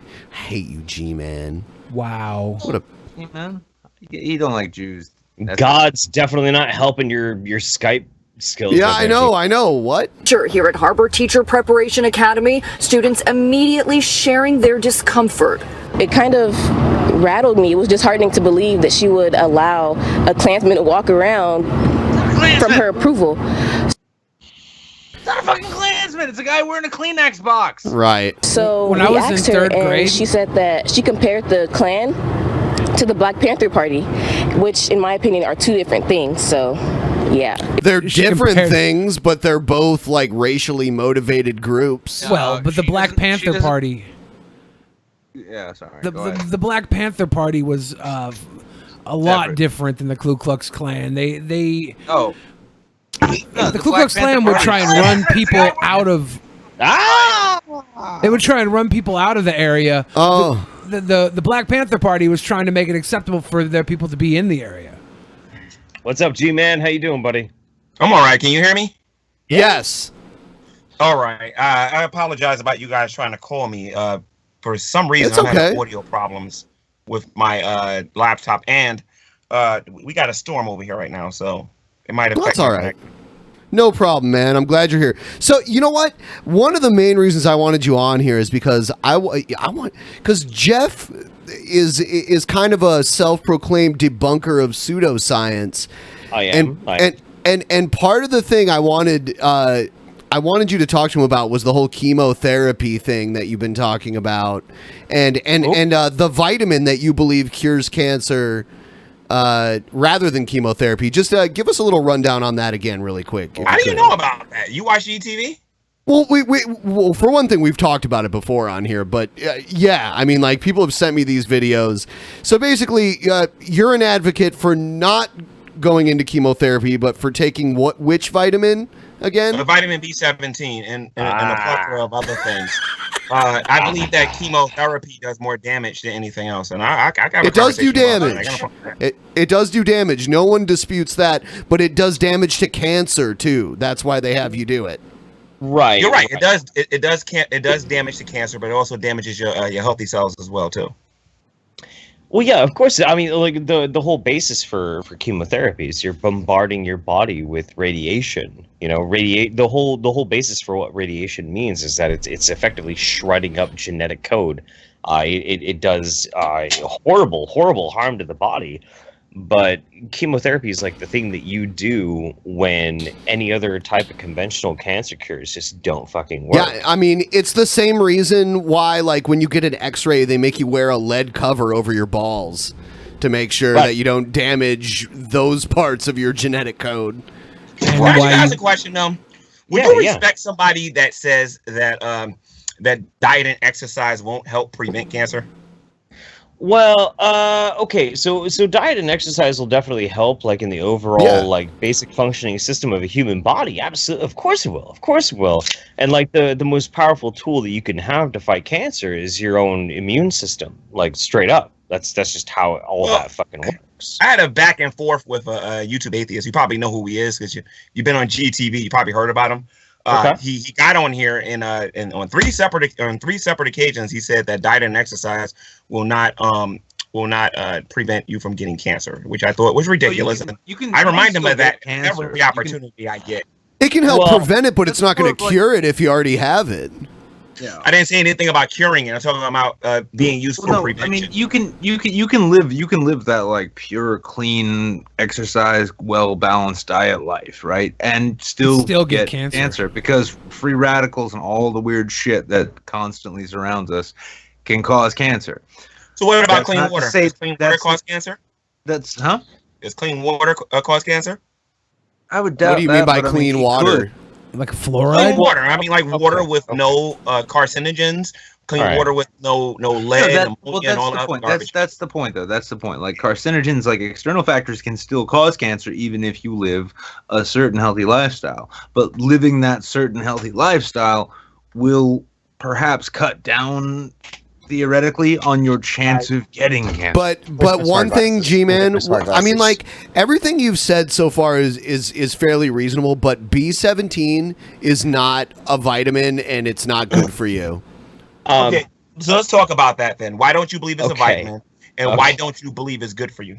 S1: you, G-Man.
S5: Wow.
S1: What a
S4: Hey, man. You don't like Jews.
S6: God's definitely not helping your Skype skills.
S1: Yeah, I know. What?
S12: Sure, here at Harbor Teacher Preparation Academy, students immediately sharing their discomfort.
S13: It kind of rattled me. It was disheartening to believe that she would allow a Klansman to walk around from her approval.
S4: It's not a fucking Klansman. It's a guy wearing a Kleenex box.
S1: Right.
S13: So
S5: When
S13: we
S5: I was in
S13: asked her,
S5: third
S13: and
S5: grade-
S13: she said that she compared the Klan to the Black Panther Party, which, in my opinion, are two different things. So, yeah.
S1: They're
S5: She
S1: different
S5: compared-
S1: things, but they're both like racially motivated groups.
S5: Well, but the Black Panther Party,
S4: Yeah, sorry.
S5: the,
S4: Go ahead.
S5: the Black Panther Party was a lot
S4: Separate.
S5: different than the Ku Klux Klan. They
S4: Oh. No,
S5: the Ku Klux
S4: Black Panther
S5: Klan would
S4: Party-
S5: try and run people out of. They would try and run people out of the area.
S1: Oh.
S5: The Black Panther Party was trying to make it acceptable for their people to be in the area.
S6: What's up, G-Man? How you doing, buddy?
S14: I'm all right. Can you hear me?
S1: Yes.
S14: All right. I apologize about you guys trying to call me. For some reason,
S1: It's
S14: I'm having
S1: okay.
S14: audio problems with my laptop, and we got a storm over here right now, so it might affect.
S1: That's all right. No problem, man. I'm glad you're here. So, you know what? One of the main reasons I wanted you on here is because because Jeff is kind of a self-proclaimed debunker of pseudoscience.
S6: I am.
S1: And part of the thing I wanted you to talk to him about was the whole chemotherapy thing that you've been talking about, and the vitamin that you believe cures cancer. Rather than chemotherapy, just give us a little rundown on that again, really quick.
S14: How do you know about that? You watch ETV?
S1: Well, well, for one thing, we've talked about it before on here, but yeah, I mean, like, people have sent me these videos. So basically, you're an advocate for not going into chemotherapy, but for taking which vitamin again?
S14: Vitamin B17 and a plethora of other things. I believe that chemotherapy does more damage than anything else, and I got.
S1: It does do damage. It does do damage. No one disputes that, but it does damage to cancer too. That's why they have you do it.
S6: Right.
S14: You're right. It does damage to cancer, but it also damages your healthy cells as well too.
S6: Well, yeah, of course. I mean, like the whole basis for chemotherapy is you're bombarding your body with radiation. You know, the whole basis for what radiation means is that it's effectively shredding up genetic code. It does horrible harm to the body. But chemotherapy is like the thing that you do when any other type of conventional cancer cures just don't fucking work.
S1: Yeah, I mean, it's the same reason why, like, when you get an X-ray, they make you wear a lead cover over your balls to make sure that you don't damage those parts of your genetic code.
S14: Well, I actually ask a question though. Would you respect somebody that says that that diet and exercise won't help prevent cancer?
S6: Well, okay, so diet and exercise will definitely help, like in the overall like basic functioning system of a human body. Absolutely, of course it will, And like the most powerful tool that you can have to fight cancer is your own immune system, like straight up. That's just how all that fucking works.
S14: I had a back and forth with a YouTube atheist. You probably know who he is because you've been on GTV. You probably heard about him. He got on here and on three separate occasions he said that diet and exercise will not prevent you from getting cancer, which I thought was ridiculous. I remind him of that every opportunity I get.
S1: It can help prevent it, but it's not going to cure it if you already have it.
S14: Yeah. I didn't say anything about curing it. I'm talking about being used for prevention.
S4: I mean, you can live that like pure, clean, exercise, well balanced diet life, right? And still get cancer because free radicals and all the weird shit that constantly surrounds us can cause cancer.
S14: So what about clean water? Does clean water cause cancer?
S4: Does clean
S14: water cause cancer?
S4: I would doubt.
S1: What do you mean by clean water?
S5: Like fluoride?
S14: Clean water. I mean, like water with no carcinogens. Clean water with no lead, ammonia, and all that garbage.
S4: That's the point, though. That's the point. Like carcinogens, like external factors, can still cause cancer even if you live a certain healthy lifestyle. But living that certain healthy lifestyle will perhaps cut down, theoretically, on your chance of getting cancer.
S1: But one thing, G-Man, I mean, like everything you've said so far is fairly reasonable. But B17 is not a vitamin, and it's not good for you.
S14: Okay, so let's talk about that then. Why don't you believe it's a vitamin, and why don't you believe it's good for you?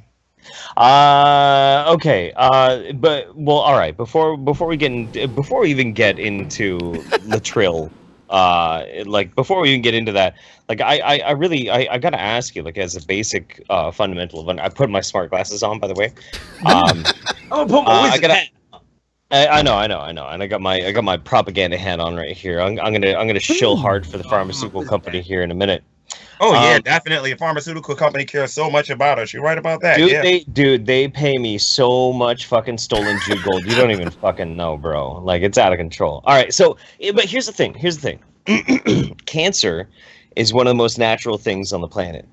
S6: Okay. But well, all right. Before we even get into Latrell, like before we even get into that, like I really gotta ask you, like as a basic fundamental. I put my smart glasses on, by the way. I know, and I got my propaganda hat on right here. I'm gonna shill hard for the pharmaceutical company here in a minute.
S14: Oh yeah, definitely. A pharmaceutical company cares so much about us. You're right about that.
S6: They pay me so much fucking stolen Jew gold. You don't even fucking know, bro. Like it's out of control. All right, so but here's the thing. Cancer is one of the most natural things on the planet.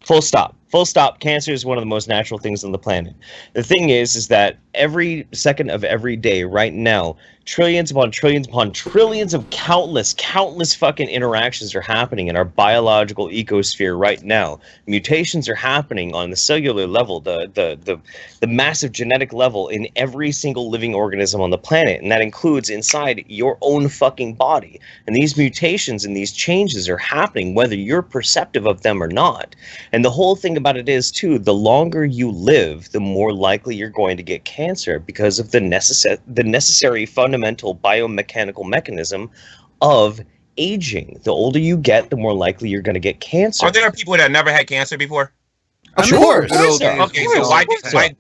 S6: Full stop. Cancer is one of the most natural things on the planet. The thing is that every second of every day right now, trillions upon trillions of countless fucking interactions are happening in our biological ecosphere right now. Mutations are happening on the cellular level, the massive genetic level in every single living organism on the planet, and that includes inside your own fucking body. And these mutations and these changes are happening whether you're perceptive of them or not. And the whole thing about it is too, the longer you live, the more likely you're going to get cancer because of the necessary fundamental biomechanical mechanism of aging. The older you get, the more likely you're going to get cancer.
S14: Are there people that never had cancer before?
S1: Of course.
S14: Okay, so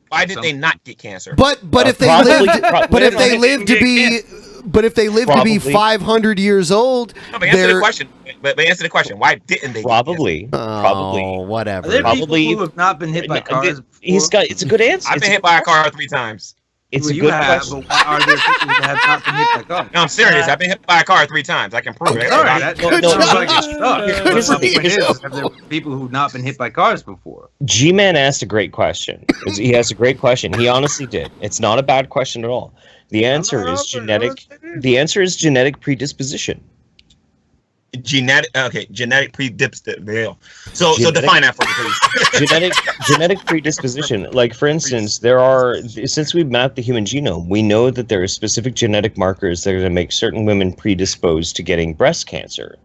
S14: why did they not get cancer?
S1: But if they live to be 500 years old,
S14: no, but answer the question. But answer the question. Why didn't they?
S6: Probably.
S1: Whatever.
S4: Are there people who have not been hit by cars?
S6: It's a good answer.
S14: I've been hit by a car 3 times.
S6: It's a good question.
S4: But why are there people who have not been hit by cars?
S14: No, I'm serious. I've been hit by a car 3 times. I can prove it.
S4: All right. Have there people who've not been hit by cars before?
S6: G-Man asked a great question. He asked a great question. He honestly did. It's not a bad question at all. The answer is genetic. The answer is genetic predisposition.
S14: Genetic predisposition. So define that for me, please.
S6: genetic predisposition. Like for instance, since we've mapped the human genome, we know that there are specific genetic markers that are going to make certain women predisposed to getting breast cancer.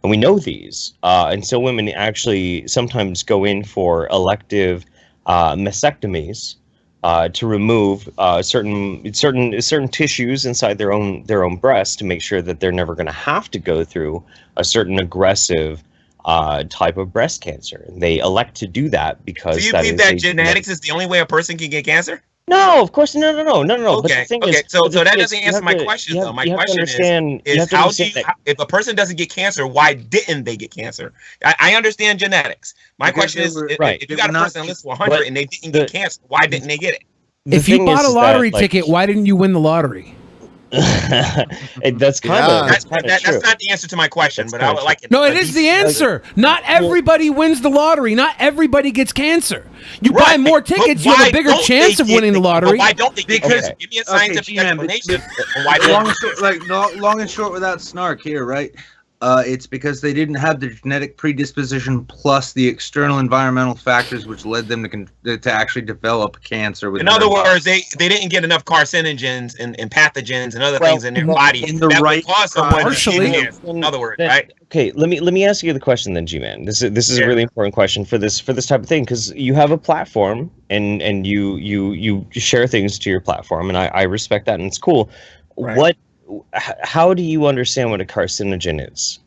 S6: And we know these. And so women actually sometimes go in for elective mastectomies to remove certain tissues inside their own breast to make sure that they're never going to have to go through a certain aggressive type of breast cancer. They elect to do that because.
S14: So you believe that genetics is the only way a person can get cancer?
S6: No, of course, no.
S14: Okay, so that doesn't answer my question, though. My question is how do you, if a person doesn't get cancer, why didn't they get cancer? I understand genetics. My question is, if you got a person that lives to 100 and they didn't get cancer, why didn't they get it?
S5: If you bought a lottery ticket, why didn't you win the lottery?
S6: That's kind of
S14: that's not the answer to my question, but I would like it.
S5: No, it is the answer. Not everybody wins the lottery. Not everybody gets cancer. You buy more tickets, you have a bigger chance of winning the lottery.
S14: Why don't they? Because give me a scientific explanation.
S4: Long and short, without snark here, right? It's because they didn't have the genetic predisposition plus the external environmental factors which led them to actually develop cancer.
S14: In other words, they didn't get enough carcinogens and pathogens and other things in their body
S4: in the right
S14: cause someone to get cancer. In other words, right?
S6: Okay, let me ask you the question then, G-Man. This is a really important question for this type of thing, because you have a platform and you share things to your platform, and I respect that, and it's cool. Right. How do you understand what a carcinogen is?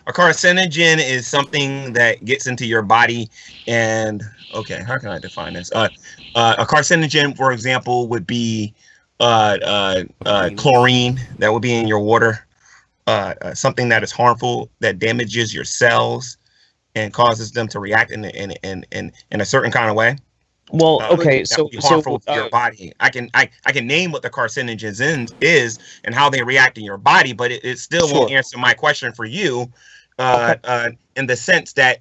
S14: A carcinogen is something that gets into your body, and how can I define this? A carcinogen, for example, would be chlorine that would be in your water. Something that is harmful, that damages your cells and causes them to react in a certain kind of way.
S6: Well, okay,
S14: that
S6: so
S14: would be harmful to your body. I can name what the carcinogens is and how they react in your body, but it still won't answer my question for you, in the sense that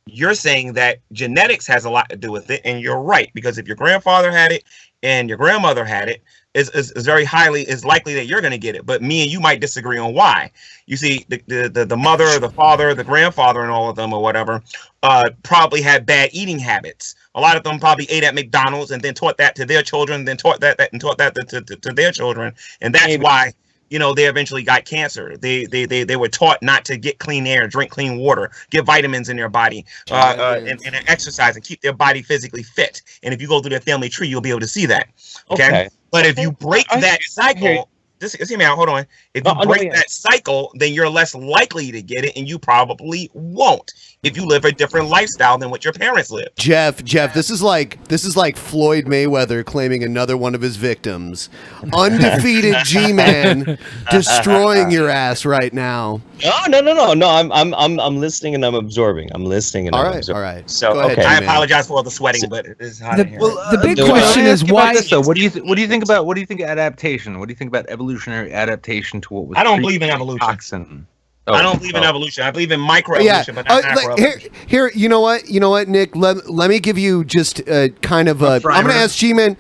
S14: you're saying that genetics has a lot to do with it, and you're right, because if your grandfather had it and your grandmother had it, is very highly is likely that you're going to get it. But me and you might disagree on why. You see, the mother, the father, the grandfather, and all of them or whatever, probably had bad eating habits. A lot of them probably ate at McDonald's and then taught that to their children, then taught that to their children, and that's why they eventually got cancer. They were taught not to get clean air, drink clean water, get vitamins in their body, and exercise and keep their body physically fit. And if you go through their family tree, you'll be able to see that. Okay. But if you break that cycle, just hear me out. Hold on. If you break that cycle, then you're less likely to get it, and you probably won't if you live a different lifestyle than what your parents live.
S1: Jeff, this is like Floyd Mayweather claiming another one of his victims. Undefeated G-Man destroying your ass right now.
S6: No. I'm listening and I'm absorbing. I'm listening and I'm absorbing.
S1: All right.
S6: So
S1: Go ahead,
S6: okay.
S14: I apologize for all the sweating, but it's hot in here.
S5: The big question is why.
S4: What do you think about? What do you think of adaptation? What do you think about evolutionary adaptation to what was?
S14: I don't believe in evolution.
S4: Toxin.
S14: I don't believe in evolution. I believe in microevolution, but not macroevolution.
S1: Here, you know what, Nick? Let me give you just kind of a. I'm gonna ask G-Man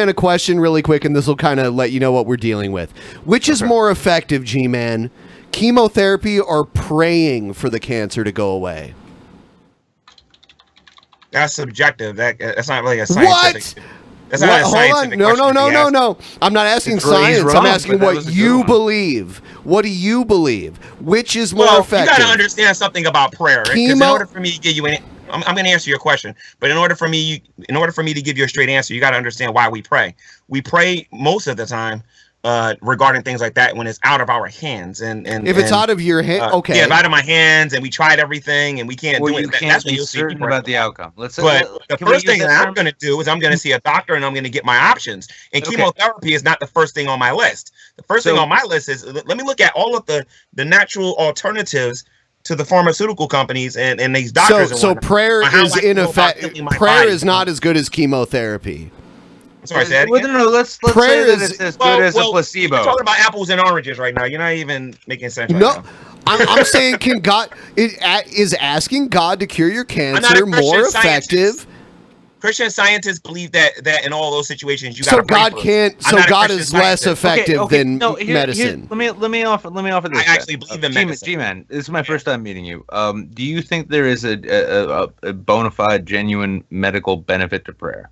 S1: a question really quick, and this will kind of let you know what we're dealing with. Which is more effective, G-Man? Chemotherapy or praying for the cancer to go away?
S14: That's subjective. That's not really a scientific.
S1: What?
S14: That's not a scientific question.
S1: No. I'm not asking science. I'm asking what you believe. What do you believe? Which is more effective?
S14: You got to understand something about prayer. Right? Because in order for me to give you I'm going to answer your question, but in order for me to give you a straight answer, you got to understand why we pray. We pray most of the time regarding things like that when it's out of our hands, and
S1: if it's out of your hand, okay,
S14: out of my hands, and we tried everything and we can't do it. That's when you'll see people
S4: about the outcome.
S14: But the first thing that I'm going to do is I'm going to see a doctor and I'm going to get my options. And chemotherapy is not the first thing on my list. The first thing on my list is let me look at all of the natural alternatives to the pharmaceutical companies and these doctors. So
S1: prayer is ineffective. Prayer is not as good as chemotherapy.
S14: Sorry, say
S4: let's say that it's as good as a placebo.
S14: You're talking about apples and oranges right now. You're not even making sense.
S1: I'm saying, is asking God to cure your cancer more effective?
S14: Christian scientists believe that in all those situations you got.
S1: So God can't. So God is less effective than medicine.
S4: Let me offer this.
S14: I actually believe in medicine.
S4: G-Man, this is my first time meeting you. Do you think there is a bona fide, genuine medical benefit to prayer?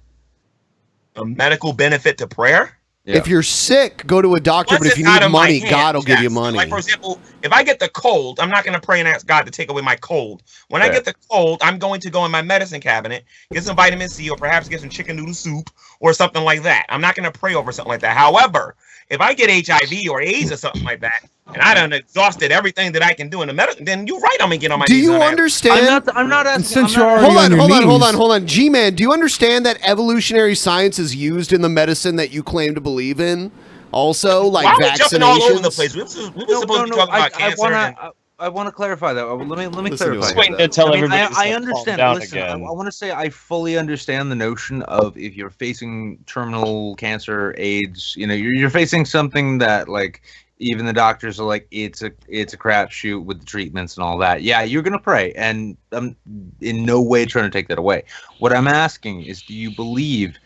S14: A medical benefit to prayer?
S1: Yeah. If you're sick, go to a doctor. But if you need money, God will give you money.
S14: Like, for example, if I get the cold, I'm not going to pray and ask God to take away my cold. When I get the cold, I'm going to go in my medicine cabinet, get some vitamin C, or perhaps get some chicken noodle soup or something like that. I'm not going to pray over something like that. However, if I get HIV or AIDS or something like that, and I done exhausted everything that I can do in the medical, then you're right. I'm gonna get on my knees.
S1: Do you understand?
S4: I'm not asking.
S5: Since
S1: hold on, G-Man. Do you understand that evolutionary science is used in the medicine that you claim to believe in? Also, like vaccinations.
S14: Why are we jumping all over the place? We were supposed to be talking about cancer.
S4: I want to clarify that. Let me clarify.
S6: Just waiting to tell everybody.
S4: I understand. Listen, I want to say I fully understand the notion of if you're facing terminal cancer, AIDS. You're facing something that like. Even the doctors are like, it's a crapshoot with the treatments and all that. Yeah, you're gonna pray, and I'm in no way trying to take that away. What I'm asking is, do you believe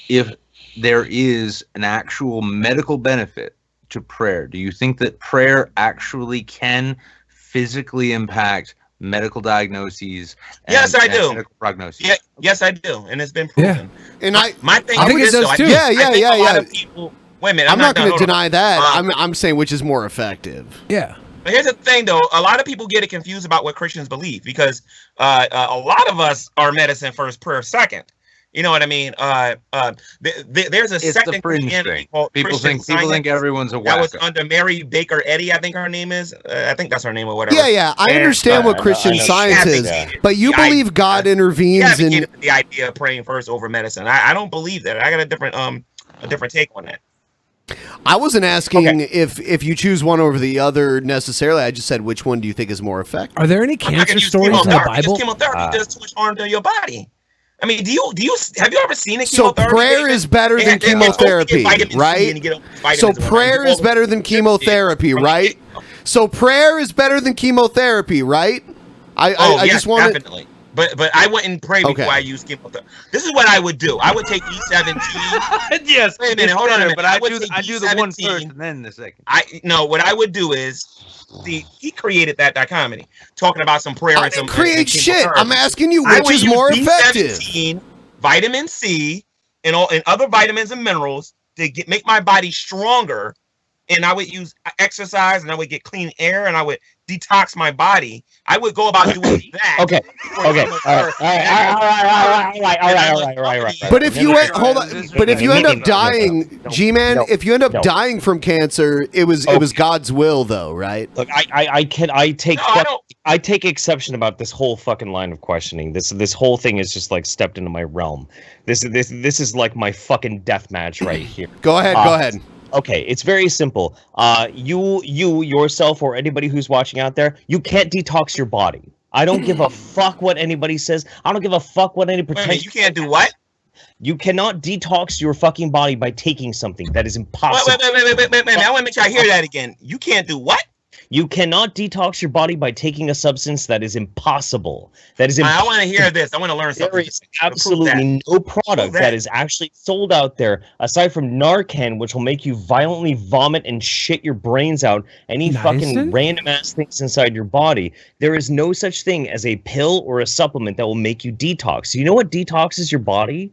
S4: if there is an actual medical benefit to prayer? Do you think that prayer actually can physically impact medical diagnoses?
S14: Yes, I do.
S4: Medical prognosis.
S14: Yeah, yes, I do, and it's been proven.
S1: Yeah. And
S14: my thing
S1: I think
S14: is
S1: it does too. Yeah.
S14: A lot of people. Wait a minute,
S1: I'm not going to deny that. I'm saying which is more effective.
S5: Yeah.
S14: But here's the thing, though. A lot of people get it confused about what Christians believe because a lot of us are medicine first, prayer second. You know what I mean? There's a second Christianity called
S4: people think everyone's a wacko.
S14: That was under Mary Baker Eddy, I think her name is. I think that's her name or whatever.
S1: Yeah. I understand what Christian science is, but you believe God intervenes in
S14: the idea of praying first over medicine. I don't believe that. I got a different take on that.
S1: I wasn't asking if you choose one over the other necessarily. I just said which one do you think is more effective?
S5: Are there any cancer stories in the Bible?
S14: Chemotherapy does too much harm to your body. I mean, have you ever seen a
S1: So
S14: chemotherapy?
S1: prayer is better than chemotherapy, right? So prayer is better than chemotherapy, right? So prayer is better than chemotherapy, right? I just want
S14: definitely. But I wouldn't pray before I use chemotherapy. This is what I would do. I would take E17.
S4: Yes.
S14: Wait a minute. Hold on a minute.
S4: But I do the one first and then the second.
S14: What I would do is, he created that dichotomy, talking about some prayer and some.
S1: Create shit. I'm asking you which is more effective.
S14: Vitamin C and other vitamins and minerals to make my body stronger. And I would use exercise, and I would get clean air, and I would detox my body. I would go about doing that.
S6: Okay. All right.
S1: But if you end up dying, G-Man, if you end up dying from cancer, it was God's will, though, right?
S6: Look, I take exception about this whole fucking line of questioning. This whole thing is just like stepped into my realm. This is like my fucking death match right here.
S1: Go ahead.
S6: Okay, it's very simple. You yourself or anybody who's watching out there, you can't detox your body. I don't give a fuck what anybody says. I don't give a fuck what any pretend.
S14: You can't do what?
S6: You cannot detox your fucking body by taking something. That is impossible.
S14: Wait. I want to make sure I hear that again. You can't do what?
S6: You cannot detox your body by taking a substance. That is impossible.
S14: I want to hear this. I want to learn something.
S6: There is absolutely no product that is actually sold out there, aside from Narcan, which will make you violently vomit and shit your brains out, any fucking random ass things inside your body. There is no such thing as a pill or a supplement that will make you detox. You know what detoxes your body?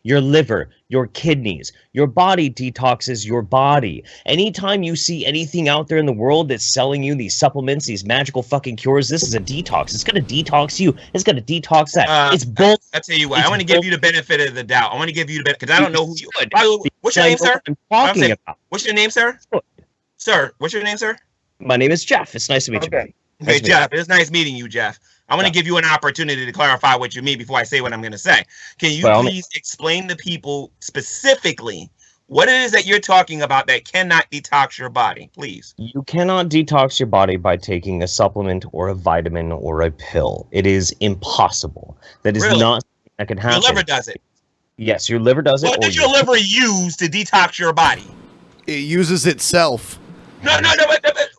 S6: Your liver, your kidneys, your body detoxes your body. Anytime you see anything out there in the world that's selling you these supplements, these magical fucking cures, this is a detox. It's going to detox you. It's going to detox that. It's both.
S14: I'll tell you what. I want to give you the benefit of the doubt. I want to give you the benefit because I don't know who you are. By the way, what's your name, sir? What's your name, sir? Sir, what's your name, sir?
S6: My name is Jeff. It's nice to meet you.
S14: Hey, Jeff. It's nice meeting you, Jeff. I want to give you an opportunity to clarify what you mean before I say what I'm going to say. Can you please explain to people specifically what it is that you're talking about that cannot detox your body, please?
S6: You cannot detox your body by taking a supplement or a vitamin or a pill. It is impossible. That is not something that can happen.
S14: Your liver does it.
S6: Yes, your liver does it.
S14: What does your liver use to detox your body?
S1: It uses itself.
S14: No.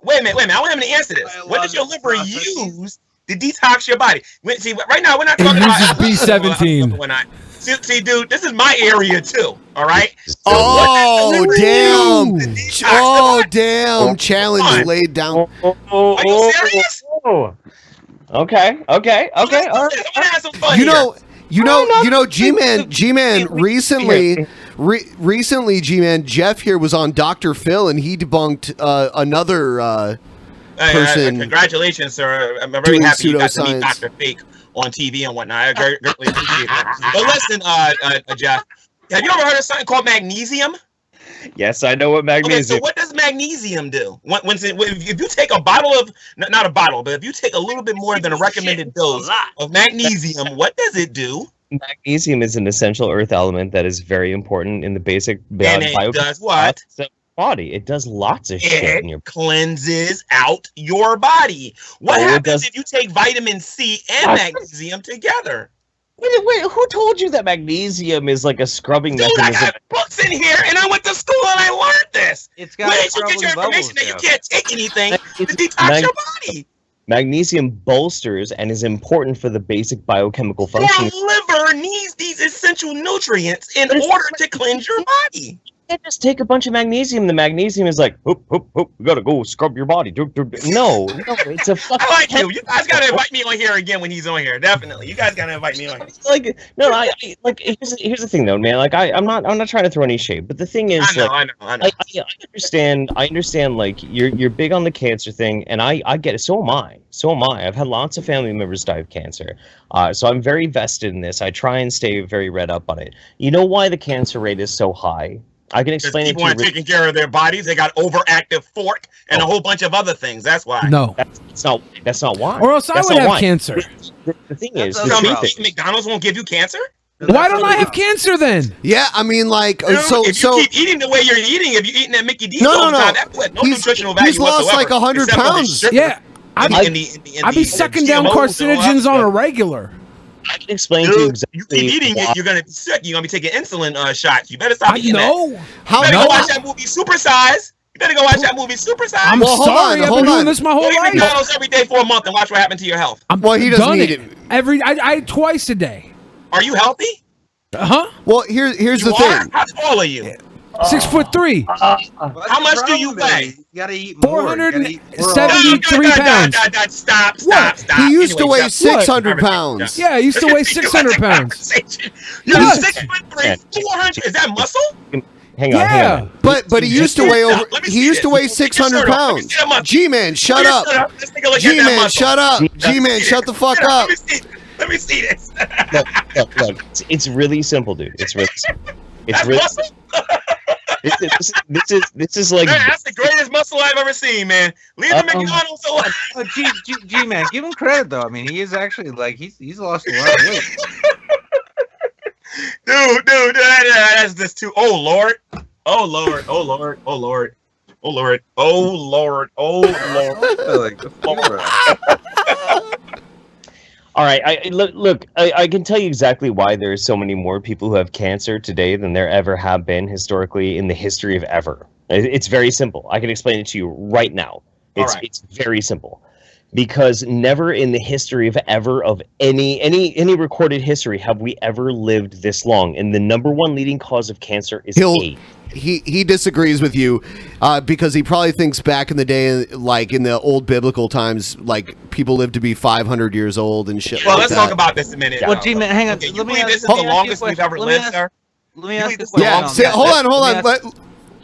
S14: Wait a minute. I want him to answer this. What does your liver use to detox your body? See, right now we're not talking about
S5: B17.
S14: See, dude, this is my area too. All right.
S1: So damn! Challenge laid down.
S14: Are you serious?
S6: Okay. All right.
S14: Have some fun
S1: You know, G-Man. Recently, G-Man, Jeff here was on Dr. Phil, and he debunked another person.
S14: Congratulations, sir. I'm very happy you got to meet Dr. Fake on TV and whatnot. I greatly appreciate that. But listen, Jeff, have you ever heard of something called magnesium?
S6: Yes, I know what magnesium.
S14: Okay, so what does magnesium do? If you take a bottle of, not a bottle, but if you take a little bit more than a recommended dose of magnesium, what does it do?
S6: Magnesium is an essential earth element that is very important in the basic
S14: and it does what?
S6: Body. It does lots of shit in your body.
S14: Cleanses out your body. What happens if you take vitamin C and magnesium together?
S6: Wait, who told you that magnesium is like a scrubbing mechanism?
S14: I got books in here, and I went to school and I learned this. Where did you get your information that you can't take anything to detox your body?
S6: Magnesium bolsters and is important for the basic biochemical function.
S14: Your liver needs these essential nutrients in order to cleanse your body.
S6: You can't just take a bunch of magnesium. The magnesium is like, hoop, you gotta go scrub your body. No, it's a fucking.
S14: I like you. You guys gotta invite me on here again when he's on here. Definitely, you guys gotta invite me on here.
S6: Here's the thing though, man. Like, I'm not trying to throw any shade, but the thing is,
S14: I know.
S6: I understand. Like, you're big on the cancer thing, and I get it. So am I. I've had lots of family members die of cancer. So I'm very vested in this. I try and stay very read up on it. You know why the cancer rate is so high? I can explain it to you.
S14: People aren't taking care of their bodies. They got overactive fork and a whole bunch of other things. That's why.
S5: No,
S6: that's not why.
S5: Or else I would have cancer.
S6: The thing is, the truth is,
S14: McDonald's won't give you cancer.
S5: Why don't I have cancer then?
S1: Yeah, I mean, like,
S14: if you keep eating the way you're eating, if you're eating that Mickey D's all the time, that put no nutritional value
S1: He's lost like 100 pounds.
S5: Yeah, I'd be sucking down carcinogens on a regular.
S6: I can explain to you exactly.
S14: You keep eating it, you're gonna be sick. You're gonna be taking insulin shots. You better stop eating that.
S5: No.
S14: You better go watch that movie Super Size. You better go watch that movie Super Size.
S5: I'm sorry, I've been doing this my whole
S14: Go eat
S5: life.
S14: McDonald's every day for a month and watch what happened to your health.
S1: Well, he doesn't eat it.
S5: I twice a day.
S14: Are you healthy?
S5: Huh?
S1: Well, here's the thing.
S14: How tall are you?
S5: 6'3".
S14: How much do you weigh?
S4: You gotta eat more.
S5: 473 pounds.
S14: Stop.
S1: He used to weigh 600 pounds.
S5: Yeah, he used to weigh 600 pounds.
S14: You're
S5: Yes.
S14: 6'3", 400. Is that muscle?
S6: Hang on.
S1: But he used to weigh over. He used to weigh 600 pounds. G-man, shut up. G-man, shut up. G-man, shut the fuck up.
S14: Let me see this.
S6: Look. It's really simple, dude. It's really simple. It's really. This is like.
S14: Man, that's the greatest muscle I've ever seen, man. Leave the McDonald's alone.
S4: G-man, give him credit though. I mean, he is actually like he's lost a lot of weight.
S14: Dude, that's just too. Oh Lord.
S6: All right, I can tell you exactly why there are so many more people who have cancer today than there ever have been historically in the history of ever. It's very simple. I can explain it to you right now. It's very simple. Because never in the history of ever of any recorded history have we ever lived this long. And the number one leading cause of cancer is age.
S1: He disagrees with you because he probably thinks back in the day, like in the old biblical times, like people lived to be 500 years old and shit.
S14: Well,
S1: like
S14: let's
S1: that.
S14: talk about this a minute.
S4: Well, G-man, hang on.
S14: Okay,
S4: Let me
S14: this
S4: ask
S14: is the longest we've ever lived, sir.
S4: Let me ask you.
S1: Yeah, hold on.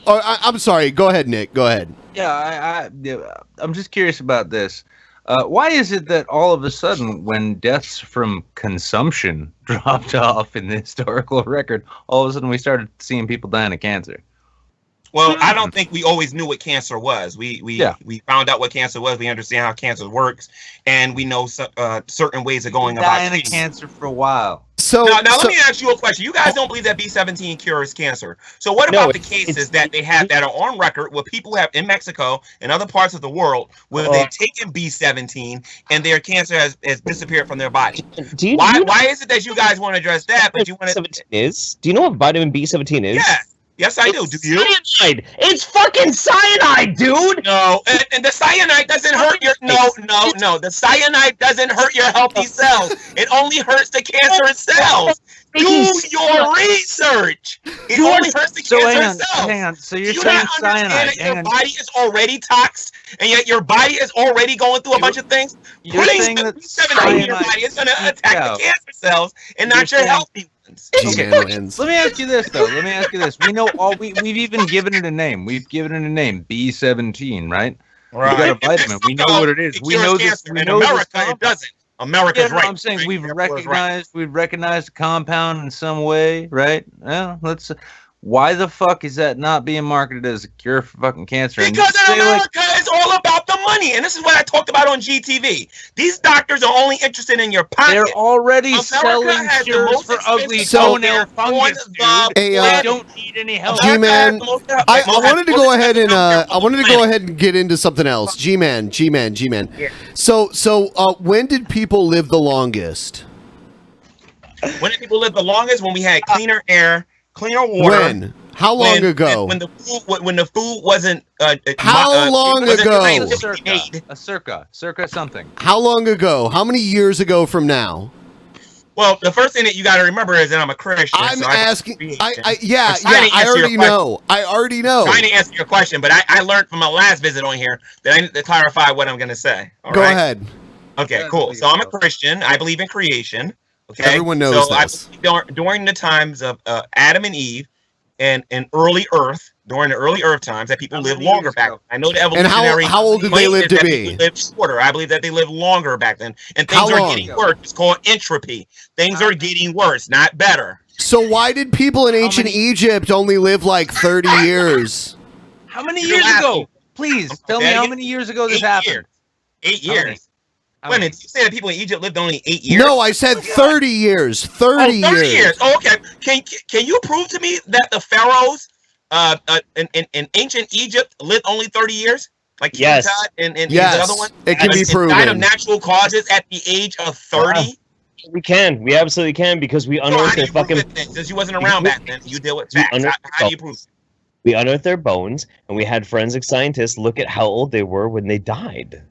S1: I'm sorry. Go ahead, Nick. Go ahead.
S4: Yeah, I'm just curious about this. Why is it that all of a sudden, when deaths from consumption dropped off in the historical record, all of a sudden we started seeing people dying of cancer?
S14: Well, I don't think we always knew what cancer was. We found out what cancer was. We understand how cancer works, and we know certain ways of going about
S4: dying of cancer for a while.
S1: So
S14: now let me ask you a question. You guys don't believe that B17 cures cancer. So what about the cases that they have that are on record where people have in Mexico and other parts of the world where they've taken B17 and their cancer has disappeared from their body? Why is it that you guys want to address that, but you want to?
S6: Do you know what vitamin B17 is?
S14: Yeah. Yes, I do. Do you?
S6: Cyanide. It's fucking cyanide, dude.
S14: No, and the cyanide doesn't hurt your no. The cyanide doesn't hurt your healthy cells. It only hurts the cancerous cells. Do your research. It only hurts the cancerous cells.
S4: Hang on. So you're saying cyanide?
S14: Your body is already toxed, and yet your body is already going through a bunch of things. Putting the B17 in your body is going to attack the cancer cells and not your healthy ones.
S4: Okay, let me ask you this though. We know we've even given it a name. We've given it a name, B17, right? Right. We got a vitamin. We know what it is. We know this.
S14: In America, it doesn't. America's right.
S4: I'm saying we've recognized the compound in some way, right? Well, why the fuck is that not being marketed as a cure for fucking cancer?
S14: Because in America is all about the money, and this is what I talked about on GTV. These doctors are only interested in your pocket.
S4: They're already selling cures for ugly toenail fungus, dude. They don't need any help.
S1: G-man, I wanted to go ahead and get into something else. G-man.
S14: Yeah.
S1: So when did people live the longest?
S14: When did people live the longest? When we had cleaner air, cleaner water.
S1: When? How long ago?
S14: When the food wasn't.
S1: How long ago?
S4: Circa something.
S1: How long ago? How many years ago from now?
S14: Well, the first thing that you got to remember is that I'm a Christian.
S1: I'm
S14: so
S1: asking. I already know.
S14: I'm trying to answer your question, but I learned from my last visit on here that I need to clarify what I'm going to say.
S1: Go ahead.
S14: Okay, cool. So I'm a Christian. I believe in creation. Okay,
S1: everyone knows this.
S14: During the times of Adam and Eve and early Earth, during the early Earth times, that people lived longer back then. I know the evolutionary.
S1: And how old did they live to be?
S14: Lived shorter. I believe that they lived longer back then. And things are getting worse. It's called entropy. Things are getting worse, not better.
S1: So why did people in ancient Egypt only live like 30 years?
S4: How many years ago? Please tell me how many years ago this happened.
S14: 8 years. Wait a minute, you say that people in Egypt lived only 8 years?
S1: No, I said 30 years. 30 years.
S14: Oh, okay. Can you prove to me that the pharaohs in ancient Egypt lived only 30 years? Like
S1: yes.
S14: And
S1: yes.
S14: the other one?
S1: It can be proven.
S14: Died of natural causes at the age of 30?
S6: We can. We absolutely can because we unearthed their fucking.
S14: Since you wasn't around back then, you deal with facts. How do you prove it?
S6: We unearthed their bones, and we had forensic scientists look at how old they were when they died.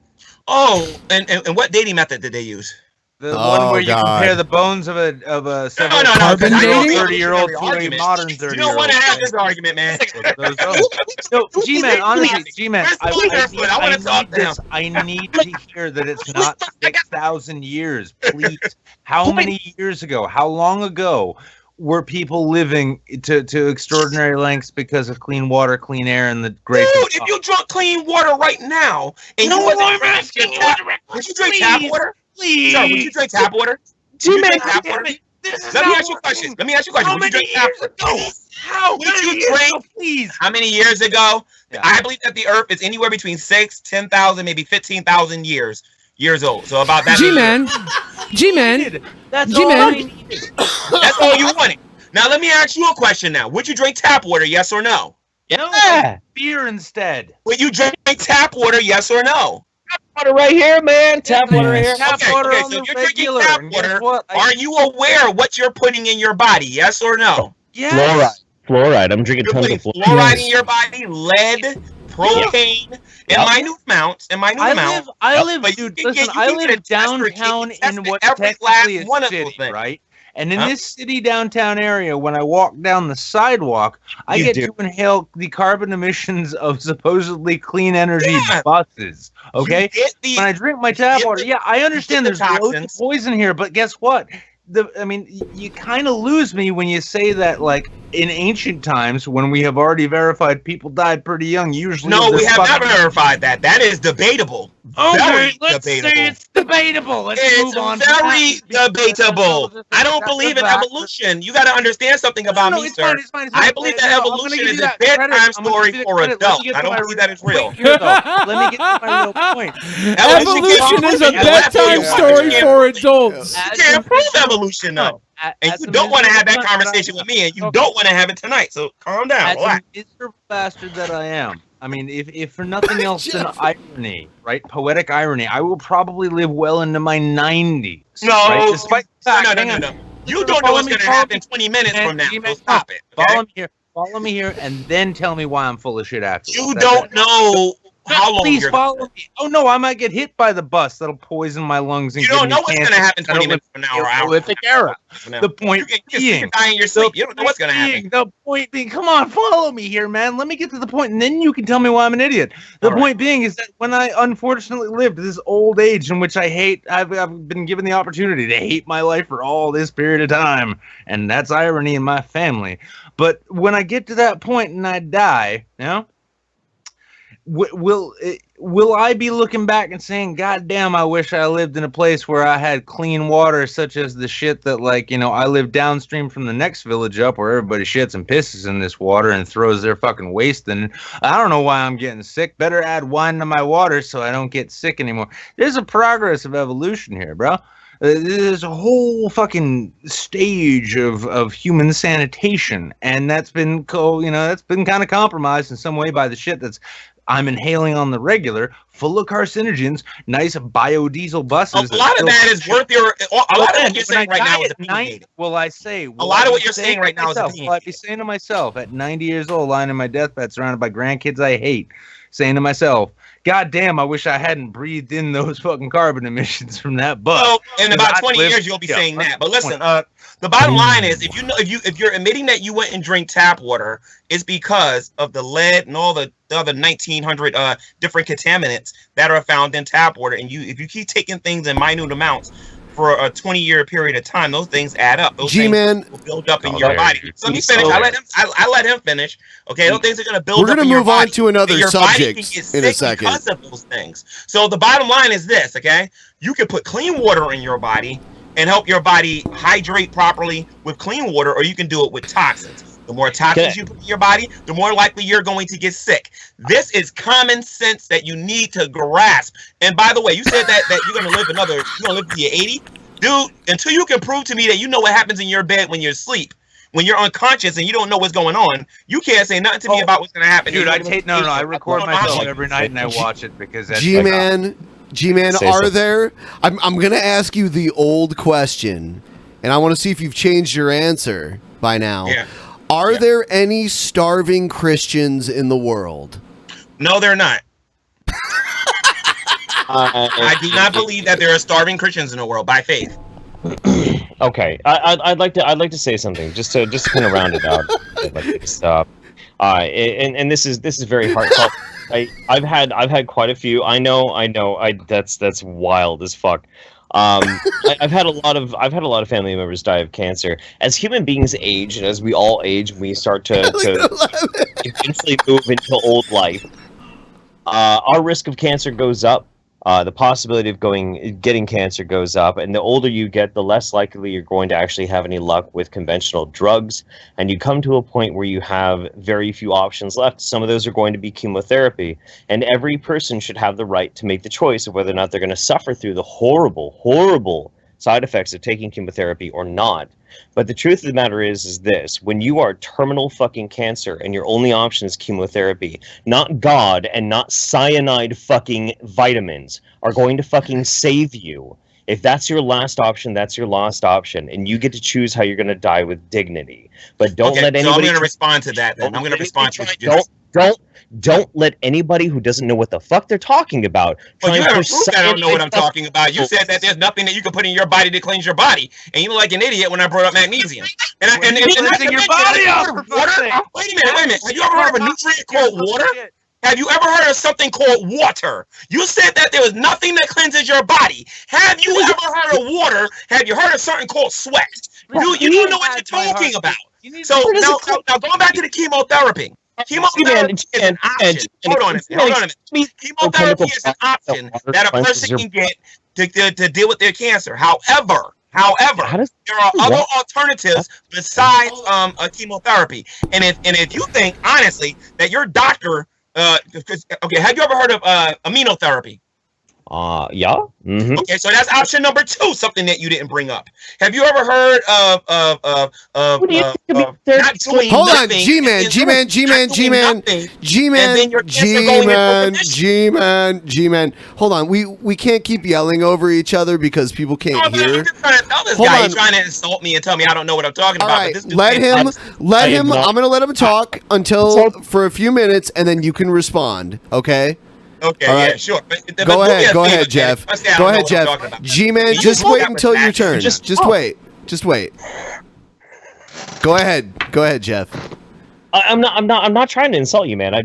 S14: Oh, and what dating method did they use?
S4: The one where you compare the bones of a
S5: carbon dating?
S4: 30-year-old to a modern 30-year-old.
S14: You don't want to have this argument, man.
S4: No, G-Man, honestly, G-Man, I need to hear that it's not 6,000 years, please. How many years ago? How long ago were people living to extraordinary lengths because of clean water, clean air, and the great?
S14: Dude, if you drunk clean water right now, and you wasn't drinking tap, would you drink tap water?
S4: Please.
S14: Sir, would you drink tap water?
S6: G-Man,
S14: Let me ask you a question. Would you drink tap water?
S4: How
S14: would you drink?
S4: Please.
S14: How many years ago? Yeah. I believe that the Earth is anywhere between 6,000, 10,000, maybe 15,000 years old. So about that.
S5: G-Man.
S4: That's all I needed.
S14: That's all you wanted. Now let me ask you a question. Now, would you drink tap water? Yes or no?
S4: Yeah. Beer instead.
S14: Would you drink tap water? Yes or no?
S6: Tap water right here, man. Tap water right here.
S14: Okay, so if you're drinking tap water, are you aware of what you're putting in your body? Yes or no?
S4: Yes.
S6: Fluoride. I'm drinking tons of fluoride.
S14: Fluoride in your body, lead, propane, in minute amounts.
S4: I live downtown in what technically is a city, right? And in this city downtown area, when I walk down the sidewalk, I get to inhale the carbon emissions of supposedly clean energy buses. Okay? When I drink my tap water, I understand there's loads of poison here, but guess what? You kind of lose me when you say that, like, in ancient times, when we have already verified people died pretty young, usually.
S14: No, we have never verified that. That is debatable.
S4: Okay, let's say it's debatable. Let's move on.
S14: It's very debatable. I don't believe in evolution. You got to understand something about me, sir. I believe that evolution is a bedtime story for adults. I don't believe that it's real.
S4: Let me get to my real point.
S5: Evolution is a bedtime story for adults.
S14: You can't prove evolution, though. And you don't want to have that conversation with me, and you don't want to have it tonight. So calm down.
S4: As a miserable bastard that I am, I mean, if for nothing else than irony, right? Poetic irony, I will probably live well into my 90s.
S14: No,
S4: right? Despite the fact,
S14: no. You don't know what's going to happen 20 minutes from now. So stop it. Okay?
S4: Follow me here, and then tell me why I'm full of shit afterwards.
S14: You don't know how long
S4: Please follow me. Oh no, I might get hit by the bus. That'll poison my lungs. And
S14: you don't know what's going to happen 20 minutes from now or hour.
S4: The point being,
S14: you die in your sleep. You don't know what's going to happen.
S4: The point being, come on, follow me here, man. Let me get to the point, and then you can tell me why I'm an idiot. The point being is that when I unfortunately lived this old age in which I've been given the opportunity to hate my life for all this period of time, and that's irony in my family. But when I get to that point and I die, will I be looking back and saying, God damn, I wish I lived in a place where I had clean water, such as the shit that, like, I live downstream from the next village up where everybody shits and pisses in this water and throws their fucking waste in. I don't know why I'm getting sick. Better add wine to my water so I don't get sick anymore. There's a progress of evolution here, bro. There's a whole fucking stage of human sanitation, and that's been kind of compromised in some way by the shit I'm inhaling on the regular, full of carcinogens, nice biodiesel buses.
S14: A lot of that is worth a lot of what you're saying right now is opinionated.
S4: A
S14: lot of what you're saying right now is opinionated.
S4: Will I be saying to myself at 90 years old, lying in my deathbed, surrounded by grandkids I hate, saying to myself, God damn, I wish I hadn't breathed in those fucking carbon emissions from that bus.
S14: Well, in about 20 years, you'll be saying that. But listen, the bottom line is, if you're admitting that you went and drink tap water, it's because of the lead and all the other 1,900 different contaminants that are found in tap water. And if you keep taking things in minute amounts for a 20-year period of time, those things add up. Those things will build up in your body. So let me finish. I let him finish. Okay, those things are going to build up in your body.
S1: We're going to move on to another subject in a second.
S14: Because of those things. So the bottom line is this, okay? You can put clean water in your body and help your body hydrate properly with clean water, or you can do it with toxins. The more toxins you put in your body, the more likely you're going to get sick. This is common sense that you need to grasp. And by the way, you said that you're going to live to be 80. Dude, until you can prove to me that you know what happens in your bed when you're asleep, when you're unconscious and you don't know what's going on, you can't say nothing to me about what's going to happen.
S4: Dude, I record myself every night and I watch it because that's
S1: G-Man, G-Man,
S6: Say
S1: are
S6: something.
S1: there... I'm going to ask you the old question, and I want to see if you've changed your answer by now.
S14: Yeah.
S1: Are there any starving Christians in the world?
S14: No, they're not. I do not believe that there are starving Christians in the world by faith.
S6: Okay, I'd like to say something just to kind of round it out. And this is very heartfelt. I've had quite a few. I know. That's wild as fuck. I've had a lot of family members die of cancer. As human beings age, and as we all age, we start to eventually move into old life. Our risk of cancer goes up. The possibility of getting cancer goes up, and the older you get, the less likely you're going to actually have any luck with conventional drugs, and you come to a point where you have very few options left. Some of those are going to be chemotherapy, and every person should have the right to make the choice of whether or not they're going to suffer through the horrible, horrible side effects of taking chemotherapy or not. But the truth of the matter is this: when you are terminal fucking cancer and your only option is chemotherapy, not God and not cyanide fucking vitamins are going to fucking save you. If that's your last option, that's your last option, and you get to choose how you're going to die with dignity. But don't let anybody.
S14: So I'm going to respond to that. Then I'm going to respond to what
S6: Don't let anybody who doesn't know what the fuck they're talking about.
S14: Well, you haven't proved that I don't know what I'm talking about. You said that there's nothing that you can put in your body to cleanse your body, and you look like an idiot when I brought up magnesium. And cleansing your body up. Water. Wait a minute. Have you ever heard of a nutrient called water? Have you ever heard of something called water? You said that there was nothing that cleanses your body. Have you ever heard of water? Have you heard of something called sweat? You don't know what you're talking about. So now going back to the chemotherapy. Chemotherapy is an option. Hold on a minute. Chemotherapy is an option that a person can get to deal with their cancer. However, there are other alternatives besides chemotherapy. And if you think honestly that your doctor, okay, have you ever heard of immunotherapy?
S6: Yeah. Mm-hmm.
S14: Okay, so that's option number 2, something that you didn't bring up. Have you ever heard of
S1: Hold on, G-Man. Hold on, we can't keep yelling over each other because people can't hear.
S14: I'm just trying to tell this guy. He's trying to insult me and tell me I don't know what I'm talking about.
S1: All right, let him. I'm gonna let him talk for a few minutes, and then you can respond. Okay.
S14: Okay,
S1: all right.
S14: Yeah, sure. But
S1: Go ahead, Jeff. Go ahead, Jeff. G-Man, just wait until your turn. Just wait. Go ahead, Jeff.
S6: I'm not trying to insult you, man. I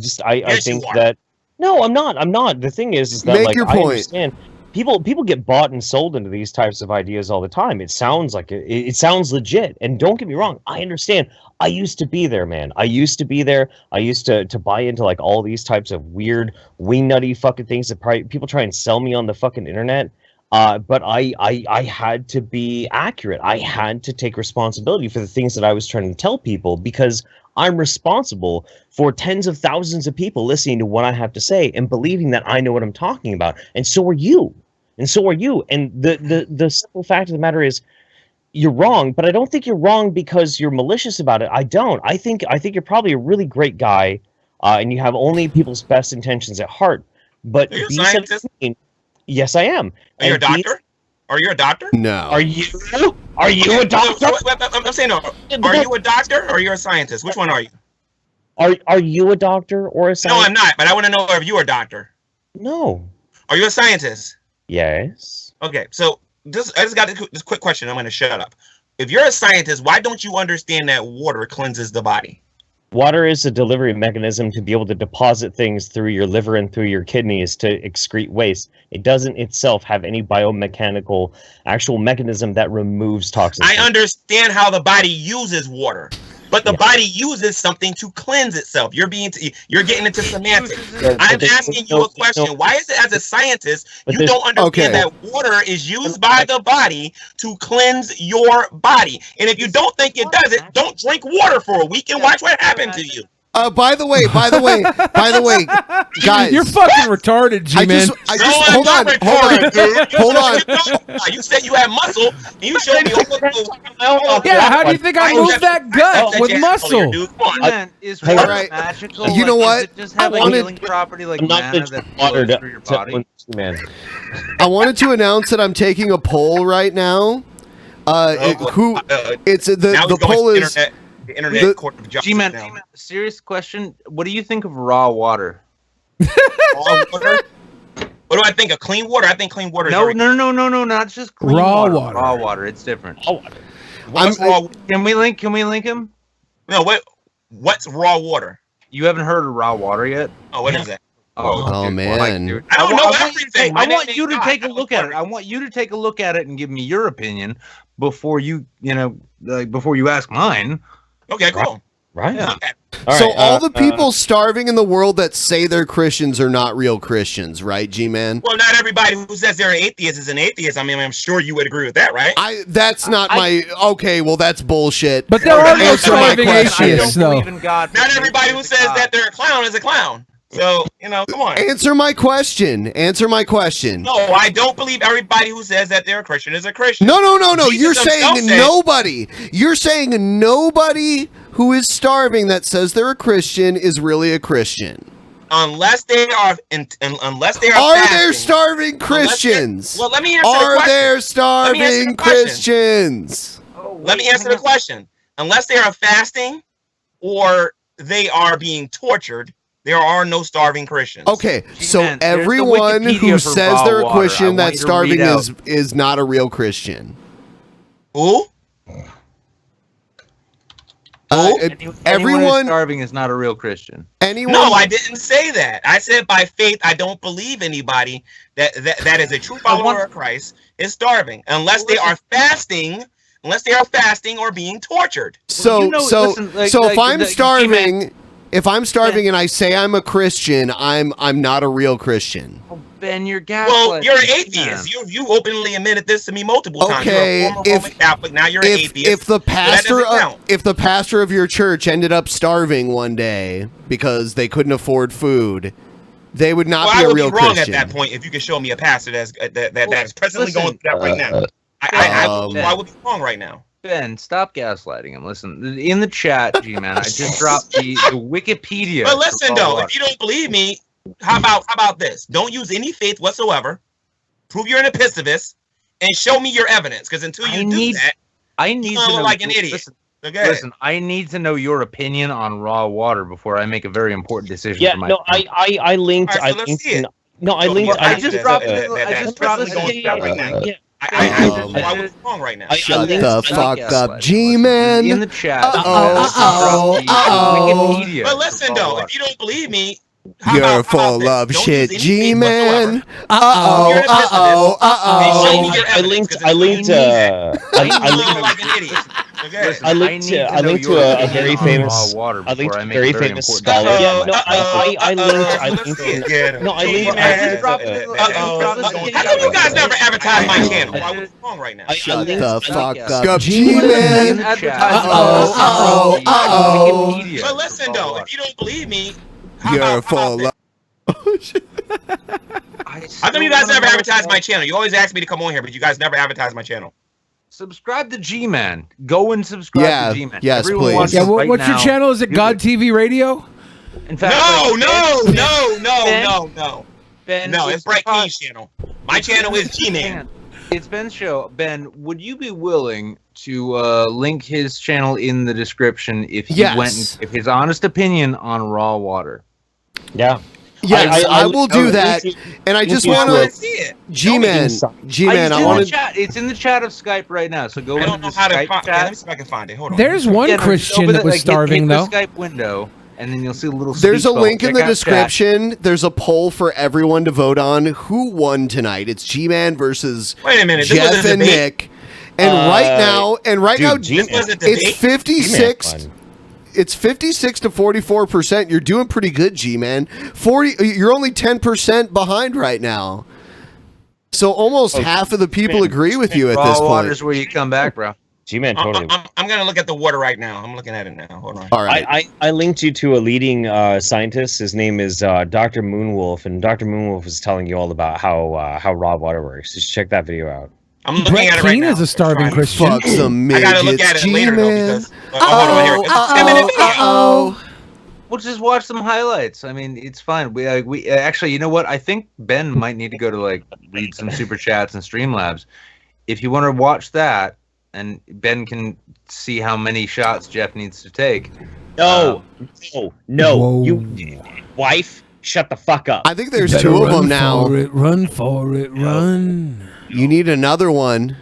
S6: think that no, I'm not. The thing is that
S1: make your point.
S6: I understand. People get bought and sold into these types of ideas all the time. It sounds like it sounds legit. And don't get me wrong, I understand. I used to be there, man. I used to be there. I used to buy into like all these types of weird, wing nutty fucking things that people try and sell me on the fucking internet. But I had to be accurate. I had to take responsibility for the things that I was trying to tell people because I'm responsible for tens of thousands of people listening to what I have to say and believing that I know what I'm talking about. And so are you. And the simple fact of the matter is, you're wrong, but I don't think you're wrong because you're malicious about it. I don't. I think you're probably a really great guy, and you have only people's best intentions at heart. But
S14: are you a scientist?
S6: Yes, I am.
S14: Are you a doctor? Are you a doctor?
S1: No.
S6: Are you a doctor?
S14: I'm saying no. Are you a doctor or are you a scientist? Which one are you?
S6: Are you a doctor or a scientist?
S14: No, I'm not. But I want to know if you're a doctor.
S6: No.
S14: Are you a scientist?
S6: Yes.
S14: Okay, so I just got this quick question. I'm going to shut up. If you're a scientist, why don't you understand that water cleanses the body?
S6: Water is a delivery mechanism to be able to deposit things through your liver and through your kidneys to excrete waste. It doesn't itself have any biomechanical actual mechanism that removes toxins.
S14: I understand how the body uses water. But the body uses something to cleanse itself. You're getting into semantics. I'm asking you a question. Why is it as a scientist you don't understand that water is used by the body to cleanse your body? And if you don't think it does it, don't drink water for a week and watch what happens to you.
S1: By the way, guys,
S5: you're fucking retarded, G-Man.
S1: Hold on.
S14: You said you had muscle, and you showed me.
S5: Yeah, how do you think I moved that gut with muscle?
S4: G-Man, is water magical?
S1: You know what?
S4: Does it just have a healing property like mana that flows through your body?
S1: I wanted to announce that I'm taking a poll right now. The poll is
S14: the internet court of justice.
S4: G-Man, serious question. What do you think of raw water?
S14: Raw water? What do I think of clean water? I think clean water.
S4: No, not just clean
S5: raw
S4: water. Raw water. It's different.
S14: Raw water.
S4: Can we link him?
S14: No, what's raw water?
S4: You haven't heard of raw water yet?
S14: Oh, what is that?
S1: Oh man!
S14: I don't know everything.
S4: I want you to take a look at it. I want you to take a look at it and give me your opinion before you ask mine.
S14: Okay, cool.
S6: Right.
S4: Yeah.
S1: So all the people starving in the world that say they're Christians are not real Christians, right, G-Man?
S14: Well, not everybody who says they're an atheist is an atheist. I mean, I'm sure you would agree with that, right?
S1: That's not my. Okay, well, that's bullshit.
S5: But there are no starving atheists, though.
S14: Not everybody who says that they're a clown is a clown. So, come on.
S1: Answer my question.
S14: No, I don't believe everybody who says that they're a Christian is a Christian.
S1: No. You're saying nobody. You're saying nobody who is starving that says they're a Christian is really a Christian.
S14: Unless they are fasting.
S1: There starving Christians?
S14: Well, let me answer the question.
S1: Are there starving Christians?
S14: Let me answer the question. Unless they are fasting or they are being tortured, there are no starving Christians.
S1: Okay, so everyone who says they're a Christian that's starving is not a real Christian.
S14: Who?
S4: Everyone starving is not a real Christian.
S14: No, I didn't say that. I said by faith, I don't believe anybody that is a true follower of Christ is starving unless they are fasting. Unless they are fasting or being tortured.
S1: So if I'm starving. If I'm starving and I say I'm a Christian, I'm not a real Christian.
S4: Oh, Ben, you're gaslighting.
S14: Well, you're an atheist. You openly admitted this to me multiple times.
S1: Okay,
S14: you're a former Roman Catholic, now you're an atheist.
S1: If the pastor of your church ended up starving one day because they couldn't afford food, they would not be a real Christian.
S14: I would be wrong at that point if you could show me a pastor that is presently going through that right now. I would be wrong right now.
S4: Ben, stop gaslighting him. Listen, in the chat, G-Man, I just dropped the Wikipedia.
S14: But listen, though, if you don't believe me, how about this? Don't use any faith whatsoever. Prove you're an epistevist and show me your evidence. Because until you do that,
S4: I need to know
S14: like an idiot.
S4: Listen, I need to know your opinion on raw water before I make a very important decision. For my
S6: I linked.
S14: Right, so let's see it.
S6: I
S14: just dropped it. I was wrong right now.
S1: Shut the fuck up, G-Man.
S4: In the chat.
S14: But listen, though, if you don't believe me,
S1: you're full of shit, G-Man.
S6: I linked to a very famous scholar.
S14: How come you guys never advertise my channel? I was wrong right now.
S1: Shut the fuck up, G-Man.
S14: But listen, though, if you don't believe me,
S1: you're full of.
S14: How come you guys never advertise my channel? You always ask me to come on here, but you guys never advertise my channel.
S4: Subscribe to G-Man. Go and subscribe to G-Man.
S1: Yes,
S4: Everyone
S1: please.
S5: Yeah, what's your channel? Is it God TV Radio?
S4: In fact,
S14: no.
S4: Ben,
S14: no, it's Bright King's channel. My channel is G-Man.
S4: It's Ben's show. Ben, would you be willing to link his channel in the description if he went, if his honest opinion on raw water?
S6: Yeah.
S1: Yes, I will do that. And I just want to
S14: see it.
S1: G-Man, I want to.
S4: It's in the chat of Skype right now. So go into the Skype chat.
S14: Let me see if I can find it. Hold on.
S5: There's one Christian that was starving, though.
S4: Hit the Skype window, and then you'll see a little.
S1: There's a link in the description. There's a poll for everyone to vote on who won tonight. It's G-Man versus Jeff and Nick. And right now, it's 56. It's 56 to 44%. You're doing pretty good, G-Man. You're only 10% behind right now. So almost half of the people agree with you at this point.
S4: Raw water's where you come back, bro.
S6: G-Man totally.
S14: I'm gonna look at the water right now. I'm looking at it now. Hold on.
S1: All right.
S6: I linked you to a leading scientist. His name is Dr. Moonwolf, and Dr. Moonwolf is telling you all about how raw water works. Just check that video out.
S14: I'm looking
S5: Brett
S14: at it right
S5: Keane
S14: now.
S5: is a starving Christian.
S1: Fuck some
S14: I gotta look
S1: midgets,
S14: at it later though,
S1: G-Man.
S14: because hold on, here. It's a 10-minute video.
S1: Uh-oh.
S4: We'll just watch some highlights. I mean, it's fine. We actually, you know what? I think Ben might need to go to like read some super chats and Streamlabs. If you want to watch that, and Ben can see how many shots Jeff needs to take.
S6: No,
S5: Whoa.
S6: you wife, shut the fuck up.
S1: I think there's
S5: Better
S1: two of
S5: run
S1: them now.
S5: for it, run for it, run.
S1: You need another one.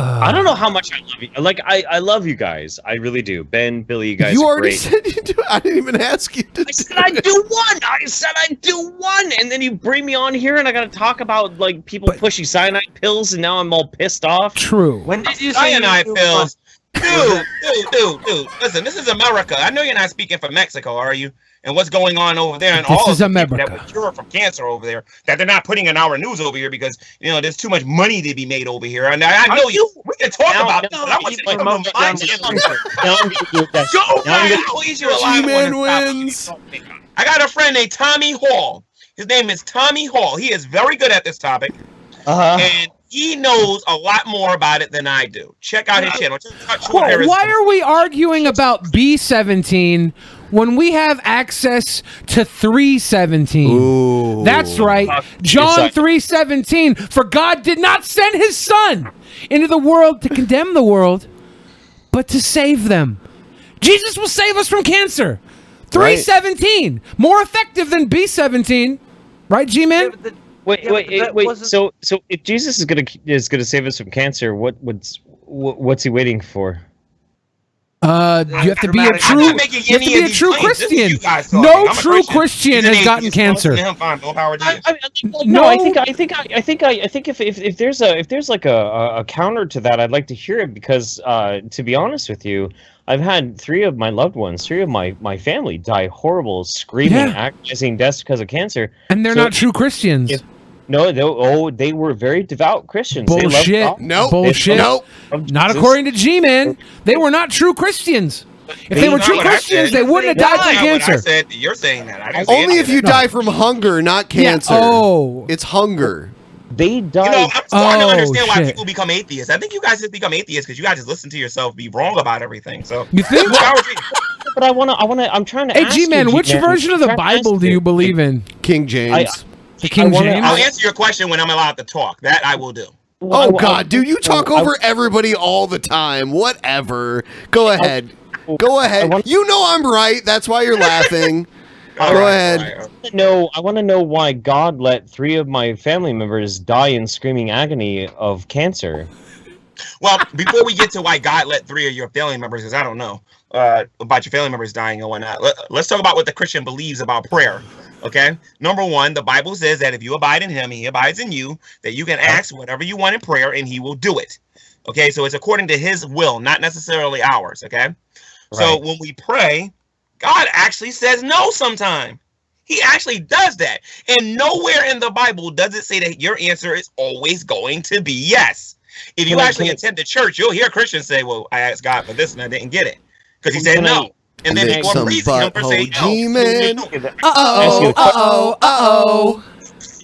S6: I don't know how much I love you. Like I love you guys. I really do. Ben, Billy, you guys.
S1: You
S6: are
S1: already
S6: great.
S1: said you do. I didn't even ask you to.
S6: I said I'd do one. I said I'd do one, and then you bring me on here, and I gotta talk about like people pushing cyanide pills, and now I'm all pissed off.
S5: True.
S4: When did you say
S14: Cyanide pills? Dude. Listen, this is America. I know you're not speaking for Mexico, are you? And what's going on over there, and
S5: This
S14: all
S5: is
S14: of the people
S5: America.
S14: that were cured from cancer over there, that they're not putting in our news over here because there's too much money to be made over here. And I know we can talk about this, but I want you to come to my please, you
S1: G-Man wins.
S14: I got a friend named Tommy Hall. His name is Tommy Hall. He is very good at this topic, and he knows a lot more about it than I do. Check out his channel.
S5: Why are we arguing about B17 when we have access to 317?
S1: Ooh.
S5: That's right. John 3:17. For God did not send his son into the world to condemn the world, but to save them. Jesus will save us from cancer. 3:17. More effective than B17. Right, G-Man?
S6: Wait. So if Jesus is gonna save us from cancer, what's he waiting for?
S5: You have to be a true. You have to be a true Christian. No true Christian has gotten cancer.
S6: No, I think if there's like a counter to that, I'd like to hear it because to be honest with you, I've had 3 of my loved ones, 3 of my family die horrible, screaming, agonizing deaths because of cancer,
S5: and they're not true Christians.
S6: They were very devout Christians.
S5: Bullshit. Bullshit. Not according to G-Man. They were not true Christians. If they were true Christians, they wouldn't have died from cancer.
S14: I said you're saying that. I didn't say
S1: Only if you die from hunger, not cancer.
S5: Oh.
S1: It's hunger.
S6: They died.
S14: I'm starting to understand why people become atheists. I think you guys just become atheists because you guys just listen to yourself be wrong about everything. So
S5: you think?
S6: But I'm trying to.
S5: Hey,
S6: ask
S5: G-Man,
S6: you,
S5: which
S6: G-Man,
S5: version of the Bible do you believe in?
S1: King James.
S5: The King James?
S14: I'll answer your question when I'm allowed to talk. That I will do.
S1: Oh, God, dude, you talk over everybody all the time. Whatever. Go ahead. Go ahead. You know I'm right. That's why you're laughing. Go ahead.
S6: I want to know why God let 3 of my family members die in screaming agony of cancer.
S14: Well, before we get to why God let 3 of your family members, because I don't know about your family members dying and whatnot, let's talk about what the Christian believes about prayer. Okay. Number 1, the Bible says that if you abide in him, he abides in you, that you can ask whatever you want in prayer and he will do it. Okay. So it's according to his will, not necessarily ours. Okay. Right. So when we pray, God actually says no sometime. He actually does that. And nowhere in the Bible does it say that your answer is always going to be yes. If you actually attend the church, you'll hear Christians say, well, I asked God for this and I didn't get it. Because he said no. And then people are praising him for saying no.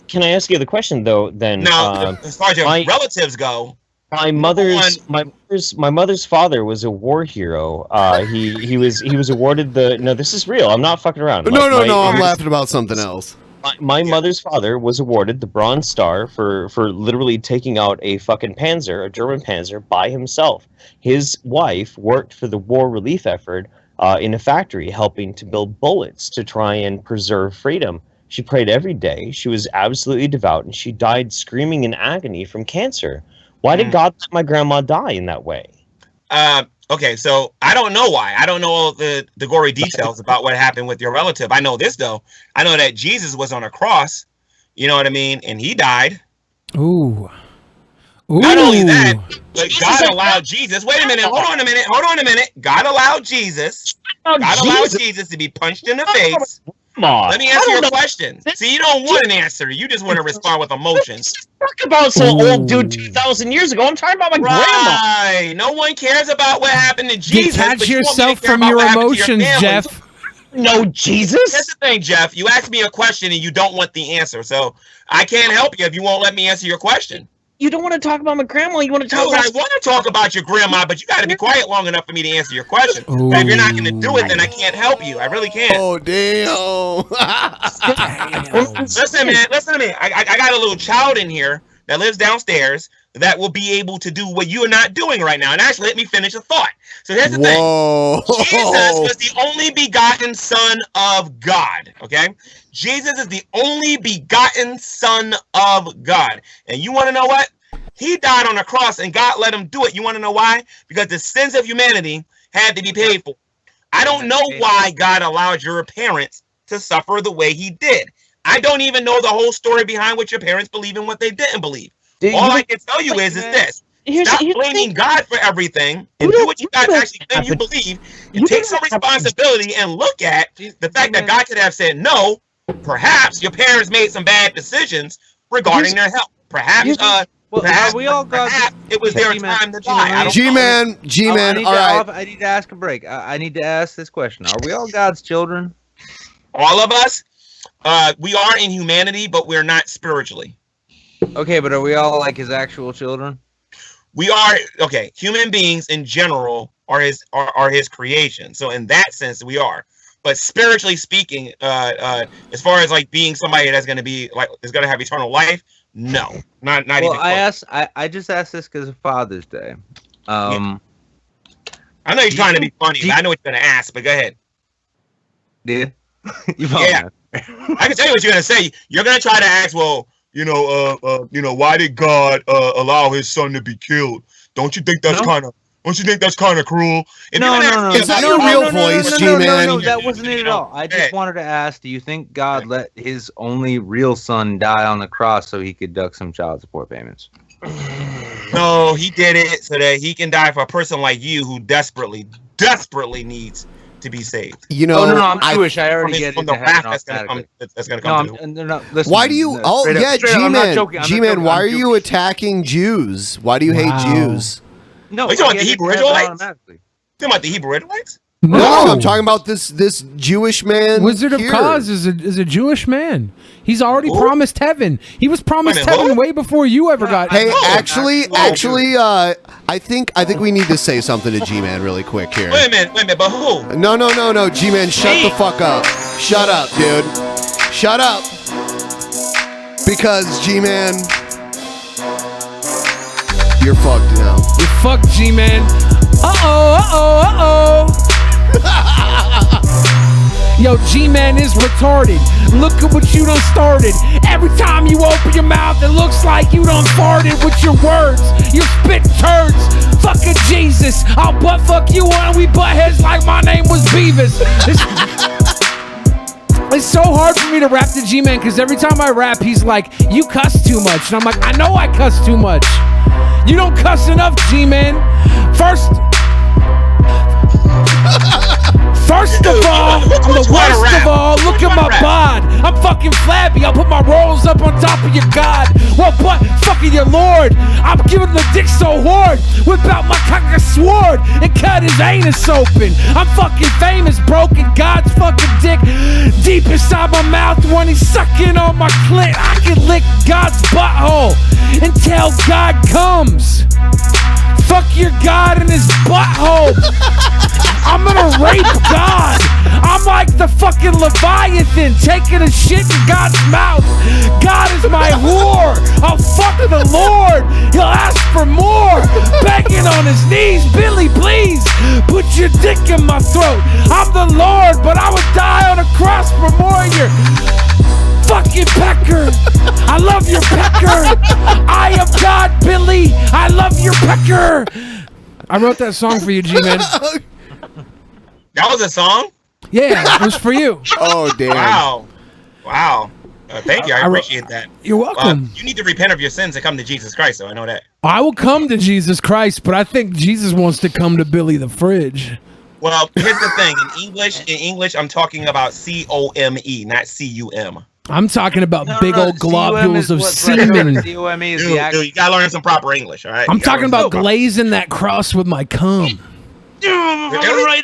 S6: Can I ask you the question though? Then
S14: now, as far as your relatives go,
S6: my mother's father was a war hero. He was awarded the. No, this is real. I'm not fucking around.
S1: No, I'm laughing about something else.
S6: My mother's father was awarded the Bronze Star for literally taking out a fucking Panzer, a German Panzer, by himself. His wife worked for the war relief effort in a factory, helping to build bullets to try and preserve freedom. She prayed every day. She was absolutely devout, and she died screaming in agony from cancer. Why did God let my grandma die in that way?
S14: Okay, so I don't know why. I don't know all the gory details about what happened with your relative. I know this, though. I know that Jesus was on a cross, you know what I mean? And he died.
S5: Ooh.
S14: Not only that, but God allowed Jesus. Wait a minute. Hold on a minute. God allowed Jesus. God allowed Jesus to be punched in the face
S6: Come on.
S14: Let me answer your question. See, you don't want an answer. You just want to respond with emotions.
S6: Talk about some old dude 2,000 years ago. I'm talking about my grandma.
S14: Right. No one cares about what happened to Jesus.
S5: Detach yourself from your emotions, Jeff.
S6: No, Jesus.
S14: Here's the thing, Jeff. You asked me a question and you don't want the answer, so I can't help you if you won't let me answer your question.
S6: You don't want to talk about my grandma. You want to talk about...
S14: I want to talk about your grandma, but you got to be quiet long enough for me to answer your question. If you're not going to do it, then I can't help you. I really can't.
S1: Oh, damn.
S14: Listen, man. Listen to me. I got a little child in here that lives downstairs that will be able to do what you are not doing right now. And actually, let me finish a thought. So here's the thing. Jesus was the only begotten Son of God. Okay? Jesus is the only begotten Son of God. And you want to know what? He died on the cross and God let him do it. You want to know why? Because the sins of humanity had to be paid for. I don't know why God allowed your parents to suffer the way he did. I don't even know the whole story behind what your parents believe and what they didn't believe. All I can tell you is this. Stop blaming God for everything and do what you guys actually claim you believe and take some responsibility and look at the fact that God could have said no. Perhaps your parents made some bad decisions regarding their health. Perhaps, perhaps we all got it was their time to die.
S1: G-Man, all right.
S4: I need to ask a break. I need to ask this question. Are we all God's children?
S14: All of us? We are in humanity, but we're not spiritually.
S4: Okay, but are we all like his actual children?
S14: We are, okay, human beings in general are his creation. So in that sense, we are. But spiritually speaking, as far as like being somebody that's going to be like is going to have eternal life, no, not even.
S4: Well, I just asked this because of Father's Day.
S14: I know you're trying to be funny. But I know what you're going to ask, but go ahead.
S4: Did
S14: yeah, I can tell you what you're going to say. You're going to try to ask, well, why did God allow his son to be killed? Don't you think that's kind of? Don't you think that's kind of cruel?
S4: No.
S1: Is that your real voice, G-Man?
S4: No, that wasn't it at all. I just wanted to ask, do you think God let his only real son die on the cross so he could duck some child support payments?
S14: No, he did it so that he can die for a person like you who desperately needs to be saved.
S1: You know,
S4: I'm Jewish. I already get it.
S14: That's gonna come.
S4: Listen,
S1: why do you? G-Man, why are you attacking Jews? Why do you hate Jews?
S14: No, you talking about the Hebrew Israelites? Talking about the Hebrew Israelites?
S1: No, I'm talking about this Jewish man.
S5: Wizard of Oz is a Jewish man. He's already promised heaven. He was promised heaven way before you ever got.
S1: Hey, actually, I think we need to say something to G-Man really quick here.
S14: Wait a minute, but who?
S1: No, G-Man, shut the fuck up. Shut up, dude. Shut up. Because G-Man, you're fucked now.
S5: You're fucked, G-Man. Yo, G-Man is retarded. Look at what you done started. Every time you open your mouth, it looks like you done farted with your words. You spit turds. Fucking Jesus. I'll butt fuck you and we butt heads like my name was Beavis. It's so hard for me to rap to G-Man because every time I rap, he's like, you cuss too much. And I'm like, I know I cuss too much. You don't cuss enough, G-Man. First of all, I'm the worst of all. Look at my bod. I'm fucking flabby. I'll put my rolls up on top of your God. Well, but fucking your Lord. I'm giving the dick so hard. Whip out my cock and sword and cut his anus open. I'm fucking famous, broken God's fucking dick deep inside my mouth when he's sucking on my clit. I can lick God's butthole until God comes. Fuck your God in his butthole. I'm gonna rape God. I'm like the fucking Leviathan taking a shit in God's mouth. God is my whore. I'll fuck the Lord. He'll ask for more. Begging on his knees. Billy, please put your dick in my throat. I'm the Lord, but I would die on a cross for more of your fucking pecker. I love your pecker. I am God, Billy. I love your pecker. I wrote that song for you, G-Man.
S14: That was a song?
S5: Yeah, it was for you.
S1: Oh, damn.
S14: Wow. Thank you. I appreciate that.
S5: You're welcome.
S14: You need to repent of your sins and come to Jesus Christ, so I know that.
S5: I will come to Jesus Christ, but I think Jesus wants to come to Billy the Fridge.
S14: Well, here's the thing. In English, I'm talking about C-O-M-E, not C-U-M.
S5: I'm talking about big old globules of semen.
S14: Dude, you gotta learn some proper English, all right?
S5: I'm talking about glazing that cross with my cum.
S14: Really?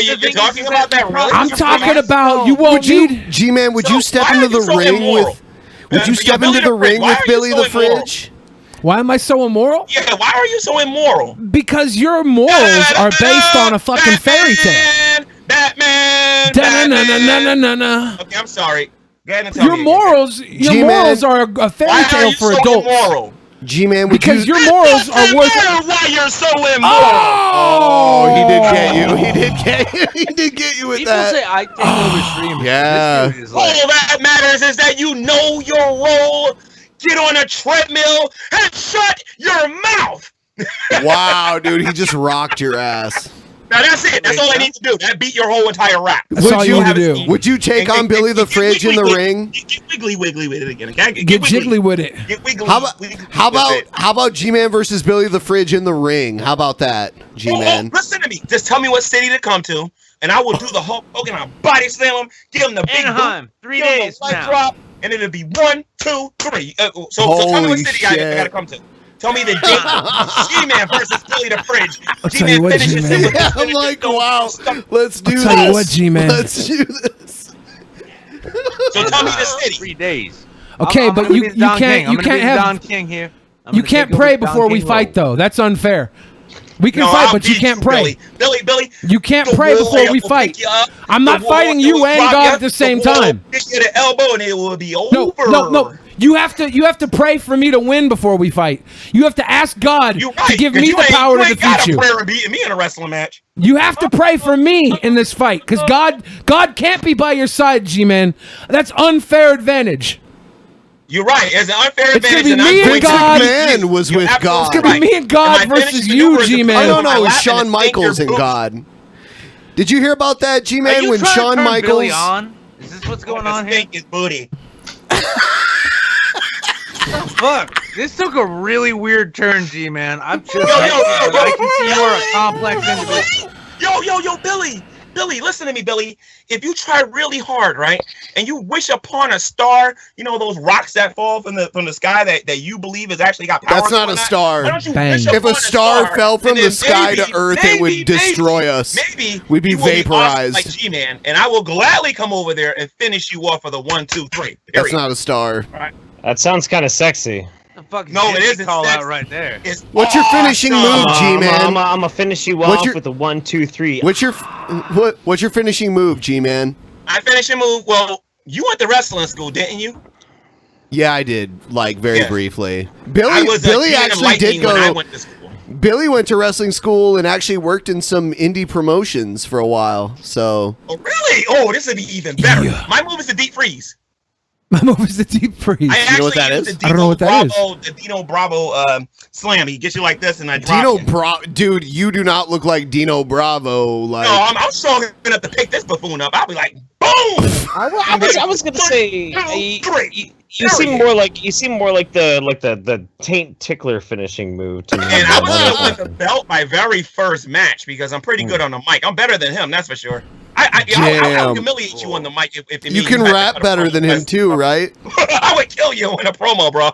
S14: You're talking about that?
S5: I'm talking about you won't need.
S1: G-Man, would you step into the ring with? Would you step into the ring with Billy the Fridge?
S5: Why am I so immoral?
S14: Yeah, why are you so immoral?
S5: Because your morals are based on a fucking fairy tale.
S14: Batman. Okay, I'm sorry. Go ahead and tell
S5: Your
S14: me
S5: morals are a fairy tale for adults.
S14: Immoral?
S1: G-Man,
S5: because your morals are worth.
S14: Why you're so immoral?
S1: Oh, he did get you. He did get you. He did get you with
S4: People
S1: that.
S4: say I take over streaming.
S1: Yeah.
S14: All that matters is that you know your role. Get on a treadmill and shut your mouth.
S1: Wow, dude, he just rocked your ass.
S14: Now that's it. That's all I need to do. That beat your whole entire rap.
S1: Would you take on Billy the Fridge in the ring?
S14: Get wiggly with it again. Okay?
S5: Get jiggly with it.
S14: Get wiggly.
S1: How about G-Man versus Billy the Fridge in the ring? How about that, G-Man?
S14: Listen to me. Just tell me what city to come to, and I will do the Hulk Hogan. I'll body slam him. Give him the big
S4: Anaheim. 3 days now.
S14: Drop, and it'll be 1, 2, 3. So tell me what city I gotta come to. Tell me the date. G-Man versus Billy the Fridge.
S5: I'll tell you what, G-Man.
S1: Yeah, I'm like, wow. Let's do this.
S5: I'll tell you what, G-Man.
S1: Let's do this.
S14: So tell me the city.
S4: 3 days.
S5: Okay,
S4: I'm
S5: but
S4: gonna
S5: you
S4: be the Don
S5: can't
S4: King. I'm
S5: you
S4: gonna
S5: can't
S4: be the
S5: have
S4: Don King here. I'm
S5: you
S4: gonna
S5: can't
S4: take over
S5: pray
S4: the Don
S5: before we
S4: King
S5: fight
S4: role.
S5: though. That's unfair. We can
S14: No,
S5: fight,
S14: I'll
S5: but you
S14: beat
S5: can't
S14: you,
S5: pray.
S14: Billy.
S5: You can't
S14: The
S5: pray before
S14: warrior
S5: we
S14: will
S5: fight.
S14: pick you up.
S5: I'm not
S14: The warrior
S5: fighting you
S14: will
S5: and
S14: drop
S5: God
S14: you.
S5: at the same
S14: The warrior
S5: time.
S14: will pick you the elbow and it will be over.
S5: No. You have to pray for me to win before we fight. You have to ask God to give me the power to defeat you.
S14: You ain't beating me in a wrestling match.
S5: You have to pray for me in this fight because God can't be by your side, G-Man. That's unfair advantage.
S14: You're right. It's an unfair
S5: It's
S14: advantage.
S5: gonna be me and God.
S1: Man was with God.
S5: It's gonna be me and God versus you, G-Man.
S1: No, Shawn Michaels and God. Did you hear about that, G-Man? When Shawn Michaels
S4: Billy on? Is this what's going on here?
S14: His booty.
S4: Fuck! This took a really weird turn, G-Man. I'm just. I can see you are a complex individual.
S14: Yo, Billy, listen to me, Billy. If you try really hard, right, and you wish upon a star, you know those rocks that fall from the sky that you believe has actually got power.
S1: That's not a star. If a star fell from the sky to Earth, it would destroy us.
S14: Maybe
S1: we'd be
S14: you will be awesome
S1: vaporized.
S14: like G-Man, and I will gladly come over there and finish you off for the 1, 2, 3.
S1: That's not a star.
S14: Right.
S6: That sounds kind of sexy.
S4: The fuck is
S14: No, it isn't
S4: call
S14: sexy.
S4: out right there.
S1: What's your finishing move, G-Man?
S6: I'm gonna finish you off with a 1, 2, 3.
S1: What's your finishing move, G-Man?
S14: I finishing move. Well, you went to wrestling school, didn't you?
S1: Yeah, I did, like very briefly.
S14: I
S1: Billy
S14: was
S1: Billy
S14: a kid of
S1: actually
S14: lightning
S1: did go.
S14: when I went to school.
S1: Billy went to wrestling school and actually worked in some indie promotions for a while. So.
S14: Oh really? Oh, this would be even better. My move is the deep freeze.
S5: My move is the deep freeze.
S14: I
S1: know what that is?
S14: The
S5: I don't know what that is.
S14: The Dino Bravo slam. He gets you like this, and I drop
S1: Dino
S14: you.
S1: Bravo, dude, you do not look like Dino Bravo. Like,
S14: No, I'm strong enough to pick this buffoon up. I'll be like, boom!
S6: I was gonna say you seem more like the taint tickler finishing move to me.
S14: And I was with the belt my very first match because I'm pretty good on the mic. I'm better than him, that's for sure. I'll humiliate you on the mic if
S1: you can rap better than him too, right?
S14: I would kill you in a promo, bro.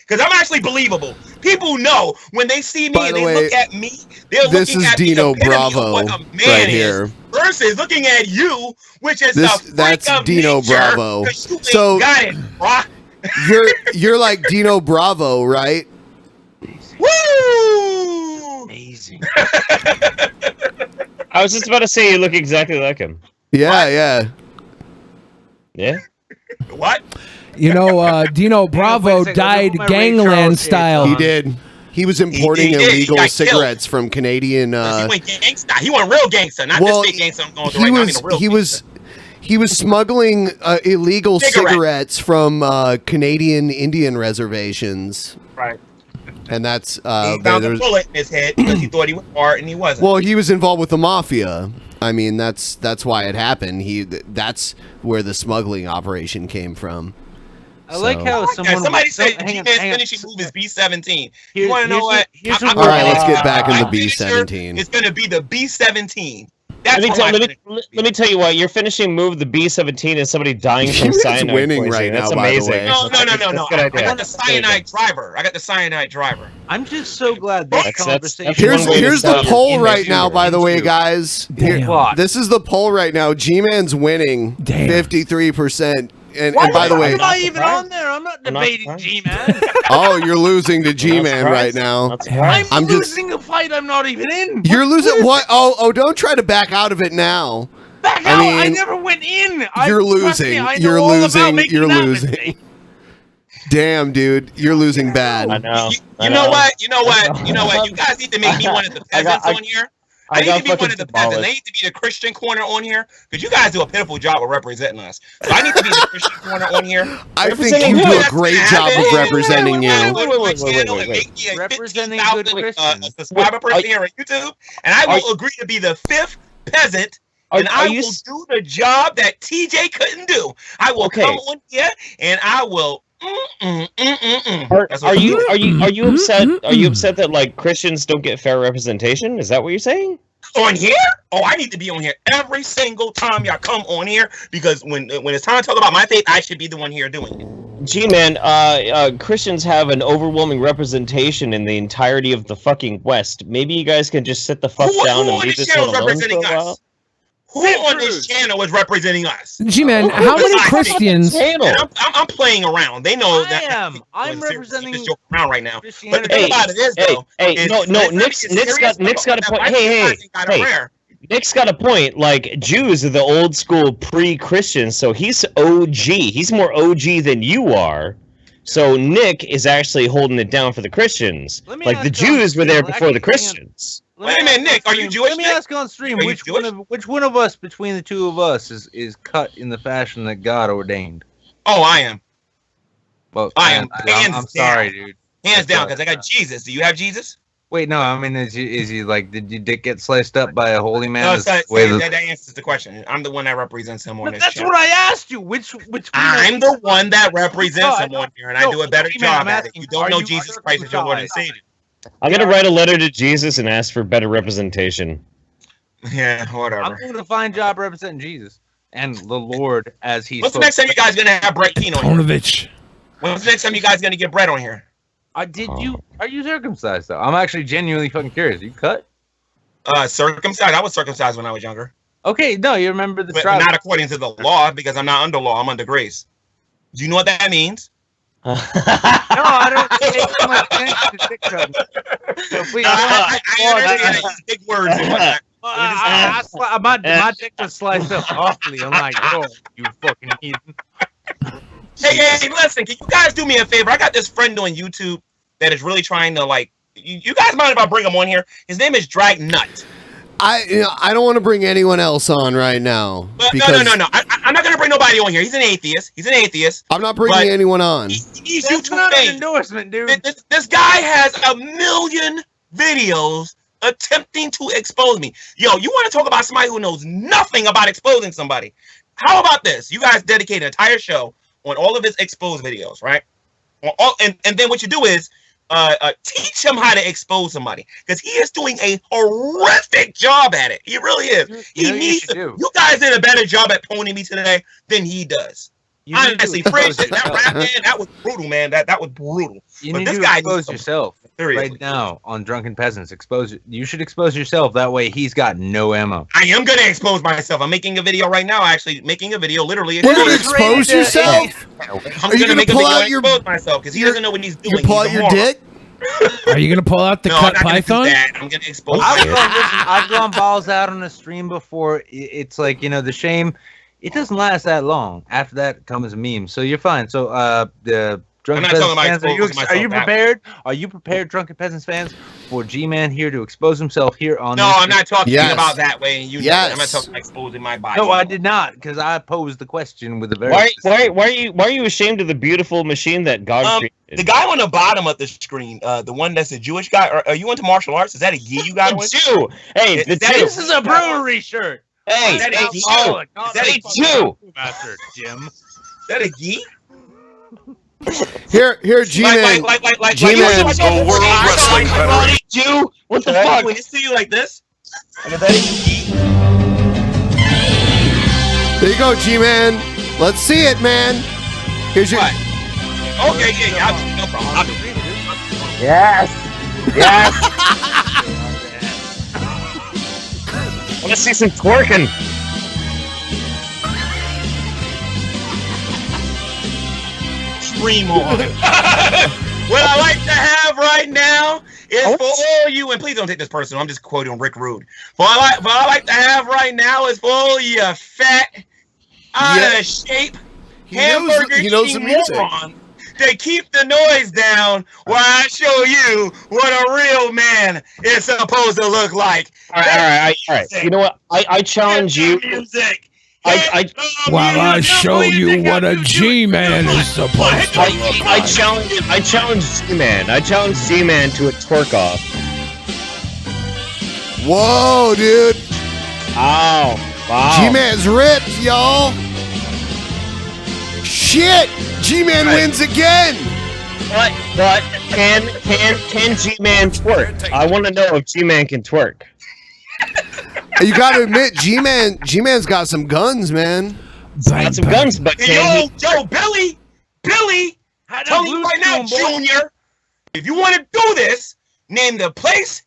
S14: Because I'm actually believable. People know when they see me and they look at me, they're looking at
S1: Dino
S14: the epitome
S1: Bravo
S14: of what a man
S1: right
S14: is,
S1: here.
S14: versus looking at you, which is
S1: That's Dino Bravo.
S14: So got it, bro.
S1: you're like Dino Bravo, right?
S14: Woo!
S4: Amazing.
S6: I was just about to say you look exactly like him.
S1: Yeah.
S14: What?
S5: You know, Dino Bravo died gangland style.
S1: He did. He was importing illegal cigarettes from Canadian.
S14: He went gangsta. He went real gangsta, not this fake gangsta I'm going through right now. I mean, the real
S1: he was smuggling illegal cigarettes from Canadian Indian reservations.
S14: Right.
S1: And that's
S14: he found a bullet in his head because he thought he was smart and he wasn't.
S1: Well, he was involved with the mafia. I mean, that's why it happened. That's where the smuggling operation came from.
S4: I like how
S14: somebody said G-Man's finishing move is B-17. You want to know what?
S1: All right, let's get back into B-17.
S14: It's going to be the B-17. That's
S6: let me tell you what. Your finishing move, the B-17, is somebody dying from
S1: G-Man's
S6: cyanide
S1: winning
S6: poisoning.
S1: right
S6: That's
S1: now, by the
S6: amazing.
S1: way.
S14: No.
S6: That's a good
S14: I
S6: idea.
S14: got the cyanide driver.
S4: I'm just so glad this conversation.
S1: Here's the poll right now, by the way, guys.
S5: Damn.
S1: This is the poll right now. G-Man's winning 53%. And by the way,
S4: I'm not even on there. I'm not debating G-Man.
S1: oh, you're losing to G-Man right now.
S4: I'm losing a fight I'm not even in.
S1: You're losing what? Oh, don't try to back out of it now.
S4: Back out? I never went in.
S1: You're losing. You're losing. You're losing. Damn, dude, you're losing bad.
S14: I know. You know what? You guys need to make me one of the peasants on here. I need to be one of the peasants. I need to be the Christian corner on here because you guys do a pitiful job of representing us. So I need to be the Christian corner on here.
S1: I think you do a great job of representing you.
S14: Wait. Representing good Christians. Subscriber person here on YouTube, and I will agree to be the 5th peasant. And I will do the job that TJ couldn't do. I will come on here and I will.
S6: Are you upset? Are you upset that like Christians don't get fair representation? Is that what you're saying?
S14: On here? Oh, I need to be on here every single time y'all come on here because when it's time to talk about my faith, I should be the one here doing it.
S6: G-Man, Christians have an overwhelming representation in the entirety of the fucking West. Maybe you guys can just sit the fuck down and leave this one alone for a while.
S14: Who on this channel is representing us?
S5: G-Man, how many Christians?
S14: I'm playing around. They know that
S4: I'm representing
S14: this joke around right now. But the thing about it is, though,
S6: Nick's got a point. Hey, Nick's got a point. Like Jews are the old school pre-Christians, so he's OG. He's more OG than you are. So Nick is actually holding it down for the Christians. Like the Jews were there before the Christians.
S14: Wait a minute, Nick, are you Jewish?
S4: Let me ask on stream, which one of us between the two of us is cut in the fashion that God ordained?
S14: Oh, I am.
S4: Well,
S14: I am.
S4: I'm sorry, dude.
S14: Hands down, because I got Jesus. Do you have Jesus?
S4: Wait, no, I mean, is he like, did your dick get sliced up by a holy man?
S14: No, that answers the question. I'm the one that represents him on this
S4: That's
S14: channel.
S4: what I asked you. Which
S14: I'm the one that represents him on here, and I do a better job at it. You don't know Jesus Christ as your Lord and Savior.
S6: I'm gonna write a letter to Jesus and ask for better representation.
S14: Yeah, whatever.
S4: I'm doing a fine job representing Jesus and the Lord as he's.
S14: What's the next time you guys gonna have Brett Keane on
S5: Ponovich.
S14: When's the next time you guys gonna get Brett on here?
S4: Are you circumcised though? I'm actually genuinely fucking curious. You cut?
S14: Circumcised. I was circumcised when I was younger.
S4: Okay, no, you remember the
S14: tribe. Not according to the law, because I'm not under law. I'm under grace. Do you know what that means?
S4: No, I don't take too much attention to dick cutting. So please,
S14: I use big words.
S4: My dick was sliced up awfully. I'm like, oh, you fucking heathen.
S14: Hey, listen, can you guys do me a favor? I got this friend on YouTube that is really trying to, like, you guys mind if I bring him on here? His name is Drag Nut.
S1: I don't want to bring anyone else on right now.
S14: But no. I'm not going to bring nobody on here. He's an atheist.
S1: I'm not bringing anyone on.
S14: He's
S4: That's
S14: YouTube
S4: not
S14: famous.
S4: an endorsement, dude.
S14: This guy has 1 million videos attempting to expose me. Yo, you want to talk about somebody who knows nothing about exposing somebody? How about this? You guys dedicate an entire show on all of his exposed videos, right? And then what you do is teach him how to expose somebody, because he is doing a horrific job at it. He really is. He needs to. You guys did a better job at ponying me today than he does. Honestly, Fred, that rap, man, that was brutal, man. That was brutal.
S4: You need to expose yourself right now on Drunken Peasants. You should expose yourself. That way, he's got no ammo.
S14: I am gonna expose myself. I'm making a video right now. Actually, making a video. Literally,
S1: you're gonna expose yourself.
S14: I'm gonna make a video and expose myself because he doesn't know what he's doing.
S1: You pull out your dick.
S5: Are you gonna pull out the cut python?
S14: I'm gonna expose.
S4: I've gone balls out on a stream before. It's like, the shame. It doesn't last that long. After that comes a meme. So you're fine. So the Drunken Peasants fans, are you prepared? Are you prepared, Drunken Peasants fans, for G-Man here to expose himself here on?
S14: No, I'm not talking about that way. I'm not talking about exposing my body.
S4: No, I did not, because I posed the question with a very.
S6: Why are you ashamed of the beautiful machine that God created?
S14: The guy on the bottom of the screen, the one that's a Jewish guy. Are you into martial arts? Is that a gi you got?
S6: Jew. Hey,
S4: this is a brewery shirt.
S6: Hey,
S14: is that a
S6: Jew?
S4: Master Jim.
S14: Is that a gi?
S1: Here, G-Man.
S14: Like
S1: G-Man.
S2: The World Wrestling Federation.
S6: Jew? What the fuck?
S14: When it's to you like this?
S1: There you go, G-Man. Let's see it, man. Here's your.
S14: What? Okay, yeah, no problem. I'll do it.
S6: Yes. Yes. I want to see some twerking.
S14: Stream on. What I like to have right now is for all you, and please don't take this personal. I'm just quoting Rick Rude. What I like to have right now is for all you fat, out of shape, hamburger eating morons. They keep the noise down while I show you what a real man is supposed to look like.
S6: All right. You know what? I challenge you.
S14: Music.
S5: While I show you what a G-Man is supposed to look like.
S6: I challenge G-Man. I challenge G-Man to a twerk off.
S1: Whoa, dude.
S6: Wow.
S1: G-Man's ripped, y'all. Shit. G-Man wins again.
S6: But can G-Man twerk? I want to know if G-Man can twerk.
S1: You gotta admit, G-Man's got some guns, man.
S6: Got some guns, but
S14: Yo, Billy, tell me right now, Junior, if you want to do this, name the place,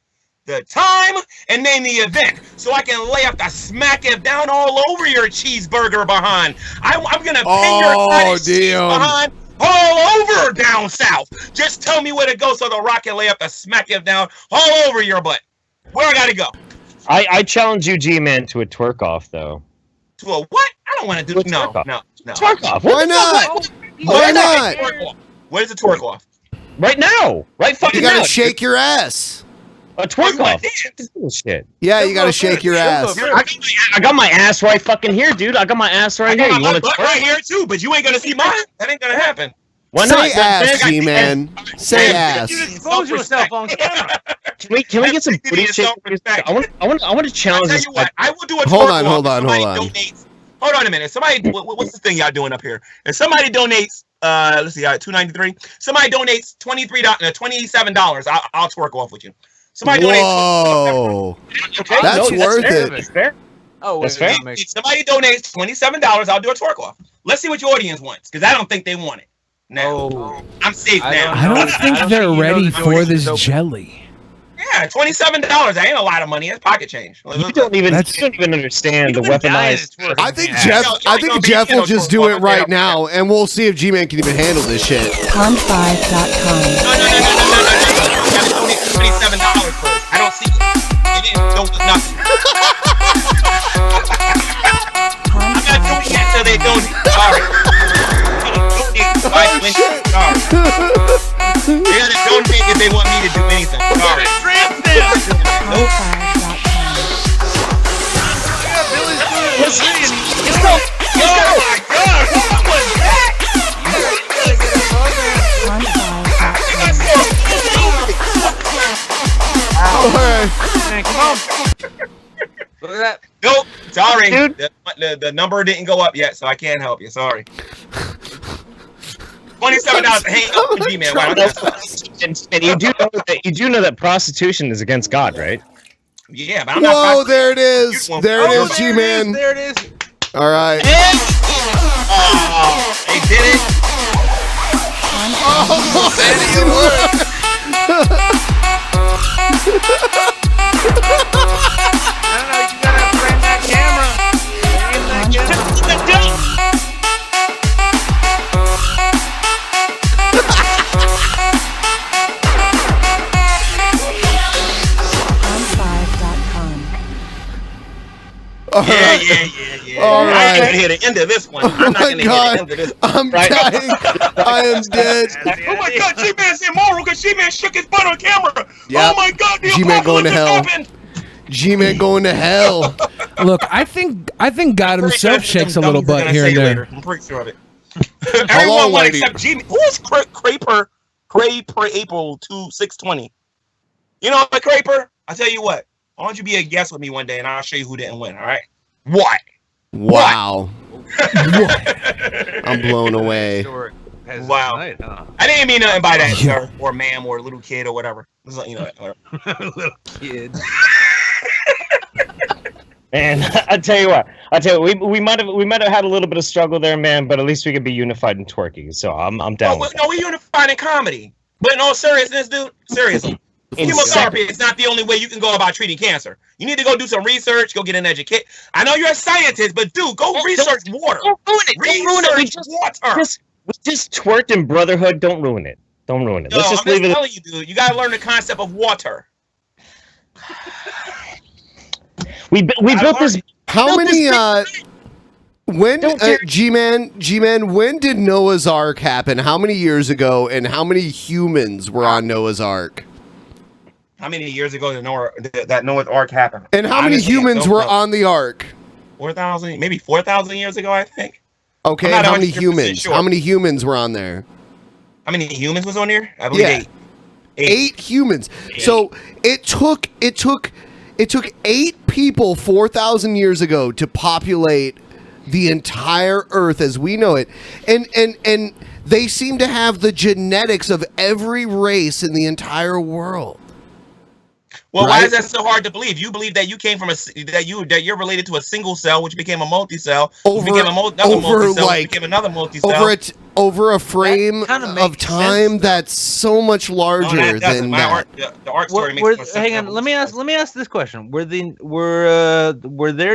S14: the time, and name the event, so I can lay up the smack it down all over your cheeseburger behind. I'm gonna pin your behind all over down south. Just tell me where to go so the Rock can lay up the smack it down all over your butt. Where I gotta go?
S6: I challenge you, G-Man, to a twerk off, though.
S14: To a what? I don't want to do it. No.
S6: Twerk off.
S1: Why not? Why not?
S14: Where's the twerk off?
S6: Right now. Right fucking now.
S1: You gotta shake your ass.
S6: A twerk off. Shit.
S1: Yeah, you gotta shake your ass.
S6: I got my ass right fucking here, dude. I got my ass right here. You want to twerk?
S14: Right here too, but you ain't gonna see mine. That ain't gonna happen.
S6: Why
S1: Say
S6: not?
S1: ass, G-Man. Say ass.
S3: You expose yourself on camera.
S6: Can we get some booty shaking? I want to challenge this.
S14: I will do a
S1: Hold
S14: twerk
S1: on.
S14: Hold on a minute. Somebody, what's this thing y'all doing up here? If somebody donates, let's see, $2.93. Somebody donates $27. I'll twerk off with you. Somebody donates.
S1: Whoa,
S14: okay,
S1: that's worth it.
S6: That's fair.
S14: Oh, wait, fair. If somebody donates $27, I'll do a twerk off. Let's see what your audience wants, because I don't think they want it. No, I'm safe now.
S5: I don't think they're ready for this jelly.
S14: Yeah, $27. That ain't a lot of money. That's pocket change.
S6: You don't even understand the weaponized.
S1: I think Jeff will just do it right now, and we'll see if G-Man can even handle this shit.
S9: Tom5.com.
S14: No. You gotta donate $27 first. I don't see it. It don't do nothing. I'm not doing that till they donate. Sorry. You gotta donate if they want me to do anything. Sorry.
S3: Come on. Look at that.
S14: Nope. Sorry. The number didn't go up yet, so I can't help you. Sorry. $27. Hang up with G-Man.
S6: And you do know that prostitution is against God, right?
S14: Yeah, but I'm not.
S1: Whoa, there it is. There it is, G-Man.
S3: There it is.
S1: All right.
S14: They did it.
S1: Oh, that didn't work.
S3: I don't know. You gotta frame that camera. Yeah.
S1: All right.
S14: I ain't gonna hear the end of this one. I'm not gonna hear the end of this one.
S1: I'm dying. I am dead.
S14: Oh my God, G-Man's immoral because G-Man shook his butt on camera.
S1: Yep.
S14: Oh my God, the
S1: G-Man going to hell.
S14: happened.
S1: G-Man going to hell.
S5: Look, I think God himself shakes a little butt here and there.
S14: I'm pretty sure of it. Everyone won except G-Man. Who is Craper April 620? You know what, Craper? I'll tell you what. Why don't you be a guest with me one day and I'll show you who didn't win, all right? What?
S1: Wow. I'm blown away.
S14: Wow. Tonight, huh? I didn't mean nothing by that, sir, or ma'am, or little kid, or whatever. You know,
S3: little kid.
S6: And I tell you what, we might have had a little bit of struggle there, man. But at least we could be unified in twerking. So I'm down.
S14: No, we unified in comedy. But in all seriousness, dude, seriously, chemotherapy is not the only way you can go about treating cancer. You need to go do some research, go get an education. I know you're a scientist, but dude, go research water.
S6: Don't ruin it. We just twerked in brotherhood. Don't ruin it. Don't ruin it.
S14: No,
S6: Let's just
S14: I'm
S6: leave it.
S14: telling you, dude. You gotta learn the concept of water.
S6: We built this.
S1: How many? When G-Man, when did Noah's Ark happen? How many years ago? And how many humans were on Noah's Ark?
S14: How many years ago that Noah's Ark happened?
S1: And how many humans were on the Ark?
S14: 4,000, maybe 4,000 years ago, I think.
S1: Okay, how many humans? Sure. How many humans were on there?
S14: How many humans was on there? I believe
S1: eight humans. So it took 8 people 4,000 years ago to populate the entire Earth as we know it, and they seem to have the genetics of every race in the entire world.
S14: Well, why is that so hard to believe? You believe that you came from that you're related to a single cell, which became a multi-cell, which became another multi-cell, which became another multi-cell.
S1: Over a frame of time that's so much larger than that.
S14: The art story makes more sense.
S4: Hang on, let me ask this question: Were there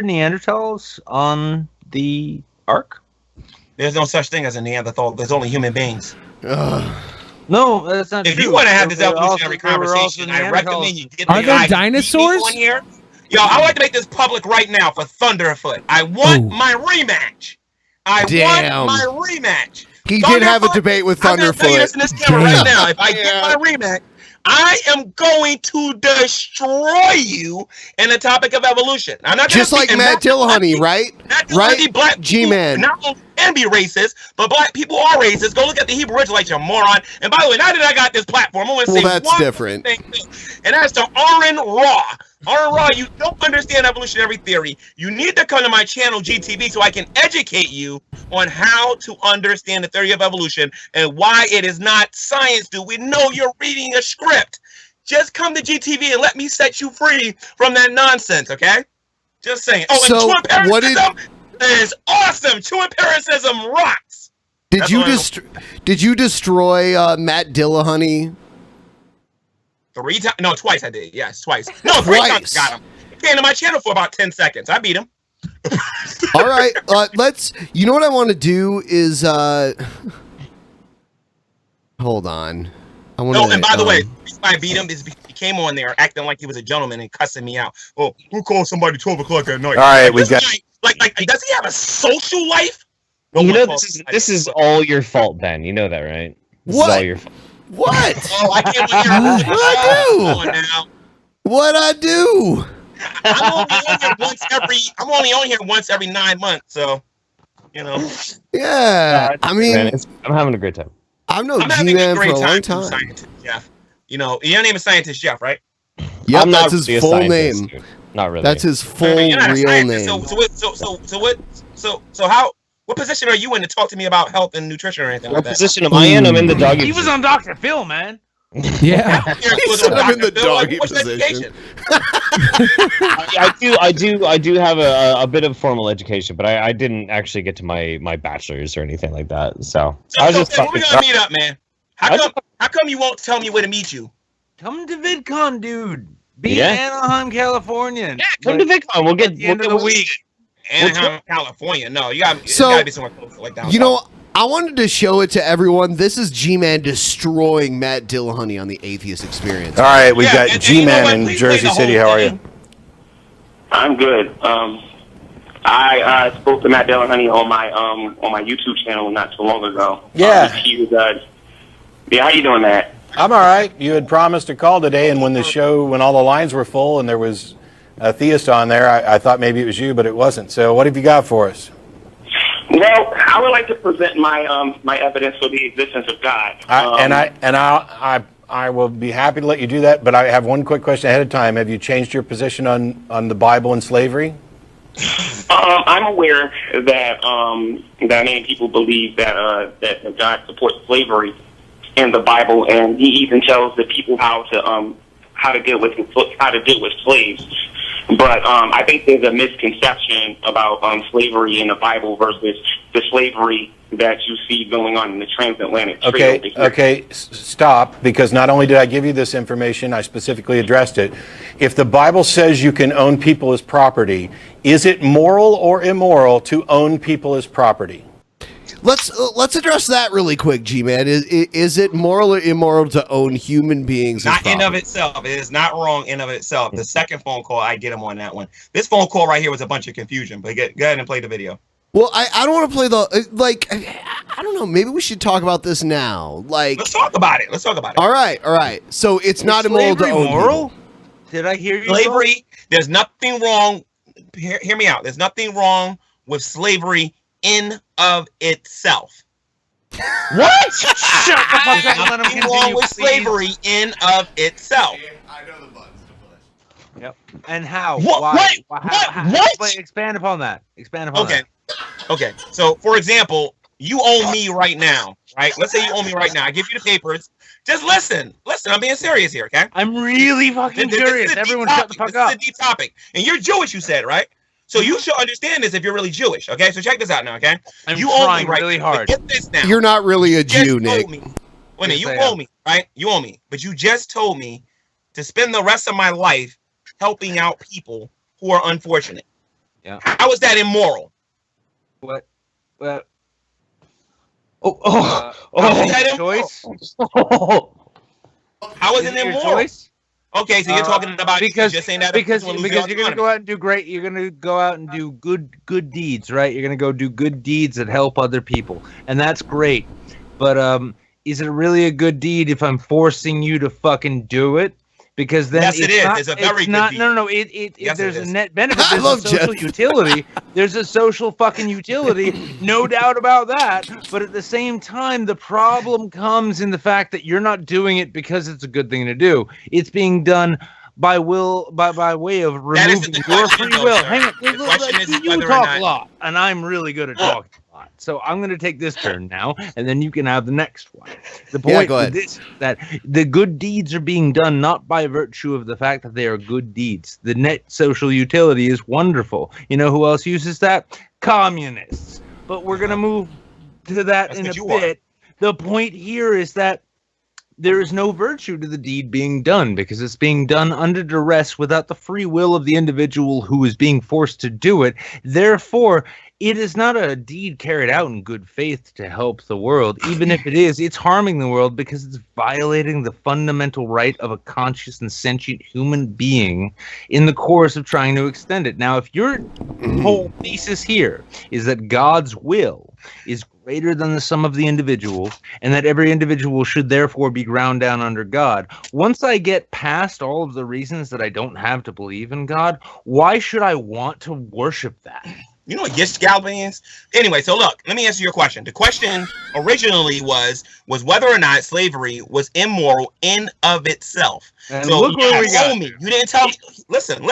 S4: Neanderthals on the Ark?
S14: There's no such thing as a Neanderthal. There's only human beings.
S4: No, that's not
S14: true.
S4: If
S14: you want to have this evolutionary conversation, I recommend you get
S5: Are there dinosaurs
S14: on here. Yo, I like to make this public right now for Thunderfoot. I want my rematch. I want my rematch.
S1: He did have a debate with Thunderfoot.
S14: I'm tell you this in this camera right now. If I get my rematch, I am going to destroy you in the topic of evolution. I'm not
S1: just like Matt Dillahunty, right?
S14: Right,
S1: Black G-Man.
S14: Not only can be racist, but black people are racist. Go look at the Hebrew Israelites, you moron. And by the way, now that I got this platform, I'm going to say
S1: that's different.
S14: Thing, and that's to Aaron Raw. Aaron Raw, you don't understand evolutionary theory. You need to come to my channel, GTV, so I can educate you on how to understand the theory of evolution and why it is not science, dude. We know you're reading a script. Just come to GTV and let me set you free from that nonsense, okay? Just saying. Oh,
S1: so
S14: and true empiricism is awesome. True empiricism rocks.
S1: Did you destroy Matt Dillahunty?
S14: 3 times? No, twice I did. Yes, twice. No, 3 times I got him. He came to my channel for about 10 seconds. I beat him.
S1: All right, let's. You know what I want to do is. Hold on. I want.
S14: No, and by the way, I beat him is he came on there acting like he was a gentleman and cussing me out. Oh, who calls somebody 12 o'clock at night?
S6: All right, we got.
S14: Like, does he have a social life?
S6: No, you know this is all your fault, Ben. You know that, right? This is all your fault.
S1: What?
S14: Oh, I can't wait
S1: What'd I do?
S14: I'm only on here once every 9 months, so you know.
S1: Yeah, I mean,
S6: I'm having a great time.
S1: I've known G-Man for a long time.
S14: Scientist Jeff. You know, your name is Scientist Jeff, right?
S1: Yep, that's his full name.
S6: Dude. Not really.
S1: That's his full real name.
S14: So how? What position are you in to talk to me about health and nutrition or anything like that?
S6: What position am I in? I'm in the doggy.
S3: He was on Dr. Phil, man.
S5: Yeah.
S1: He said I'm in the doggy position.
S6: I do have a bit of formal education, but I didn't actually get to my bachelor's or anything like that. So I was just.
S14: When we gonna meet up, man? How come you won't tell me where to meet you?
S4: Come to VidCon, dude. Be in Anaheim, California.
S6: Yeah, come to VidCon. We'll get
S4: the end of the week.
S14: Anaheim, California. No, you gotta be somewhere close, like down.
S1: You know, I wanted to show it to everyone. This is G-Man destroying Matt Dillahunty on the Atheist Experience.
S8: All right, we've got G-Man in Jersey City. How are you?
S15: I'm good. I spoke to Matt Dillahunty on my YouTube channel not too long ago.
S8: Yeah.
S15: He was, how you doing, Matt?
S8: I'm all right. You had promised to call today, and when all the lines were full and there was a theist on there, I thought maybe it was you, but it wasn't. So what have you got for us?
S15: Well, I would like to present my my evidence for the existence of God.
S8: I will be happy to let you do that, but I have one quick question ahead of time. Have you changed your position on the Bible and slavery?
S15: I'm aware that many people believe that God supports slavery in the Bible, and He even tells the people how to deal with slaves. But I think there's a misconception about slavery in the Bible versus the slavery that you see going on in the transatlantic trade.
S8: Okay, stop, because not only did I give you this information, I specifically addressed it. If the Bible says you can own people as property, is it moral or immoral to own people as property?
S1: Let's address that really quick, G-Man. Is it moral or immoral to own human beings?
S14: Not in of itself. It is not wrong in of itself. The second phone call, I get him on that one. This phone call right here was a bunch of confusion. But go ahead and play the video.
S1: Well, I don't want to play I don't know. Maybe we should talk about this now.
S14: Let's talk about it.
S1: All right. So it's not immoral to own
S4: moral?
S1: people.
S4: Did I hear you?
S14: Slavery. There's nothing wrong. Hear me out. There's nothing wrong with slavery in of itself.
S4: What? Shut the fuck up. Let him
S14: Nothing
S4: continue,
S14: wrong with
S4: please.
S14: slavery in of itself.
S7: I know the buttons to push.
S4: Yep. And how?
S14: What?
S4: Why?
S14: What?
S4: Expand upon that.
S14: Okay. So, for example, you own me right now, right? Let's say you own me right now. I give you the papers. Just listen. I'm being serious here, okay?
S4: I'm really fucking curious. Everyone shut the fuck up.
S14: This is a deep topic. And you're Jewish, you said, right? So you should understand this if you're really Jewish, okay? So check this out now, okay?
S4: I'm trying really hard.
S14: Get this now.
S1: You're not really a Jew, Nick.
S14: Wait a minute, you owe me, right? You owe me. But you just told me to spend the rest of my life helping out people who are unfortunate.
S4: Yeah.
S14: How is that immoral?
S4: What? How
S14: is that
S4: choice?
S14: How is it immoral? Okay, so you're talking about
S4: because
S14: you're saying that
S4: because you're gonna go out and do great. You're gonna go out and do good deeds, right? You're gonna go do good deeds that help other people, and that's great. But is it really a good deed if I'm forcing you to fucking do it? Because then
S14: yes, it is. It's a very good deed.
S4: No.
S14: Yes,
S4: there's
S14: it
S4: a
S14: is.
S4: net benefit. There's a social utility. There's a social fucking utility. No doubt about that. But at the same time, the problem comes in the fact that you're not doing it because it's a good thing to do. It's being done by way of removing your free will. Hang on. You talk a lot, and I'm really good at talking a lot. So I'm going to take this turn now, and then you can have the next one. The point of this is that the good deeds are being done not by virtue of the fact that they are good deeds. The net social utility is wonderful. You know who else uses that? Communists. But we're going to move to that in a bit. The point here is that there is no virtue to the deed being done because it's being done under duress without the free will of the individual who is being forced to do it. Therefore, it is not a deed carried out in good faith to help the world. Even if it is, it's harming the world because it's violating the fundamental right of a conscious and sentient human being in the course of trying to extend it. Now, if your whole thesis here is that God's will is greater than the sum of the individuals, and that every individual should therefore be ground down under God. Once I get past all of the reasons that I don't have to believe in God, why should I want to worship that?
S14: You know what Gish Galvin is? Anyway, so look, let me answer your question. The question originally was whether or not slavery was immoral in of itself.
S4: And
S14: so
S4: look where we got.
S14: Me. You didn't tell me. Listen.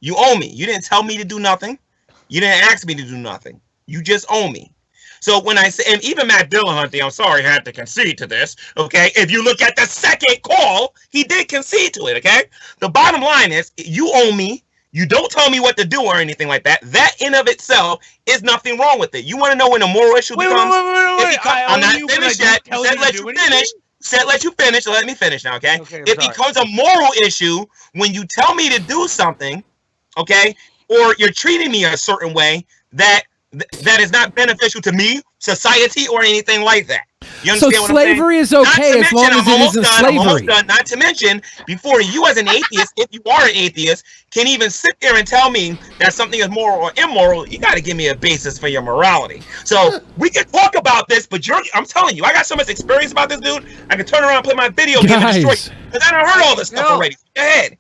S14: You owe me. You didn't tell me to do nothing. You didn't ask me to do nothing. You just owe me. So when I say, and even Matt Dillahunty, I'm sorry, had to concede to this, okay? If you look at the second call, he did concede to it, okay? The bottom line is, you owe me. You don't tell me what to do or anything like that. That in of itself is nothing wrong with it. You want to know when a moral issue becomes?
S4: Wait.
S14: I'm not finished yet. Said let you finish. Said let you finish. Let me finish now, okay? It becomes a moral issue when you tell me to do something, okay? Or you're treating me a certain way that is not beneficial to me, society, or anything like that. You understand
S5: so
S14: what
S5: slavery
S14: I'm
S5: is okay as long as it isn't slavery.
S14: I'm almost done. Not to mention, before you as an atheist, if you are an atheist, can even sit there and tell me that something is moral or immoral, you got to give me a basis for your morality. So we can talk about this, but I'm telling you, I got so much experience about this dude, I can turn around and play my video game and destroy it. Because I done heard all this stuff already. Go ahead.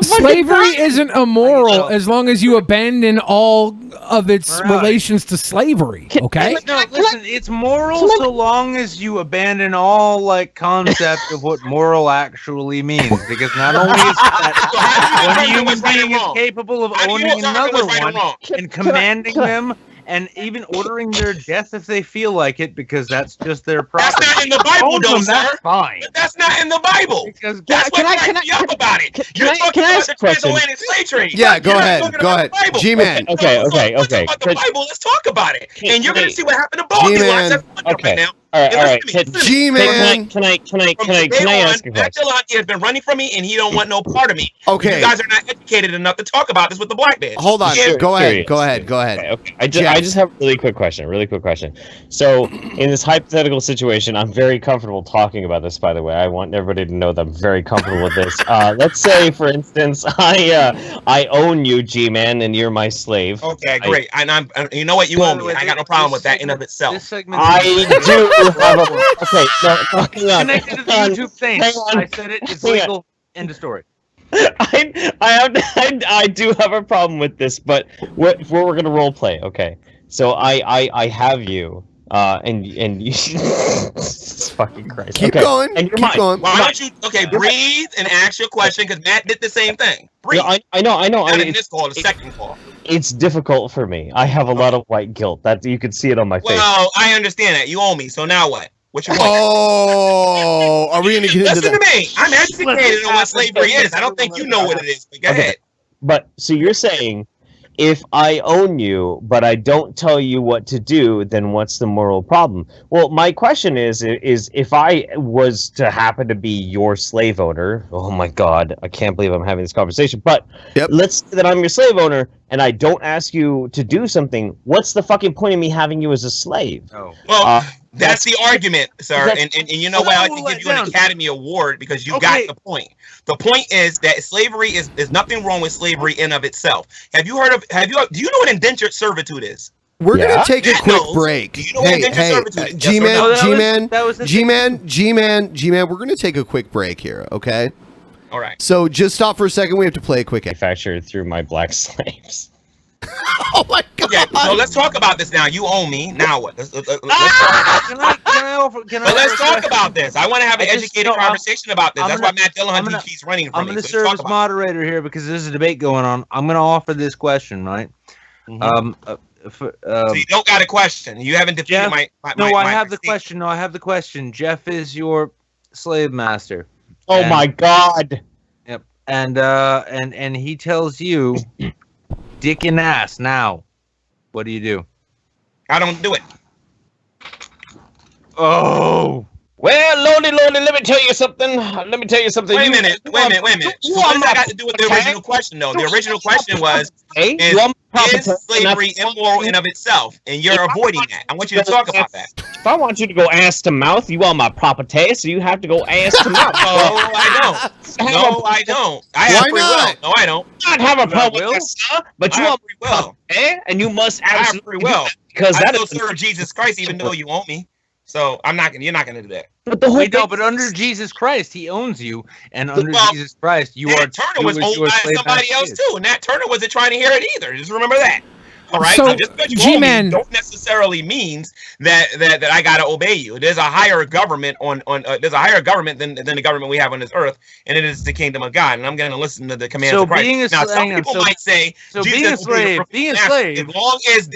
S5: Slavery isn't immoral as long as you abandon all of its relations to slavery. Okay.
S4: No, listen. It's moral so long as you abandon all concept of what moral actually means. Because not only is that when a human being is capable of owning another one and commanding them and even ordering their death if they feel like it, because that's just their property.
S14: That's not in the Bible, though, sir.
S4: That's fine.
S14: But that's not in the Bible.
S4: Because
S14: that's what cracks me up about it. You're talking about the transatlantic slave trade.
S1: Yeah, go ahead. Go ahead. G-Man.
S6: Okay.
S14: Let's talk about the Bible. Let's talk about it. And you're going to see what happened to both of you.
S6: Okay.
S14: Right now.
S6: All right.
S1: G-Man.
S6: Can I ask a question?
S14: He has been running from me, and he don't want no part of me.
S1: Okay.
S14: You guys are not educated enough to talk about this with the black man.
S1: Hold on.
S14: Yeah.
S1: Go ahead.
S6: Okay. I just have a really quick question. So, in this hypothetical situation, I'm very comfortable talking about this, by the way. I want everybody to know that I'm very comfortable with this. Let's say, for instance, I own you, G-Man, and you're my slave.
S14: Okay, great. And you know what? You own me. I got no problem with that in of itself.
S6: I do have a... Okay, no, hang on.
S4: Connected to the YouTube thing. I said it. It's legal. End of story.
S6: I do have a problem with this, but we're gonna role play. Okay, so I have you, and you. Fucking Christ.
S1: Keep going.
S6: And you're
S1: Keep going.
S14: Why don't you? Okay, breathe and ask your question because Matt did the same thing. Breathe.
S6: No, I know.
S14: Not in this call, the second call.
S6: It's difficult for me. I have a lot of white guilt. That you can see it on my face.
S14: Well, I understand that. You own me. So now what? What's your point?
S1: Oh, are we going to get into
S14: Listen
S1: that?
S14: to me. I'm educated on what slavery is. I don't think you know what it is. But go ahead.
S6: But so you're saying, if I own you, but I don't tell you what to do, then what's the moral problem? Well, my question is if I was to happen to be your slave owner, oh my God, I can't believe I'm having this conversation, but let's say that I'm your slave owner and I don't ask you to do something, what's the fucking point of me having you as a slave?
S14: Oh. Well, that's the argument, sir. And you know what? I can give you an Academy Award because you got the point. The point is that slavery is nothing wrong with slavery in of itself. Do you know what indentured servitude is?
S1: We're gonna take a quick break.
S14: Do you know what indentured servitude is?
S1: G-Man, we're gonna take a quick break here, okay?
S14: All right.
S1: So just stop for a second. We have to play a quick.
S6: Manufactured through my black slaves.
S1: Oh my God.
S14: Okay, so let's talk about this now. You own me. Now what? Let's talk about this. I want to have an educated conversation about this. That's why Matt Dillon keeps running from me.
S4: I'm going to serve as moderator here because there's a debate going on. I'm going to offer this question, right?
S14: So you don't got a question. You haven't defeated my
S4: I have the question. No, I have the question. Jeff is your slave master.
S6: Oh my God.
S4: Yep. And he tells you, dick and ass. Now, what do?
S14: I don't do it.
S6: Oh. Well, Lordy, let me tell you something.
S14: Wait a minute. So what does that got to do with the original question, though? The original question was, is slavery immoral in of itself? And you're avoiding that. I want you to talk about that.
S6: If I want you to go ass to mouth, you want my property, so you have to go ass to mouth.
S14: No, I don't. I have free will. No, I don't.
S6: I don't have a problem with that, but you want free will, and you must absolutely free will because
S14: I still serve Jesus Christ, even though you own me. So you're not gonna do that.
S4: But but under Jesus Christ, He owns you, and under Jesus Christ,
S14: Turner was owned by somebody else too, and Nat Turner wasn't trying to hear it either. Just remember that. All right.
S5: So,
S14: just because you own me don't necessarily means that I gotta obey you. There's a higher government there's a higher government than the government we have on this earth, and it is the kingdom of God. And I'm gonna listen to the commands of Christ. Now, some people might say,
S4: being a slave,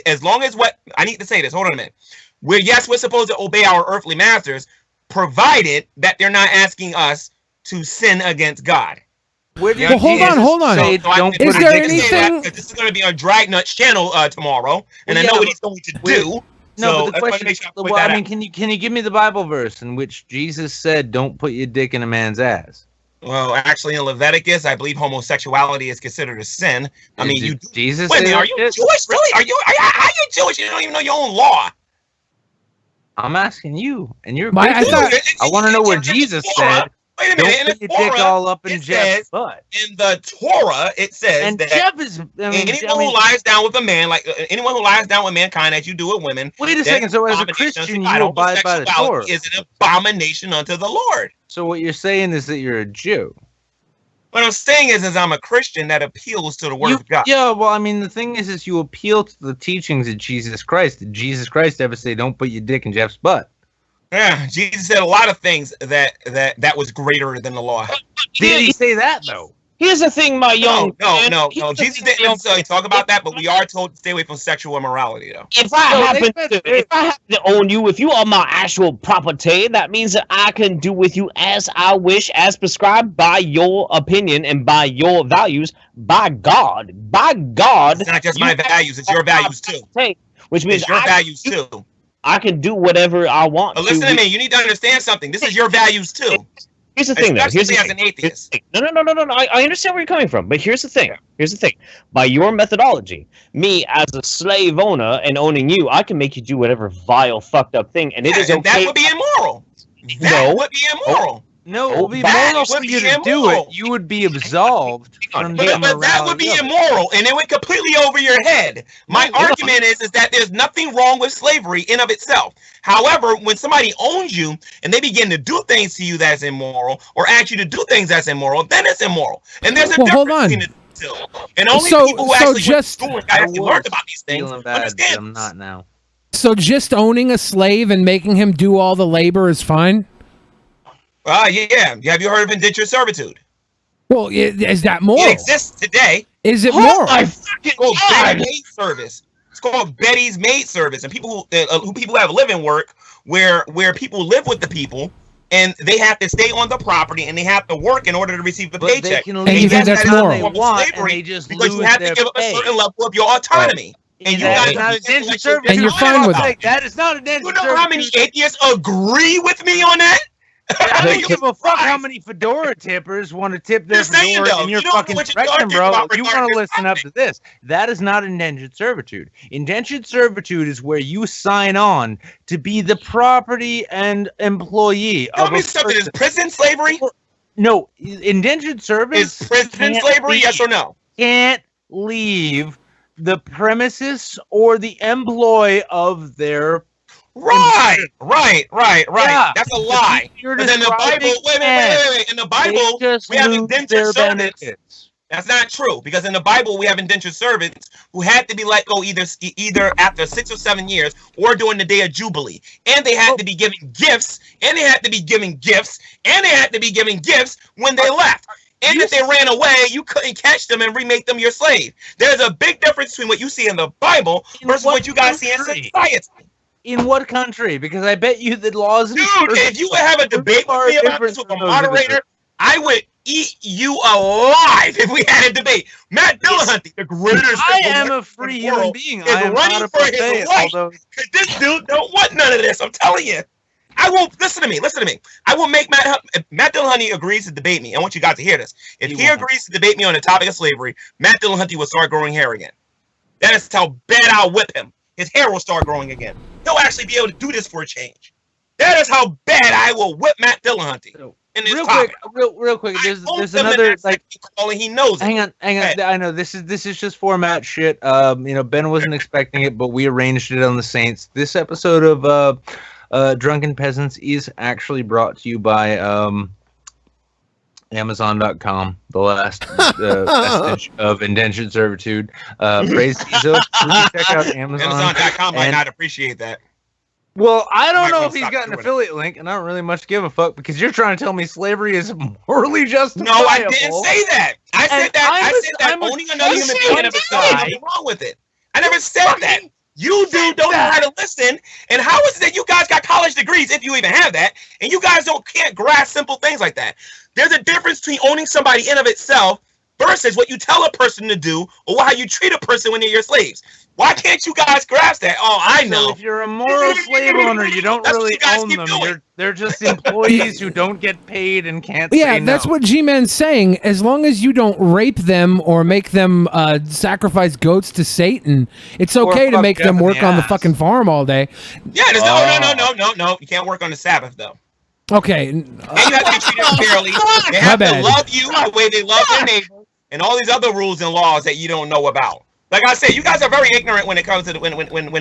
S14: as long as what I need to say this. Hold on a minute. We're supposed to obey our earthly masters, provided that they're not asking us to sin against God.
S5: Well, hold on. Is there anything?
S14: This is going to be on Dragnut's channel tomorrow, and I know what he's going to do.
S4: No, but the question is, can you give me the Bible verse in which Jesus said, "Don't put your dick in a man's ass"?
S14: Well, actually, in Leviticus, I believe homosexuality is considered a sin. I mean,
S4: Jesus.
S14: Wait a minute, are you Jewish? Really? Are you Jewish? You don't even know your own law.
S4: I'm asking you, and you're.
S5: I
S4: want to know where Jesus said.
S14: Wait a minute.
S4: Don't put your dick all up in Jeff's butt.
S14: In the Torah, it says that
S4: Jeff is.
S14: Anyone who lies down with a man, like anyone who lies down with mankind, as you do with women.
S4: Wait a second. So, as a Christian, you abide by the Torah.
S14: Is an abomination unto the Lord.
S4: So, what you're saying is that you're a Jew.
S14: What I'm saying is I'm a Christian that appeals to the word of God.
S4: Yeah, well, I mean, the thing is you appeal to the teachings of Jesus Christ. Did Jesus Christ ever say, "Don't put your dick in Jeff's butt"?
S14: Yeah, Jesus said a lot of things that was greater than the law.
S4: Did he say that though?
S6: Here's the thing, my young
S14: no. Jesus didn't talk about that, but we are told to stay away from sexual immorality, though.
S6: If I happen to own you, if you are my actual property, that means that I can do with you as I wish, as prescribed by your opinion and by your values. By God, it's
S14: not just my values; it's your values too.
S6: Which means
S14: it's your values too.
S6: I can do whatever I want.
S14: But listen to me. You need to understand something. This is your values too.
S6: Here's the thing, though.
S14: Especially as an atheist.
S6: No. I understand where you're coming from, but here's the thing. By your methodology, me as a slave owner and owning you, I can make you do whatever vile, fucked up thing, and it is okay.
S14: That would be immoral. That would be immoral.
S4: No, it would be moral for you to do it. You would be absolved from the
S14: but that would be immoral, and it went completely over your head. My argument is that there's nothing wrong with slavery in of itself. However, when somebody owns you and they begin to do things to you that's immoral, or ask you to do things that's immoral, then it's immoral. And there's a difference between the two. And only people who actually went to school and actually learned about these things understand.
S4: I'm not now.
S5: So just owning a slave and making him do all the labor is fine?
S14: Yeah. Have you heard of indentured servitude?
S5: Well, is that moral?
S14: It exists today.
S5: Is it moral?
S14: It's called Betty's maid service. It's called Betty's maid service, and people who have live-in work where people live with the people, and they have to stay on the property and they have to work in order to receive the paycheck.
S4: They can leave
S5: that's moral.
S14: Because you have to give up a certain level of your autonomy. And you
S4: guys
S14: not
S4: indentured servitude.
S5: And you're fine with that.
S4: That is not indentured servitude.
S14: You know how many atheists agree with me on that?
S4: I don't give a fuck how many fedora tippers want to tip their fedora in your fucking spectrum, bro. You want to listen up to this. That is not indentured servitude. Indentured servitude is where you sign on to be the property and employee of a person.
S14: Tell me something. Is prison slavery?
S4: No. Indentured service
S14: is prison slavery, yes or no?
S4: Can't leave the premises or the employ of their
S14: Right.
S4: Yeah.
S14: That's a lie. Because in the Bible, wait. In the Bible, we have indentured servants. That's not true. Because in the Bible, we have indentured servants who had to be let go either after 6 or 7 years or during the day of Jubilee. And they had to be given gifts. And they had to be given gifts. And they had to be given gifts when they left. And if they ran away, you couldn't catch them and remake them your slave. There's a big difference between what you see in the Bible versus what you guys see in society.
S4: In what country? Because I bet you the laws.
S14: Dude, if you would have a debate with me about this with a moderator, I would eat you alive if we had a debate. Matt Dillahunty, the greatest.
S4: I am a free human being.
S14: Is running for his life. Because this dude don't want none of this. I'm telling you. I won't listen to me. I will make Matt Dillahunty agrees to debate me. I want you guys to hear this. If he agrees to debate me on the topic of slavery, Matt Dillahunty will start growing hair again. That is how bad I'll whip him. His hair will start growing again. He'll actually be able to do this for a change. That is how bad I will whip Matt Dillahunty.
S4: Real quick. There's another
S14: calling. He knows.
S4: Hang on. I know this is just format shit. Ben wasn't expecting it, but we arranged it on the Saints. This episode of Drunken Peasants is actually brought to you by Amazon.com, the last vestige of indentured servitude. Praise Jesus. Check out Amazon.
S14: Amazon.com might not appreciate that.
S4: Well, I don't know if he's got an affiliate link, and I don't really much give a fuck because you're trying to tell me slavery is morally justifiable.
S14: No, I didn't say that. I said that owning another human being in itself, nothing wrong with it. I never said that. You don't know how to listen. And how is it that you guys got college degrees, if you even have that, and you guys can't grasp simple things like that? There's a difference between owning somebody in of itself versus what you tell a person to do or how you treat a person when they're your slaves. Why can't you guys grasp that? Oh, I know.
S4: So if you're a moral slave owner, you don't really own them. They're just employees who don't get paid and can't say no.
S5: Yeah, that's what G-Man's saying. As long as you don't rape them or make them sacrifice goats to Satan, it's okay to make them work on the fucking farm all day.
S14: Yeah, there's no. You can't work on the Sabbath, though.
S5: Okay.
S14: And you have to be treated fairly. They have to love you the way they love their neighbor, and all these other rules and laws that you don't know about. Like I said, you guys are very ignorant when it comes to when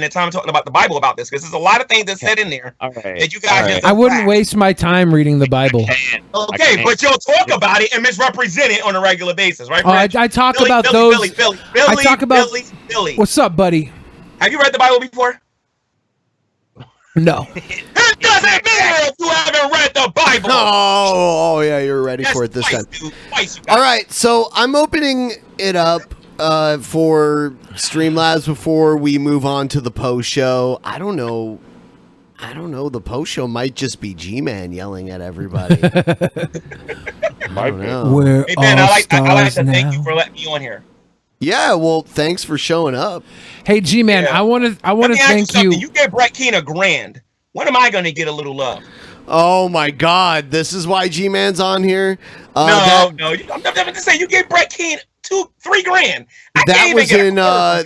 S14: it's time talking about the Bible about this, because there's a lot of things that's said in there that you guys just
S5: I wouldn't waste my time reading the Bible.
S14: Okay, but you'll talk about it and misrepresent it on a regular basis, right?
S5: I talk about those. I talk about
S14: Billy.
S5: What's up, buddy?
S14: Have you read the Bible before?
S5: No.
S14: It doesn't matter if you haven't read the Bible.
S1: Oh, yeah, you're ready for it this time. All right, so I'm opening it up for Streamlabs before we move on to the post show. I don't know. The post show might just be G-Man yelling at everybody. I don't know.
S5: We're
S14: Hey Ben,
S5: all
S14: I like
S5: stars
S14: to thank
S5: now.
S14: you for letting me on here.
S1: Yeah, well, thanks for showing up.
S5: Hey, G-Man, I want to
S14: Let me ask
S5: thank you.
S14: something. You gave Brett Keane $1,000. When am I going to get a little love?
S1: Oh my God, this is why G-Man's on here.
S14: No. I'm just saying you gave Brett Keane $3,000.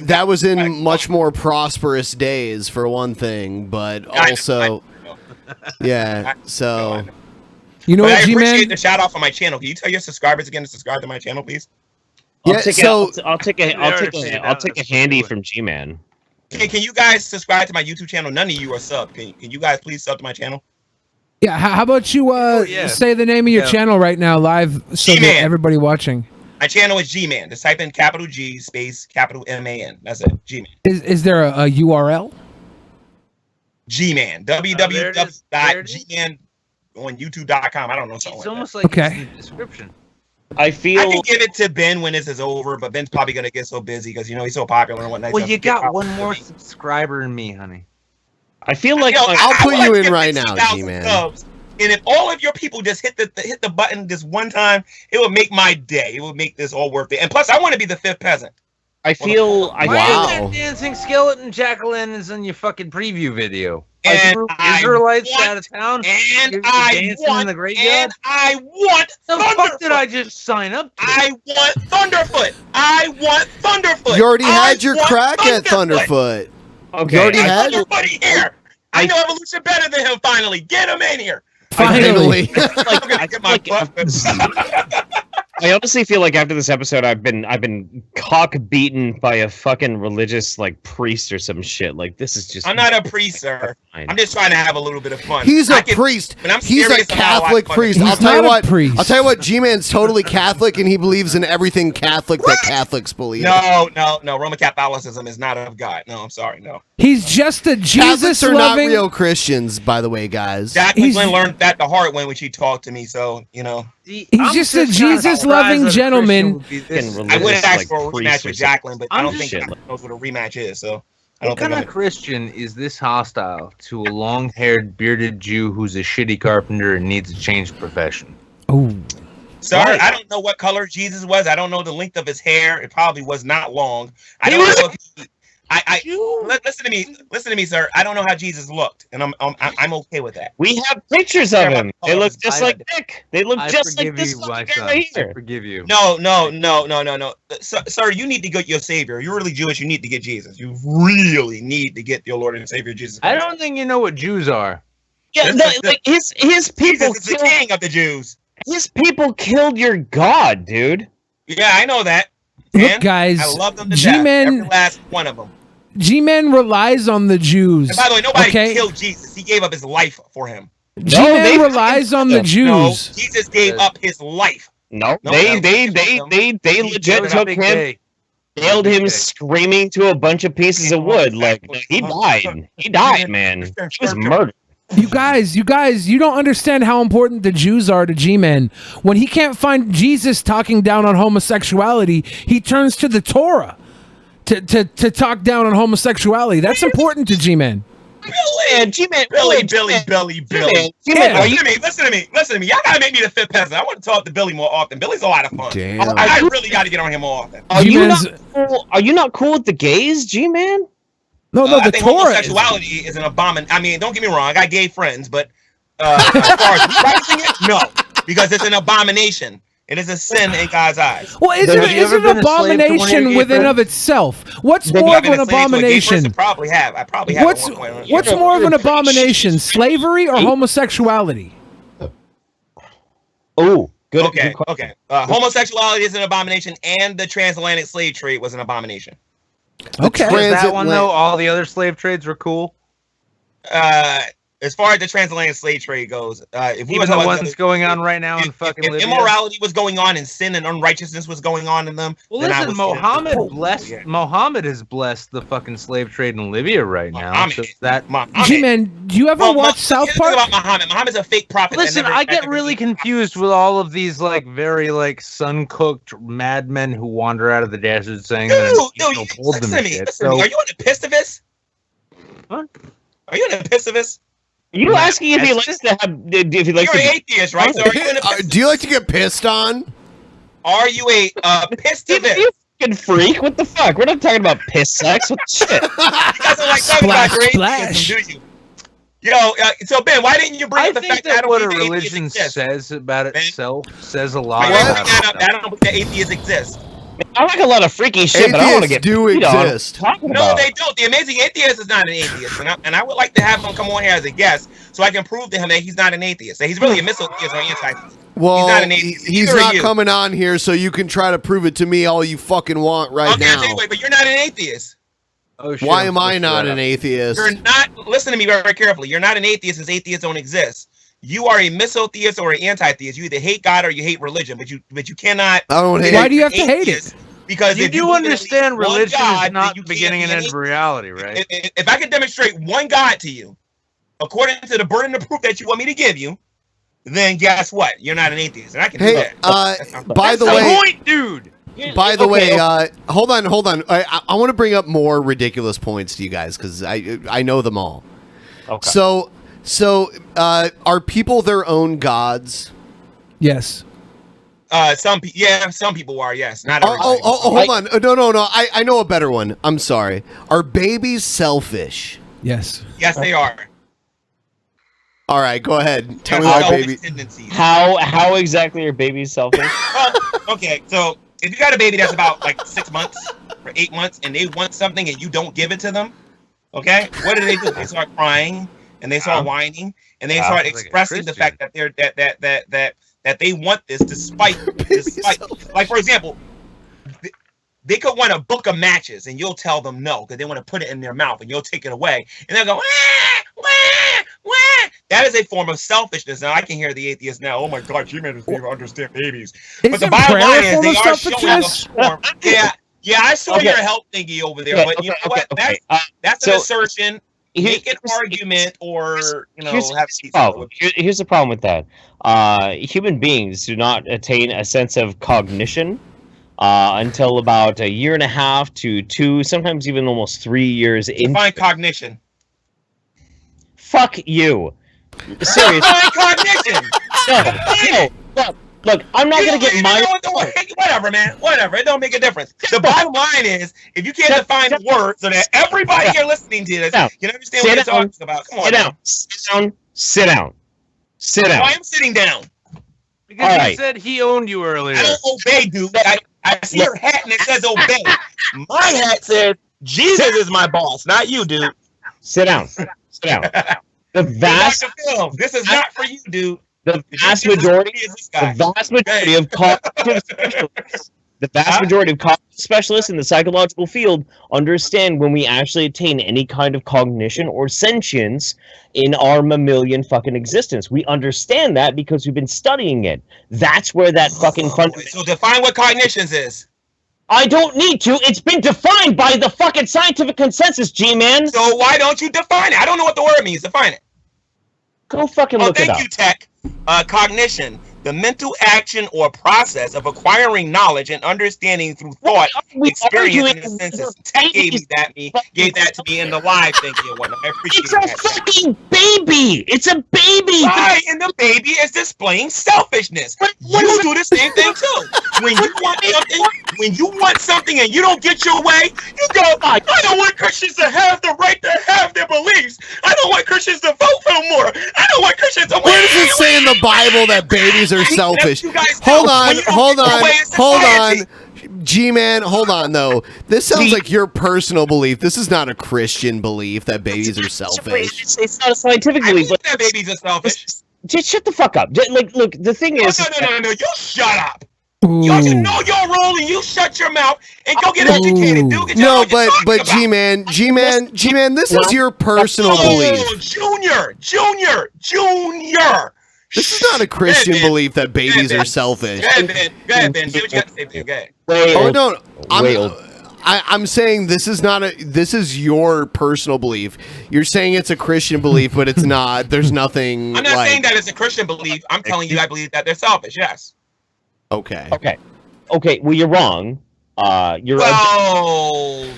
S1: That was in much more prosperous days, for one thing, but also, yeah. So,
S5: you know
S14: but
S5: what,
S14: I
S5: G-Man?
S14: appreciate the shout out for my channel. Can you tell your subscribers again to subscribe to my channel, please?
S6: I'll take a handy from G-Man.
S14: Can you guys subscribe to my YouTube channel? None of you are sub. Can you guys please sub to my channel?
S5: Yeah, how about you say the name of your channel right now live so that everybody watching.
S14: My channel is G-Man. Just type in capital G space capital M-A-N. That's it. G-Man.
S5: Is there a URL?
S14: G-Man. www.gman on YouTube.com. I don't know something.
S4: It's almost like it's the description.
S6: I
S14: can give it to Ben when this is over, but Ben's probably gonna get so busy because he's so popular and whatnot.
S4: Well, you got one more subscriber than me, honey.
S6: I feel like
S1: I'll put you in right now, G-Man.
S14: And if all of your people just hit the button this one time, it would make my day. It would make this all worth it. And plus, I want to be the 5th peasant.
S6: I feel.
S4: That dancing skeleton Jacqueline is in your fucking preview video.
S14: And
S4: Israelites out of town.
S14: And
S4: I want the fuck did I just sign up to?
S14: I want Thunderfoot.
S1: You already had your crack at Thunderfoot.
S14: Okay.
S1: You already had
S14: Thunderfoot here. I know Evolution better than him. Finally, get him in here.
S1: Finally.
S6: I honestly feel like after this episode, I've been cock beaten by a fucking religious priest or some shit. Like this is just.
S14: I'm not a priest, sir. I'm just trying to have a little bit of fun.
S1: He's a priest. He's a Catholic priest. I'll tell you what. G-Man's totally Catholic, and he believes in everything Catholic that Catholics believe.
S14: No. Roman Catholicism is not of God. No, I'm sorry. No.
S5: He's just a Jesus
S1: Catholics are not
S5: loving.
S1: real Christians, by the way, guys.
S14: Jacqueline learned that the hard way when she talked to me. So
S5: He's just a Jesus-loving gentleman.
S14: I would ask for a rematch with Jacqueline, but I don't think Jacqueline knows what a rematch is. So I don't
S4: What kind of Christian is this hostile to a long-haired, bearded Jew who's a shitty carpenter and needs to change profession?
S5: Oh,
S14: sir, I don't know what color Jesus was. I don't know the length of his hair. It probably was not long. I don't know if listen to me, sir. I don't know how Jesus looked, and I'm okay with that.
S6: We have pictures of him. They look just like Nick. They look just like this guy right here.
S4: I forgive you.
S14: No. Sir, you need to get your Savior. You're really Jewish. You need to get Jesus. You really need to get your Lord and Savior Jesus Christ.
S4: I don't think you know what Jews are.
S6: Yeah, his people
S14: Jesus is the king of the Jews.
S6: His people killed your God, dude.
S14: Yeah, I know that.
S5: Look, guys,
S14: I love them to
S5: G-Man,
S14: death. Every last one of them.
S5: G-Man relies on the Jews.
S14: And by the way, nobody killed Jesus. He gave up his life for him.
S5: G-Man relies on the Jews.
S14: No, Jesus gave up his life.
S6: No, they legit took him, nailed him screaming to a bunch of pieces of wood. Like he died. He died, man. He was murdered.
S5: You guys, you don't understand how important the Jews are to G-Man. When he can't find Jesus talking down on homosexuality, he turns to the Torah to talk down on homosexuality. That's important to G-Man.
S14: Billy.
S5: Yeah.
S14: Listen to me. Y'all gotta make me the 5th peasant. I want to talk to Billy more often. Billy's a lot of fun.
S1: Damn.
S14: I really got to get on him more often.
S6: Are you not cool with the gays, G-Man?
S5: No,
S14: I think homosexuality is an abomination. I mean, don't get me wrong. I got gay friends, but as far as practicing it, no, because it's an abomination. It is a sin in God's eyes.
S5: Well, it's an abomination within of itself. What's more of an abomination?
S14: I probably have.
S5: What's more of an abomination, slavery or homosexuality?
S6: Oh, good.
S14: Okay. Homosexuality is an abomination, and the transatlantic slave trade was an abomination.
S5: Okay.
S4: Was that one though? All the other slave trades were cool.
S14: as far as the transatlantic slave trade goes, if we
S4: even the ones going on right now in fucking
S14: if
S4: Libya.
S14: immorality was going on and sin and unrighteousness was going on in them.
S4: Well, listen, Mohammed has blessed the fucking slave trade in Libya right now. So
S5: G-Man, do you ever watch South Park?
S14: About Muhammad. Muhammad's a fake prophet.
S4: Listen, I get really confused with all of these like very like sun-cooked madmen who wander out of the desert saying that
S14: listen to me. Listen to me. Are you an epistivist?
S4: What?
S14: Are you an epistivist?
S6: Are you asking if he likes to have? If he likes
S14: You're
S6: to
S14: an atheist, right? So are you an epistivist?
S1: Do you like to get pissed on?
S14: Are you a pistivist?
S6: You fucking freak! What the fuck? We're not talking about piss sex. What the shit?
S14: You guys are like talking about your atheism, do you? Yo, so Ben, why didn't you bring up the fact that I don't
S4: what a
S14: believe
S4: religion
S14: atheists
S4: says about itself says a lot.
S14: I don't believe that atheists exist.
S6: I like a lot of freaky shit, but I don't want to get
S1: do exist.
S14: No, they don't. The Amazing Atheist is not an atheist, and I would like to have him come on here as a guest so I can prove to him that he's not an atheist. That he's really a misotheist or anti-theist.
S1: Well,
S14: he's not an atheist.
S1: He's not coming on here, so you can try to prove it to me all you fucking want now.
S14: Anyway, but you're not an atheist.
S4: Oh, shit,
S1: why am I not an atheist?
S14: You're not. Listen to me very, very carefully. You're not an atheist, as atheists don't exist. You are a misotheist or an anti-theist. You either hate God or you hate religion, but you cannot.
S1: I don't hate.
S5: Why do you have to hate it?
S14: Because
S4: you do understand religion
S14: God,
S4: is not the beginning and end of reality, right?
S14: If I can demonstrate one God to you, according to the burden of proof that you want me to give you, then guess what? You're not an atheist, and I can do that.
S1: By the way,
S4: point, dude.
S1: By the way, hold on. I want to bring up more ridiculous points to you guys because I know them all.
S6: Okay.
S1: So are people their own gods?
S5: Yes.
S14: Some people are. Yes. Not everybody.
S1: Hold on. No. I know a better one. I'm sorry. Are babies selfish?
S5: Yes.
S14: Yes, they are.
S1: All right, go ahead. Tell me why babies.
S6: How exactly are babies selfish?
S14: Okay, so if you got a baby that's about like 6 months or 8 months and they want something and you don't give it to them, okay, what do? They start crying and they start whining and they start expressing the fact that they're that they want this despite like, for example, they could want a book of matches and you'll tell them no because they want to put it in their mouth and you'll take it away and they'll go wah, wah, wah. That is a form of selfishness. Now I can hear the atheist now. Oh my God, G-Man doesn't even understand babies. But the bottom line is they are showing a form. Yeah, I saw your help thingy over there, but you know what? That's an assertion. Make an argument, or
S6: here's
S14: have
S6: here's the problem with that. Human beings do not attain a sense of cognition until about 1.5 to 2, sometimes even almost 3 years.
S14: Define cognition.
S6: Fuck you. Seriously.
S14: Define cognition.
S6: No. Look, I'm not gonna get my.
S14: Whatever, man. Whatever. It don't make a difference. The bottom line is, if you can't define words so that everybody here listening to this can understand what you're talking about. Come on.
S6: Sit down.
S14: I am sitting down.
S4: Because he said he owned you earlier.
S14: I don't obey, dude. I see your hat and it says obey. My hat says Jesus is my boss, not you, dude.
S6: Sit down. The vast
S14: film. This is not for you, dude.
S6: The vast majority of cognitive specialists, in the psychological field understand when we actually attain any kind of cognition or sentience in our mammalian fucking existence. We understand that because we've been studying it. That's where that fucking
S14: So define what cognitions is.
S6: I don't need to. It's been defined by the fucking scientific consensus, G-Man.
S14: So why don't you define it? I don't know what the word means. Define it.
S6: Go fucking look it up.
S14: Thank you, Tech. Cognition, the mental action or process of acquiring knowledge and understanding through thought, experience, and the senses. Tech gave that to me in the live thinking and whatnot. I appreciate that.
S6: It's a fucking baby. It's a baby.
S14: Right, and the baby is displaying selfishness. You do the same thing too. When you want something and you don't get your way, you go, I don't want Christians to have the right to have their beliefs. I don't want Christians to vote no more. I don't want Christians to.
S1: Where does it say in the Bible that babies are selfish? Hold on. G-Man, hold on though. This sounds like your personal belief. This is not a Christian belief that babies are selfish.
S6: It's not a scientific belief.
S14: That babies are selfish.
S6: Just shut the fuck up. Look, the thing is.
S14: No. You shut up. You should know your role and you shut your mouth and go get educated, dude.
S1: No, but G-Man, this is your personal belief.
S14: Junior.
S1: This is not a Christian belief that babies are selfish.
S14: Go ahead, Ben. Say what you got to say, Ben. Go ahead.
S1: Oh no, I'm saying this is your personal belief. You're saying it's a Christian belief, but it's not. There's nothing.
S14: I'm not saying that it's a Christian belief. I'm telling you, I believe that they're selfish. Yes.
S1: Okay.
S6: Well, you're wrong. You're wrong.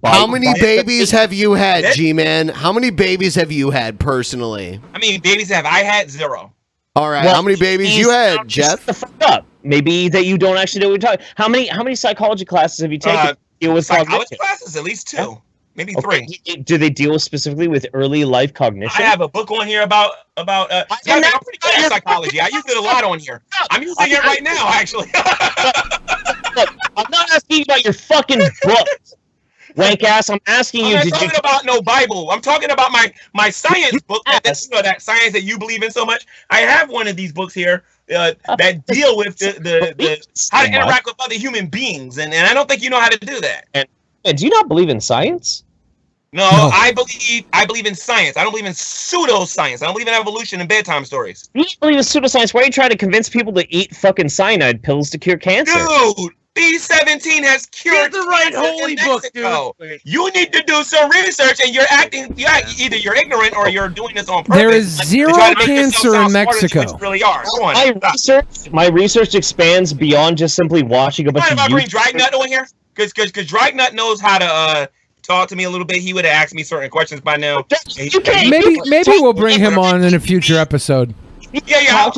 S1: How many babies have you had, G-Man? How many babies have you had personally?
S14: I mean, babies have I had 0.
S1: All right. How many babies you had, Jeff?
S6: The fuck up. Maybe that you don't actually know what you're talking. How many psychology classes have you taken? Deal with
S14: psychology classes? At least 2. Maybe 3.
S6: Do they deal specifically with early life cognition?
S14: I have a book on here about I'm pretty good at psychology. I use it a lot on here. I'm using it right now, actually.
S6: Look, I'm not asking you about your fucking books, wank ass. I'm asking you.
S14: I'm not talking about no Bible. I'm talking about my science book. That science that you believe in so much. I have one of these books here that deal with the how to interact with other human beings, and I don't think you know how to do that.
S6: And do you not believe in science?
S14: No, I believe in science. I don't believe in pseudoscience. I don't believe in evolution and bedtime stories.
S6: You don't believe in pseudoscience? Why are you trying to convince people to eat fucking cyanide pills to cure cancer?
S14: Dude, B17 has cured the right holy book, dude. You need to do some research, and either you're ignorant or you're doing this on purpose.
S5: There is zero cancer in Mexico.
S14: Really are. Come on.
S6: My research expands beyond just simply watching a bunch of.
S14: Mind if I bring Dragnut on here? Because Dragnut knows how to talk to me a little bit. He would have asked me certain questions by now.
S5: Maybe we'll bring him on in a future episode.
S14: Yeah.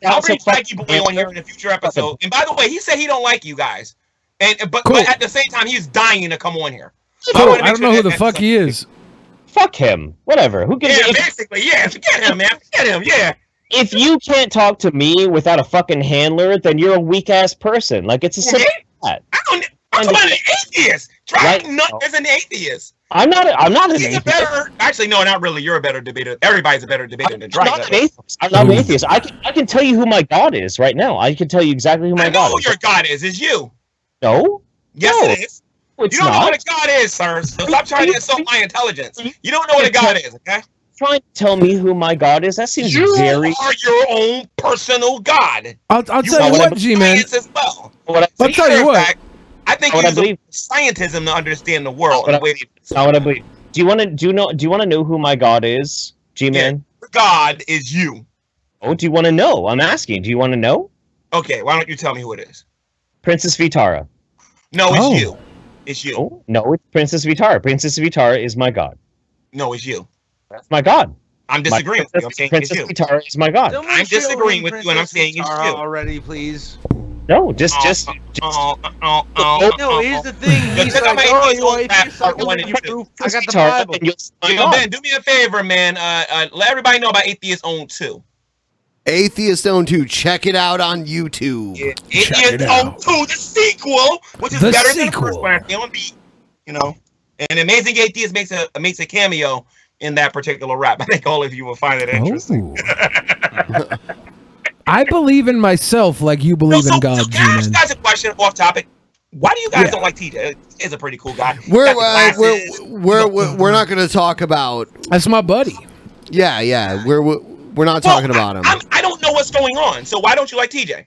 S14: I'll bring Flaggy Boy on here in a future episode. And by the way, he said he don't like you guys. But at the same time, he's dying to come on here. So
S5: I don't know who the fuck he is.
S6: Fuck him. Whatever. Who gives
S14: a basically, yeah. Forget him, man. Forget him, yeah.
S6: If you can't talk to me without a fucking handler, then you're a weak ass person. Like, it's a simple that.
S14: I'm talking about an atheist. Dragnut is an atheist.
S6: I'm not an
S14: atheist. Actually, no, not really. You're a better debater. Everybody's a better debater than Dragnut.
S6: I'm not an atheist. I can tell you who my God is right now. I can tell you exactly who my God is.
S14: I know who your God is. It's you.
S6: No?
S14: Yes, it is. You don't know what a God is, sir. So stop trying to insult my intelligence. You don't know what a God is, okay?
S6: Trying to tell me who my God is? That seems very...
S14: You are your own personal God.
S5: I'll tell you what, G-Man.
S14: Well.
S5: I'll tell you what.
S14: I think you use scientism to understand the world.
S6: Not what I believe. Do you want to know who my God is, G-Man?
S14: Yeah, God is you.
S6: Oh, do you want to know? I'm asking. Do you want to know?
S14: Okay, why don't you tell me who it is?
S6: Princess Vitara.
S14: No, it's you. It's you.
S6: Oh, no, it's Princess Vitara. Princess Vitara is my God.
S14: No, it's you.
S6: That's my God.
S14: I'm disagreeing with you. I'm saying
S6: Princess
S14: it's you.
S6: Vitara is my God.
S14: I'm disagreeing with you, and I'm saying it's you.
S3: Already, please.
S6: No, just.
S3: No, here's the thing. He's like, I got the Bible.
S14: Ben, do me a favor, man. Let everybody know about Atheist Own 2.
S1: Atheist Own 2. Check it out on YouTube.
S14: Yeah, Atheist Own 2, the sequel, which is better than the first one. You know, and Amazing Atheist makes a cameo in that particular rap. I think all of you will find it interesting.
S5: I believe in myself like you believe in God,
S14: G-Man. Can I ask you guys a question off topic? Why do you guys don't like TJ? He's a pretty cool guy.
S1: We're not going to talk about.
S5: That's my buddy.
S1: Yeah. We're not talking about him.
S14: I don't know what's going on. So why don't you like TJ?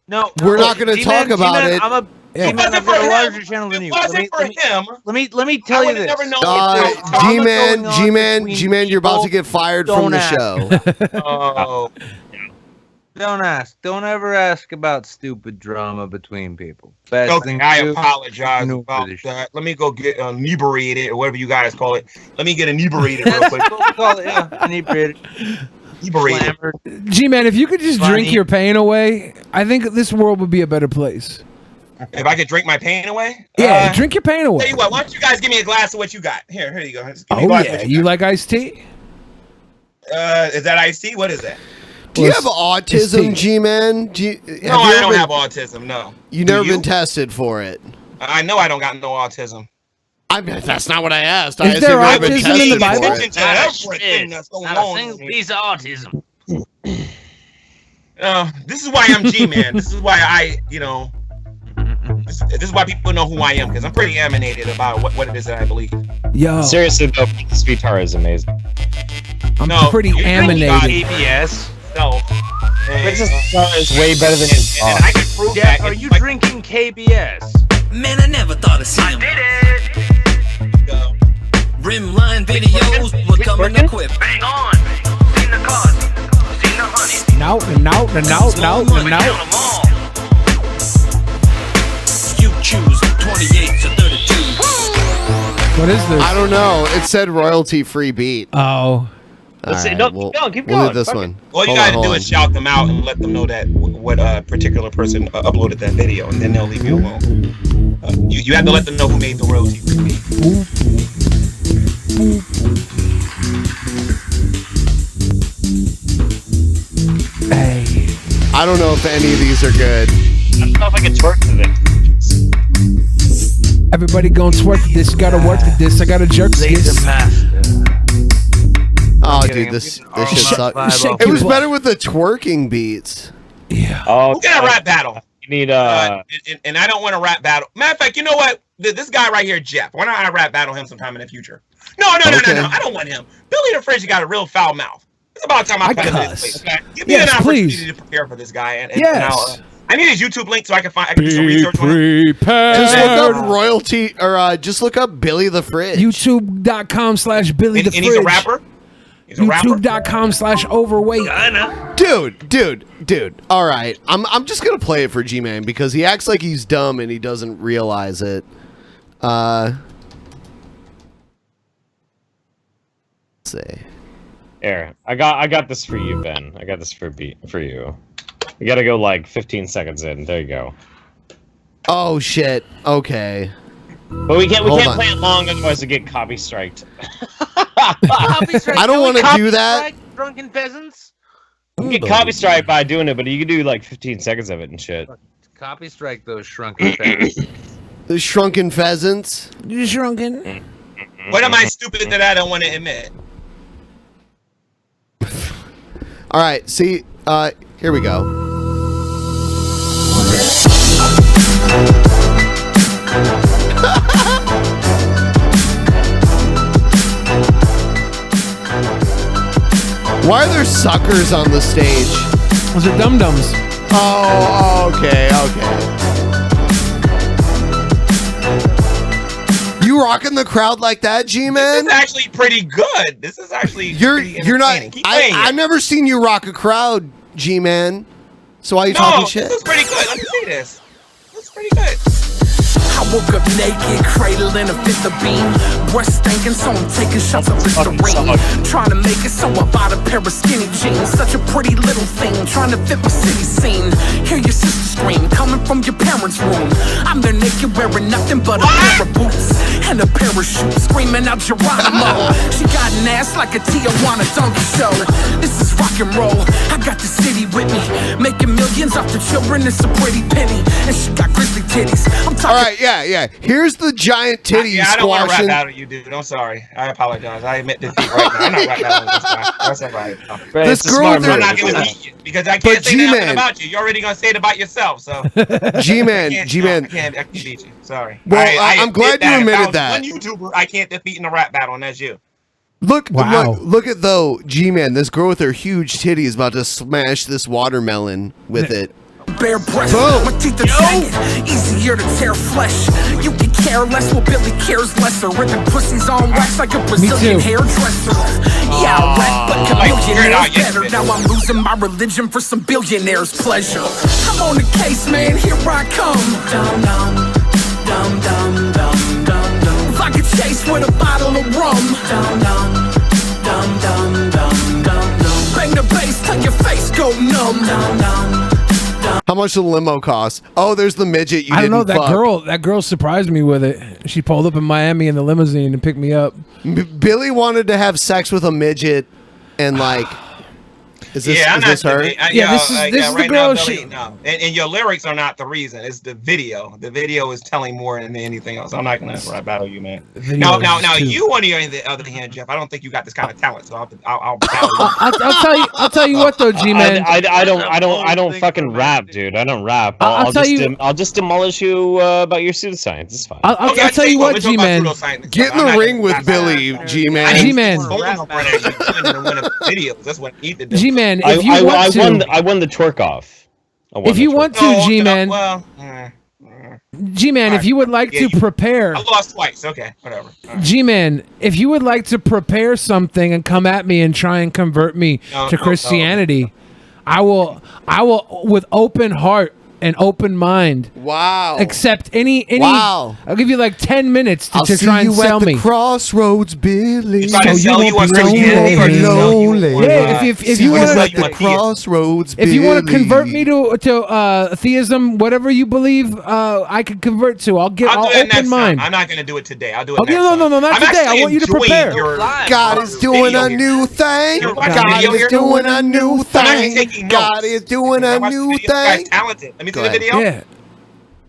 S3: No,
S1: we're not going to talk about it.
S3: I've got a larger channel than you.
S14: Let
S3: me tell you this.
S1: G-Man, you're about to get fired from the show.
S14: Oh.
S3: Don't ever ask about stupid drama between people.
S14: Okay, I apologize about that. Let me go get inebriated or whatever you guys call it. Let me get inebriated real quick.
S3: Call it, yeah, inebriated.
S5: G-Man, if you could just drink your pain away, I think this world would be a better place.
S14: If I could drink my pain away?
S5: Yeah, drink your pain away.
S14: Tell you what, why don't you guys give me a glass of what you got? Here you go.
S5: You like iced tea?
S14: Is that iced tea? What is that?
S1: Do you have autism, G-Man?
S14: No, I don't have autism, no.
S1: You've never been tested for it?
S14: I know I don't got no autism.
S1: That's not what I asked.
S5: Is there autism in the Bible?
S14: Everything that's going on.
S3: Not a single piece of autism.
S14: This is why I'm G-Man. This is why this is why people know who I am, because I'm pretty emanated about what it is that I believe.
S5: Yo,
S6: seriously though, this guitar is amazing.
S5: I'm pretty animated.
S14: ABS. No.
S6: Princess guitar is way better than his.
S14: And I can prove
S4: Jeff,
S14: that.
S4: are you drinking KBS?
S16: Man, I never thought of seeing him. Rimline videos were coming equipped. Bang on. Seen the cars. Seen the honey.
S5: No.
S16: You choose 28 to 32.
S5: What is this?
S1: I don't know. It said royalty-free beat.
S5: Oh.
S6: Let's see.
S1: All
S6: No,
S1: right,
S6: keep going. Keep
S1: we'll
S6: going.
S1: do this
S6: Fuck
S1: one.
S14: All you gotta do is shout them out and let them know that what particular person uploaded that video, and then they'll leave you alone. You have to let them know who made the royalty-free beat.
S5: Hey.
S1: I don't know if any of these are good.
S6: I don't know if I can twerk to this.
S5: Everybody gonna twerk to this. Gotta work to this. I gotta jerk this.
S1: Oh, dude, this shit sucks. It was better with the twerking beats.
S5: Yeah.
S6: Oh,
S14: We'll get a rap battle.
S6: You need
S14: and I don't want a rap battle. Matter of fact, you know what? This guy right here, Jeff. Why don't I rap battle him sometime in the future? No. I don't want him. Billy the Fridge got a real foul mouth. It's about time I come into this place. Okay? Give me an opportunity to prepare for this guy. And I need his YouTube link so I can do some research on him.
S1: Just look up royalty, or just look up Billy the Fridge.
S5: YouTube.com/Billy the Fridge.
S14: And he's a rapper?
S5: YouTube.com/overweight.
S1: Dude. All right, I'm just gonna play it for G-Man because he acts like he's dumb and he doesn't realize it. Let's see.
S6: Here, I got this for you, Ben. I got this for you. You gotta go like 15 seconds in. There you go.
S1: Oh shit. Okay.
S6: But we can't play it long, otherwise we get copy striked.
S1: I don't want to do that.
S4: Drunken Peasants.
S6: You can get copy strike by doing it, but you can do like 15 seconds of it and shit.
S4: Copy strike those shrunken peasants.
S1: The shrunken pheasants.
S5: Shrunken.
S14: What am I stupid that I don't want to admit?
S1: All right. See. Here we go. Why are there suckers on the stage?
S5: Those are dum-dums.
S1: Oh, okay. You rocking the crowd like that, G-Man?
S14: This is actually pretty good. This is actually
S1: you're not. I've never seen you rock a crowd, G-Man. So why are you talking shit?
S14: This is pretty good. Let me see this. This is pretty good.
S16: I woke up naked, cradled in a fifth of bean. Breast stinking, so I'm taking shots of Listerine. Trying to make it, so I bought a pair of skinny jeans. Such a pretty little thing, trying to fit my city scene. Hear your sister scream, coming from your parents' room. I'm there naked, wearing nothing but a pair of boots and a parachute, screaming out Geronimo. She got an ass like a Tijuana donkey show. This is rock and roll, I got the city with me. Making millions off the children, it's a pretty penny. And she got grizzly titties. I'm talking.
S1: All right, yeah. Here's the giant titty
S14: I don't want to rap
S1: squashing.
S14: battle you, dude. I'm sorry. I apologize. I admit defeat right now. I'm not rap battling this guy. That's all right.
S1: This girl,
S14: I'm not going to beat you because I can't say nothing about you. You're already going to say it about yourself. So
S1: G-Man.
S14: I can't beat you. Sorry.
S1: Well, I'm glad you admitted that.
S14: One YouTuber I can't defeat in a rap battle, and that's you.
S1: Look at though, G-Man. This girl with her huge titty is about to smash this watermelon with it.
S16: Bare breast, my teeth are jagged, easier to tear flesh. You can care less, well Billy cares lesser. Ripping pussies on wax like a Brazilian hairdresser. Yeah, I rap, but chameleonaires better. Now I'm losing my religion for some billionaires' pleasure. I'm on the case, man, here I come. Dum dum, dum dum dum dum dum. If I could chase with a bottle of rum. Dum dum, dum dum dum dum dum. Bang the bass till your face go numb. Dum dum.
S1: How much the limo cost? Oh, there's the midget you
S5: I don't know.
S1: didn't fuck.
S5: That girl surprised me with it. She pulled up in Miami in the limousine and picked me up.
S1: Billy wanted to have sex with a midget, and like, Is this
S14: I'm
S1: is this
S14: not-
S1: her?
S5: This is the
S14: right
S5: girl.
S14: now, Billy, no. And your lyrics are not the reason. It's the video. The video is telling more than anything else. I'm not gonna rap battle you, man. Now, you on the other hand, Jeff, I don't think you got this kind of talent. So I'll battle you.
S5: I'll tell you what though, G-Man.
S6: I don't fucking rap, dude. I don't rap. I'll just demolish you about your pseudoscience. It's fine.
S5: I'll tell you what, G-Man.
S1: Get in the ring with Billy, G-Man.
S5: G-Man.
S14: That's what he did.
S5: G-Man, if you want to,
S6: I won the twerk off.
S5: If you want to, G-Man. G-Man, if you would like to prepare.
S14: I lost twice. Okay, whatever.
S5: G-Man, if you would like to prepare something and come at me and try and convert me to Christianity, I will with open heart and open mind.
S1: Wow.
S5: Accept any.
S1: Wow.
S5: I'll give you like 10 minutes to
S1: I'll
S5: try
S1: see
S5: and
S1: you
S5: sell
S1: at the
S5: me.
S1: crossroads, Billy.
S14: He's trying to sell you on Christianity or
S1: lonely.
S5: Yeah, if you want
S1: at the crossroads,
S5: if you want to
S1: Billy.
S5: convert me to theism, whatever you believe, I can convert to. I'll
S14: do it
S5: open
S14: next
S5: mind.
S14: time. I'm not going to do it today. I'll do it
S5: Okay,
S14: next
S5: no,
S14: time.
S5: not
S14: I'm
S5: today. I
S14: actually
S5: want you to
S14: enjoying
S5: prepare.
S14: your
S1: God is doing a new thing. God is doing a new thing. God is doing a new thing.
S14: Talented. Let me see the video.
S5: Yeah.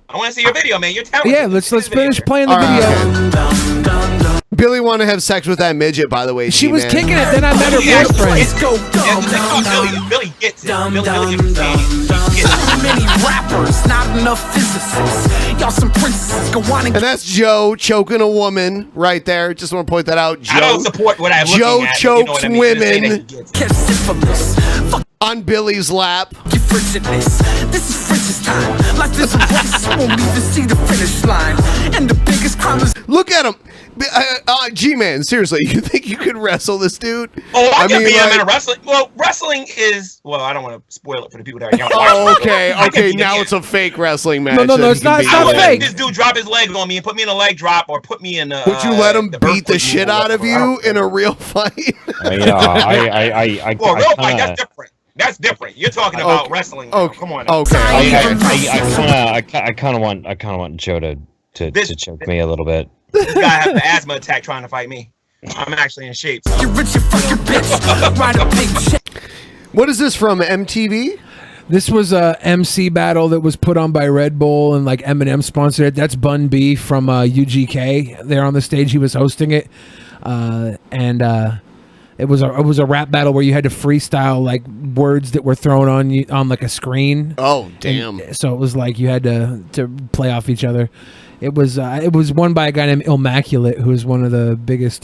S14: I want to see your video, man. You're talented.
S5: Yeah, let's finish playing the video.
S1: Billy wanted to have sex with that midget, by the way.
S5: She was
S1: G-Man.
S5: kicking it, then I met her boyfriend.
S14: Billy gets it. Billy understands.
S16: Many rappers, not enough physicists. Y'all some princesses go on
S1: And that's Joe choking a woman right there. Just want to point that out. Joe,
S14: I don't support what I'm
S1: Joe
S14: looking at.
S1: chokes women
S16: Catch syphilis. Fuck
S1: on Billy's lap.
S16: your frigidness. This is frigid time. Like this race won't even see the finish line. And the biggest crime is
S1: Look at him. G-Man, seriously, you think you could wrestle this dude?
S14: Oh, I can
S1: mean,
S14: be
S1: like-
S14: in wrestling. Well, wrestling is. Well, I don't want to spoil it for the people that are young.
S1: Oh, okay. Now it's a fake wrestling match.
S5: No,
S1: that
S5: it's
S1: he can
S5: not-
S1: beat
S5: it's not
S1: you in.
S5: fake.
S14: This dude drop his leg on me and put me in a leg drop, or put me in.
S1: Would you let him beat the
S14: Berserkyd
S1: shit
S14: move or
S1: out of
S14: whatever.
S1: you in a real fight?
S14: Well, real fight. That's different. That's different. You're talking about wrestling. Now. Come on. Now.
S1: Okay.
S6: I kind of want Joe to choke me a little bit.
S14: This guy have an asthma attack trying to fight me. I'm actually in shape. So.
S16: you're rich and fuck your bitch. Ride a big check.
S1: What is this from, MTV?
S5: This was a MC battle that was put on by Red Bull and like Eminem sponsored it. That's Bun B from UGK. There on the stage, he was hosting it, and it was a rap battle where you had to freestyle like words that were thrown on you on like a screen.
S1: Oh damn!
S5: And so it was like you had to play off each other. It was won by a guy named Immaculate, who is one of the biggest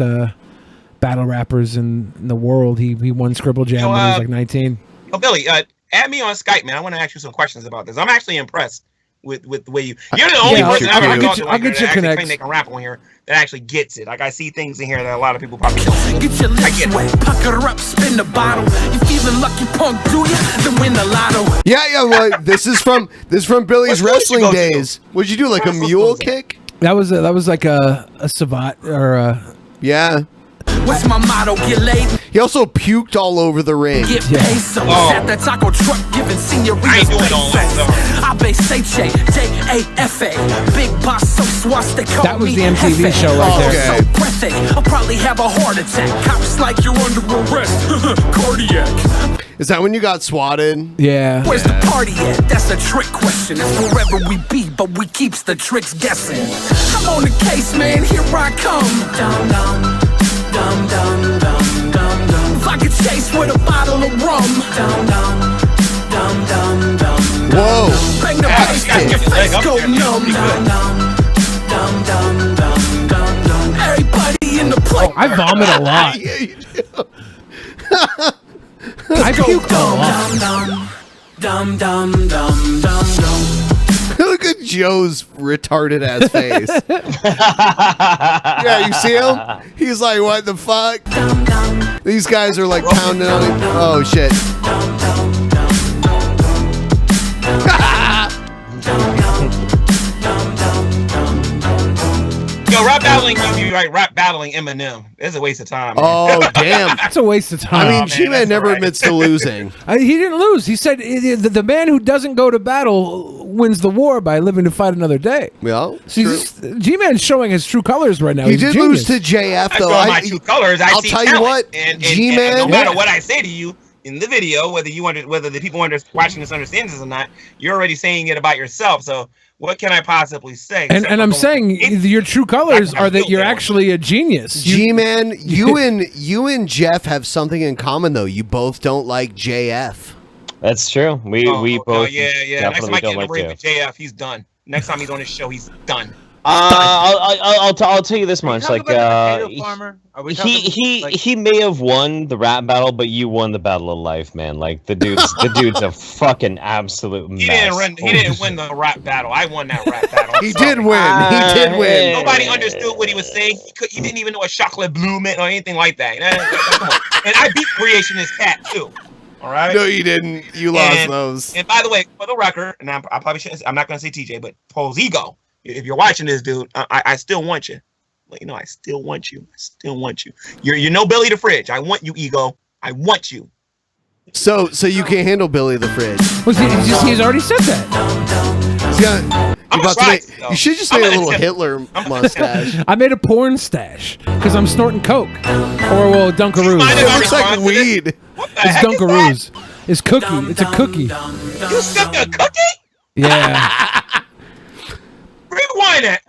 S5: battle rappers in the world. He won Scribble Jam when he was like 19.
S14: Oh, Billy, add me on Skype, man. I want to ask you some questions about this. I'm actually impressed with the way you're the only person I've ever talked to
S5: I'll get you
S14: that
S5: connect.
S14: claim they can rap on here that actually gets it. Like I see things in here that a lot of people probably don't.
S16: Get your lips wet, pucker her up, spin the bottle. You feeling lucky, punk? Do ya? Then win the lotto.
S1: Yeah. Well, this is from Billy's wrestling days. What'd you do? Like a mule kick?
S5: That was like a savate or a
S1: yeah.
S16: What's my motto? Get laid.
S1: He also puked all over the ring.
S16: Get pesos at that taco truck, giving senioritas pesos. Abe Seche, J-A-F-A. Big boss, so swass, they call
S5: That was
S16: me
S5: the MTV
S16: Hefe.
S5: show right there.
S16: So breathy, I'll probably have a heart attack. Cops like you're under arrest. Cardiac.
S1: Is that when you got swatted?
S5: Yeah.
S16: Where's the party at? That's a trick question. It's wherever we be, but we keeps the tricks guessing. I'm on the case, man. Here I come. Dum dum. Dum dum dum dum dum. If I could chase with a bottle of rum. Dum dum dum dum dum.
S1: Whoa!
S16: Bang the bass, make your face go numb. Dum dum dum dum dum dum dum. Everybody in the place.
S5: I vomit a lot.
S1: Yeah, you do.
S5: I puked a lot.
S16: Dum dum dum dum dum.
S1: Look at Joe's retarded ass face. Yeah, you see him? He's like, what the fuck? These guys are like pounding on him. Oh shit.
S14: Yo, rap battling you right? Rap battling Eminem. It's a waste of time. Man.
S1: Oh damn.
S5: That's a waste of time.
S1: I mean,
S14: man,
S1: G-Man
S14: that's
S1: never
S14: all right.
S1: admits to losing.
S5: He didn't lose. He said the man who doesn't go to battle wins the war by living to fight another day.
S1: Well,
S5: See, G-Man's showing his true colors right now.
S1: he
S5: He's a
S1: did lose
S5: genius.
S1: to JF
S14: I
S1: though.
S14: show my true colors. I'll
S1: tell you what,
S14: and
S1: G-Man.
S14: no matter what I say to you, in the video, whether the people watching this understand this or not, you're already saying it about yourself. So what can I possibly say?
S5: And I'm saying your true colors are that you're actually a genius.
S1: G-Man, you and Jeff have something in common though. You both don't like JF.
S6: That's true. We both
S14: yeah. Next time
S6: definitely
S14: I get
S6: don't
S14: in the
S6: like
S14: ring
S6: JF.
S14: with JF, he's done. Next time he's on his show, he's done.
S6: I'll tell you this much. Like,
S4: he
S6: he may have won the rap battle, but you won the battle of life, man. Like the dude's a fucking absolute mess.
S14: He didn't win the rap battle. I won that rap battle.
S1: He did win. He did win.
S14: Nobody understood what he was saying. He didn't even know what chocolate blue meant or anything like that. And I beat Creationist Cat too. All right.
S1: No, you didn't. You lost those.
S14: And by the way, for the record, and I probably shouldn't. I'm not going to say TJ, but Pole's ego. If you're watching this, dude, I still want you. Let you know, I still want you. I still want you. You're no Billy the Fridge. I want you, ego. I want you.
S1: So you can't handle Billy the Fridge.
S5: He's already said that.
S1: You should just make a little Hitler mustache.
S5: I made a porn stash because I'm snorting coke, or Dunkaroos.
S1: It looks like weed.
S5: It's Dunkaroos. It's cookie. It's a cookie.
S14: You sipped a cookie?
S5: Yeah.
S14: Rewind that.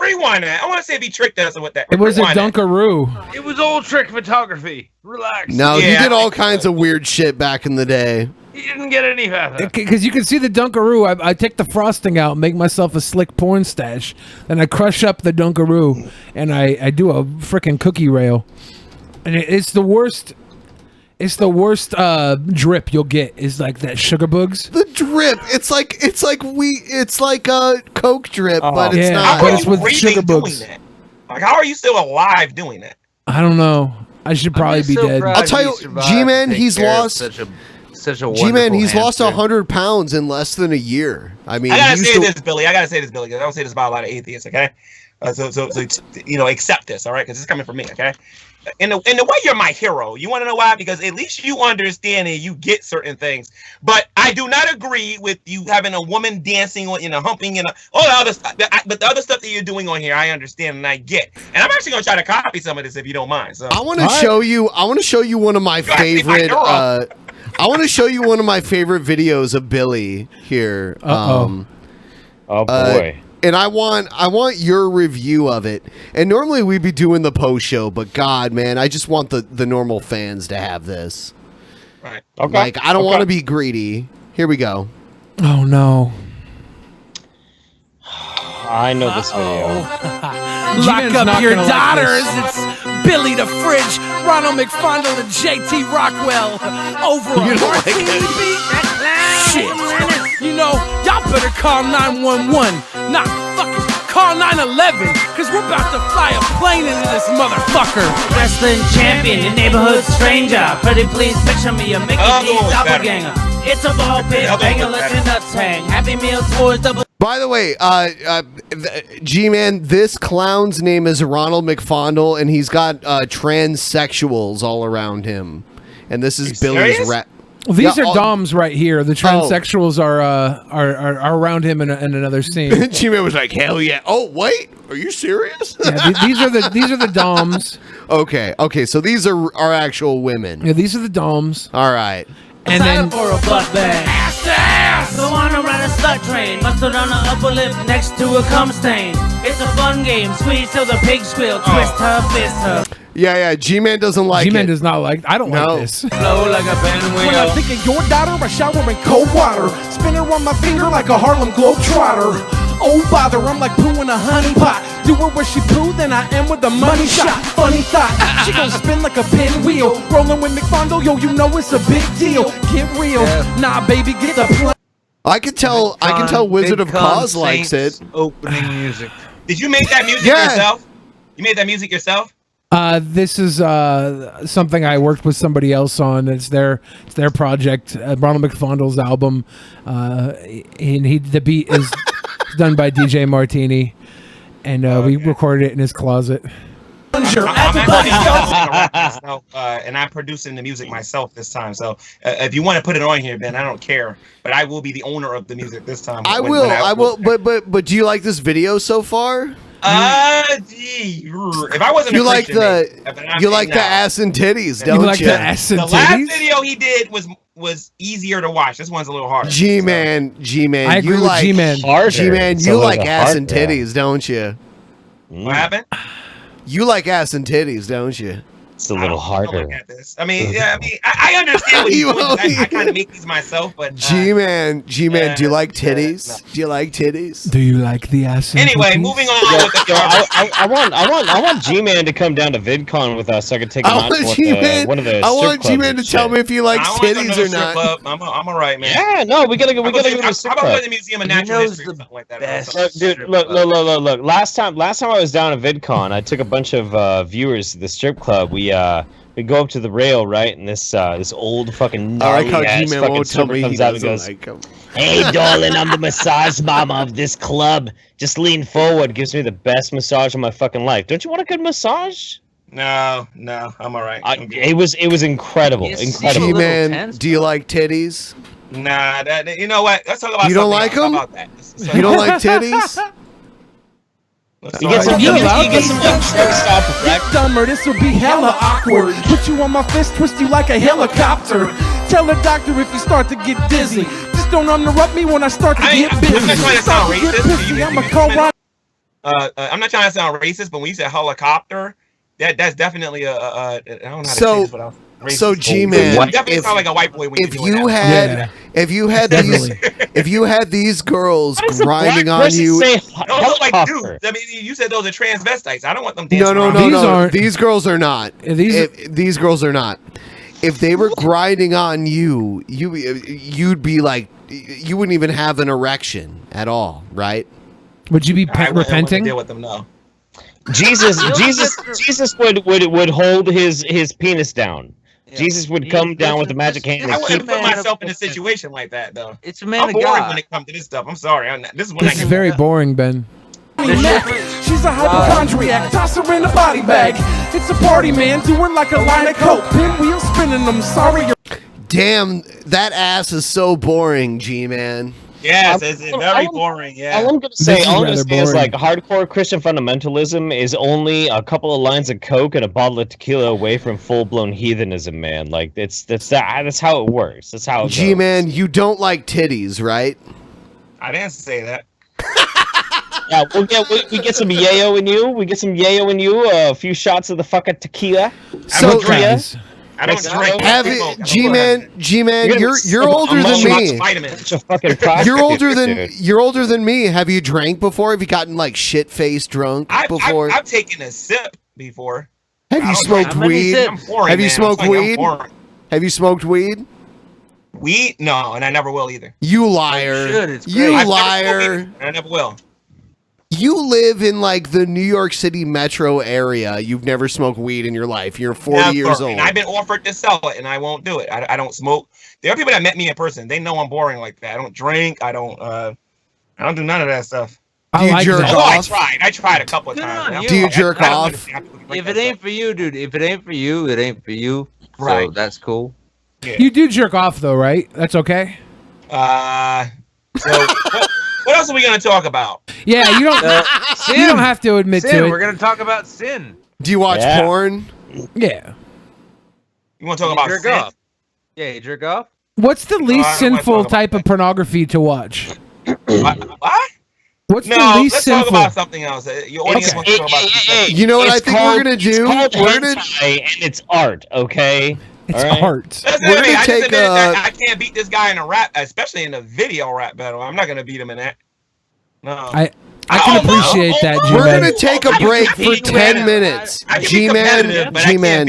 S14: I want to say if he tricked us with that.
S5: It was a Dunkaroo.
S3: It was old trick photography. Relax.
S1: No, he did all kinds of weird shit back in the day.
S3: He didn't get any better.
S5: Because you can see the Dunkaroo. I take the frosting out, make myself a slick porn stash, then I crush up the Dunkaroo, and I do a freaking cookie rail. And it's the worst. It's the worst drip you'll get is like that sugar bugs.
S1: The drip. It's like Coke drip, but it's not.
S5: But it's with sugar bugs.
S14: Like, how are you still alive doing that?
S5: I don't know. I should probably be dead.
S1: I'll tell you, G-Man, he's lost.
S4: Such a
S1: G-Man, he's lost 100 pounds in less than a year. I mean,
S14: I gotta say this, Billy. Because I don't say this about a lot of atheists. Okay, so accept this, all right? Because it's coming from me. Okay. In the way you're my hero, you want to know why? Because at least you understand and you get certain things. But I do not agree with you having a woman dancing, humping, and all the other stuff. But the other stuff that you're doing on here, I understand and I get. And I'm actually gonna try to copy some of this if you don't mind. So
S1: I want to show you. I want to show you one of my favorite. I want to show you one of my favorite videos of Billy here.
S6: Oh boy.
S1: And I want your review of it. And normally we'd be doing the post show, but God, man, I just want the normal fans to have this.
S14: Right.
S6: Okay.
S1: Like, I don't want to be greedy. Here we go.
S5: Oh no.
S6: I know this video.
S16: Lock up your daughters. It's Billy the Fridge, Ronald McFondle, and JT Rockwell over on TV. Shit. You know, y'all better call 911. Nah, fucking call 911, because we're about to fly a plane into this motherfucker.
S17: Wrestling champion, your neighborhood stranger. Pretty please picture me a Mickey D's doppelganger. It's a ball pit, banger, let your nuts hang. Happy Meal tours, double.
S1: By the way, G-Man, this clown's name is Ronald McFondle, and he's got transsexuals all around him. And this is Billy's rap.
S5: Well, these are Doms right here. The transsexuals are around him in another scene.
S1: G-Man was like, "Hell yeah!" Oh wait, are you serious?
S5: Yeah, these are the Doms.
S1: Okay, so these are actual women.
S5: Yeah, these are the Doms.
S1: All right.
S17: And then for a butt bag. Go on and ride a slut train. Mustard on the upper lip next to a cum stain. It's a fun game. Squeeze till the pig squeal. Twist her, fist her.
S1: Yeah. G-Man doesn't like
S5: G-Man
S1: it.
S5: does not like. I don't like this.
S17: Flow like a pinwheel.
S16: When I think of your daughter, I shower in cold water. Spin her on my finger like a Harlem Globetrotter. Oh bother, I'm like poo in a honey pot. Do her where she poo, then I am with the money shot. Funny thought, she gon' spin like a pinwheel. Rolling with McFondle, yo, you know it's a big deal. Get real, nah, baby, get the plan.
S1: I can tell Wizard of Oz likes it.
S4: Opening music.
S14: Did you make that music yourself? You made that music yourself?
S5: This is something I worked with somebody else on. It's their project, Ronald McFondle's album, and the beat is done by DJ Martini, and we recorded it in his closet.
S14: And I'm producing the music myself this time. So if you want to put it on here, Ben, I don't care. But I will be the owner of the music this time.
S1: I will. But do you like this video so far?
S14: If I wasn't
S1: you like the ass and titties, don't you?
S5: Like the ass and
S14: the
S5: titties?
S14: last video he did was was easier to watch. This one's a little harder.
S1: G-Man,
S5: I agree
S1: you
S5: with
S1: like
S5: G-Man.
S1: G-Man, you like ass and titties, don't you?
S14: What happened?
S1: You like ass and titties, don't you?
S6: It's a little harder.
S14: I mean, I understand what you're doing. I kind of make these myself, but
S1: G-Man, do you like titties? Do you like titties?
S5: Do you like the ass?
S14: Anyway, moving on with the
S6: I want G-Man to come down to VidCon with us so I can take him out to one of the
S1: I want
S6: strip clubs
S1: G-Man
S6: and
S1: to
S6: shit.
S1: tell me if he likes titties or not.
S14: I'm all right, man.
S6: Yeah, no, we gotta go to the
S14: How
S6: strip
S14: about
S6: club.
S14: the Museum of Natural History or something like that?
S6: Look, dude, look. Last time I was down at VidCon, I took a bunch of viewers to the strip club. We go up to the rail, right, and this old fucking
S1: I like how
S6: gnarly-ass
S1: G-Man
S6: fucking
S1: won't tell
S6: stripper
S1: me he
S6: comes out and
S1: doesn't
S6: goes,
S1: like him.
S6: "Hey, darling, I'm the massage mama of this club. Just lean forward, gives me the best massage of my fucking life. Don't you want a good massage?"
S14: No, I'm all right.
S6: It was incredible, incredible.
S1: G-Man, do you like titties?
S14: Nah, you know what? Let's talk about
S1: You don't
S14: something
S1: like
S14: else.
S1: them?
S14: How about that?
S1: You don't like titties?
S6: You get some style for
S16: Dumber, this will be hella awkward. Put you on my fist, twist you like a helicopter. Tell the doctor if you start to get dizzy. Just don't interrupt me when I start to get busy.
S14: I'm not trying to sound racist.
S16: I'm a co-writer.
S14: I'm not trying to sound racist, but when you said helicopter, that's definitely I don't know how to say this without racist.
S1: So G-Man,
S14: It definitely sound like a white boy when
S1: if
S14: you
S1: you had these girls grinding on you.
S14: Those look like dudes. I mean, you said those are transvestites. I don't want them dancing
S1: No.
S14: around.
S1: These girls are not. These girls are not. If they were grinding on you, you'd be like, you wouldn't even have an erection at all, right?
S5: Would you be
S14: I wouldn't
S5: repenting?
S14: deal with them, no.
S6: Jesus would hold his penis down. Jesus would come down with the magic hand.
S14: I
S6: And
S14: wouldn't
S6: keep
S14: put myself in a situation like that, though.
S3: It's a man
S14: I'm
S3: of
S14: boring
S3: God.
S14: when it comes to this stuff. I'm sorry. This is when
S5: This is very boring, Ben.
S16: She's a hypochondriac, toss her in a body bag. It's a party, man, doing like a line of coke. Pinwheel spinning them, sorry you're...
S1: Damn, that ass is so boring, G-Man.
S14: Yes, it's very boring. Yeah.
S6: All I'm gonna say is like hardcore Christian fundamentalism is only a couple of lines of coke and a bottle of tequila away from full blown heathenism, man. Like that's how it works. That's how it goes.
S1: G-Man, you don't like titties, right?
S14: I didn't say that.
S6: Yeah, we get some yayo in you. We get some yayo in you. A few shots of the fucking tequila.
S1: So,
S14: I don't drink.
S1: G-Man, you're older than me. You're older than me. Have you drank before? Have you gotten like shit-faced drunk before?
S14: I've taken a sip before.
S1: Have you smoked weed? Have you smoked weed? Have you smoked weed?
S14: Weed? No, and I never will either.
S1: You liar. You liar.
S14: I never will.
S1: You live in like the New York City metro area. You've never smoked weed in your life. You're 40 years old.
S14: And I've been offered to sell it, and I won't do it. I don't smoke. There are people that met me in person. They know I'm boring like that. I don't drink. I don't do none of that stuff.
S1: Do you jerk off?
S14: I tried a couple of times.
S1: Do you jerk off?
S3: If it ain't for you, dude. If it ain't for you, it ain't for you. So
S14: Right.
S3: that's cool.
S14: Yeah.
S5: You do jerk off though, right? That's okay.
S14: So what else are we gonna talk about?
S5: Yeah, you don't.
S3: Sin.
S5: You don't have to admit
S3: Sin.
S5: to it.
S3: We're gonna talk about sin.
S1: Do you watch porn?
S5: Yeah.
S14: You want to talk about
S3: jerk
S14: sin?
S3: off? Yeah, you jerk off.
S5: What's the least
S14: I don't wanna
S5: sinful
S14: talk about
S5: type of pornography to watch?
S14: What?
S5: What's the
S14: No,
S5: least
S14: let's
S5: sinful?
S14: talk about something else. Your audience wants to talk about something.
S1: You know what I think we're gonna do?
S6: It's called
S1: We're gonna
S6: hentai and it's art, okay?
S5: It's
S6: All right?
S5: art.
S14: Listen
S1: We're
S14: to me.
S1: gonna
S14: I just
S1: take
S14: admitted that I can't beat this guy in a rap, especially in a video rap battle. I'm not gonna beat him in that. No.
S5: I can appreciate that,
S1: We're
S5: G-Man.
S1: gonna take a break for 10 minutes. G-Man, G-Man.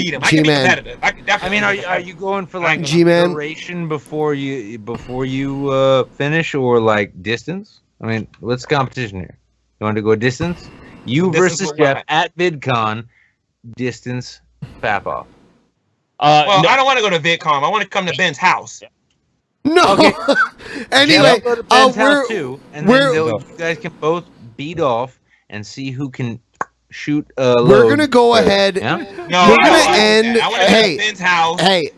S3: I mean, are you going for like
S1: G-Man.
S3: duration before you finish, or like distance? I mean, what's the competition here? You want to go distance? You
S14: Distance
S3: versus
S14: for
S3: Jeff
S14: what?
S3: at VidCon. Distance, fap off.
S14: Well,
S6: no.
S14: I don't want to go to VidCon. I want to come to Ben's house.
S1: No.
S3: Okay.
S1: Anyway,
S3: Go to Ben's house
S1: we're
S3: too, and then you guys can both beat off and see who can shoot a load.
S1: we're gonna go ahead.
S3: Yeah?
S14: No,
S1: We're
S14: I
S1: gonna
S14: want
S1: end.
S14: I want to go to Ben's house.
S1: Hey.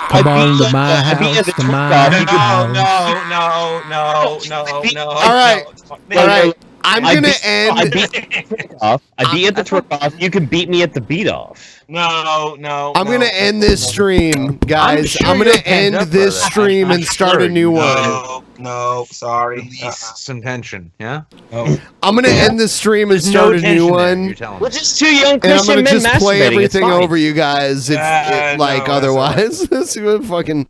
S5: Come on to my house, to my house.
S14: No.
S1: All right. I'm gonna end.
S6: I beat at the twerk off. You can beat me at the beat off.
S14: No.
S1: I'm gonna end this stream, guys. I'm gonna end this stream and start a new one.
S14: No, sorry.
S3: Release some tension, yeah?
S1: I'm gonna end this stream and start a new one.
S6: We're just two young
S1: And I'm
S6: Christian
S1: gonna
S6: men
S1: just play
S6: masturbating.
S1: everything
S6: It's fine.
S1: over you guys. If
S14: No,
S1: otherwise, this is fucking.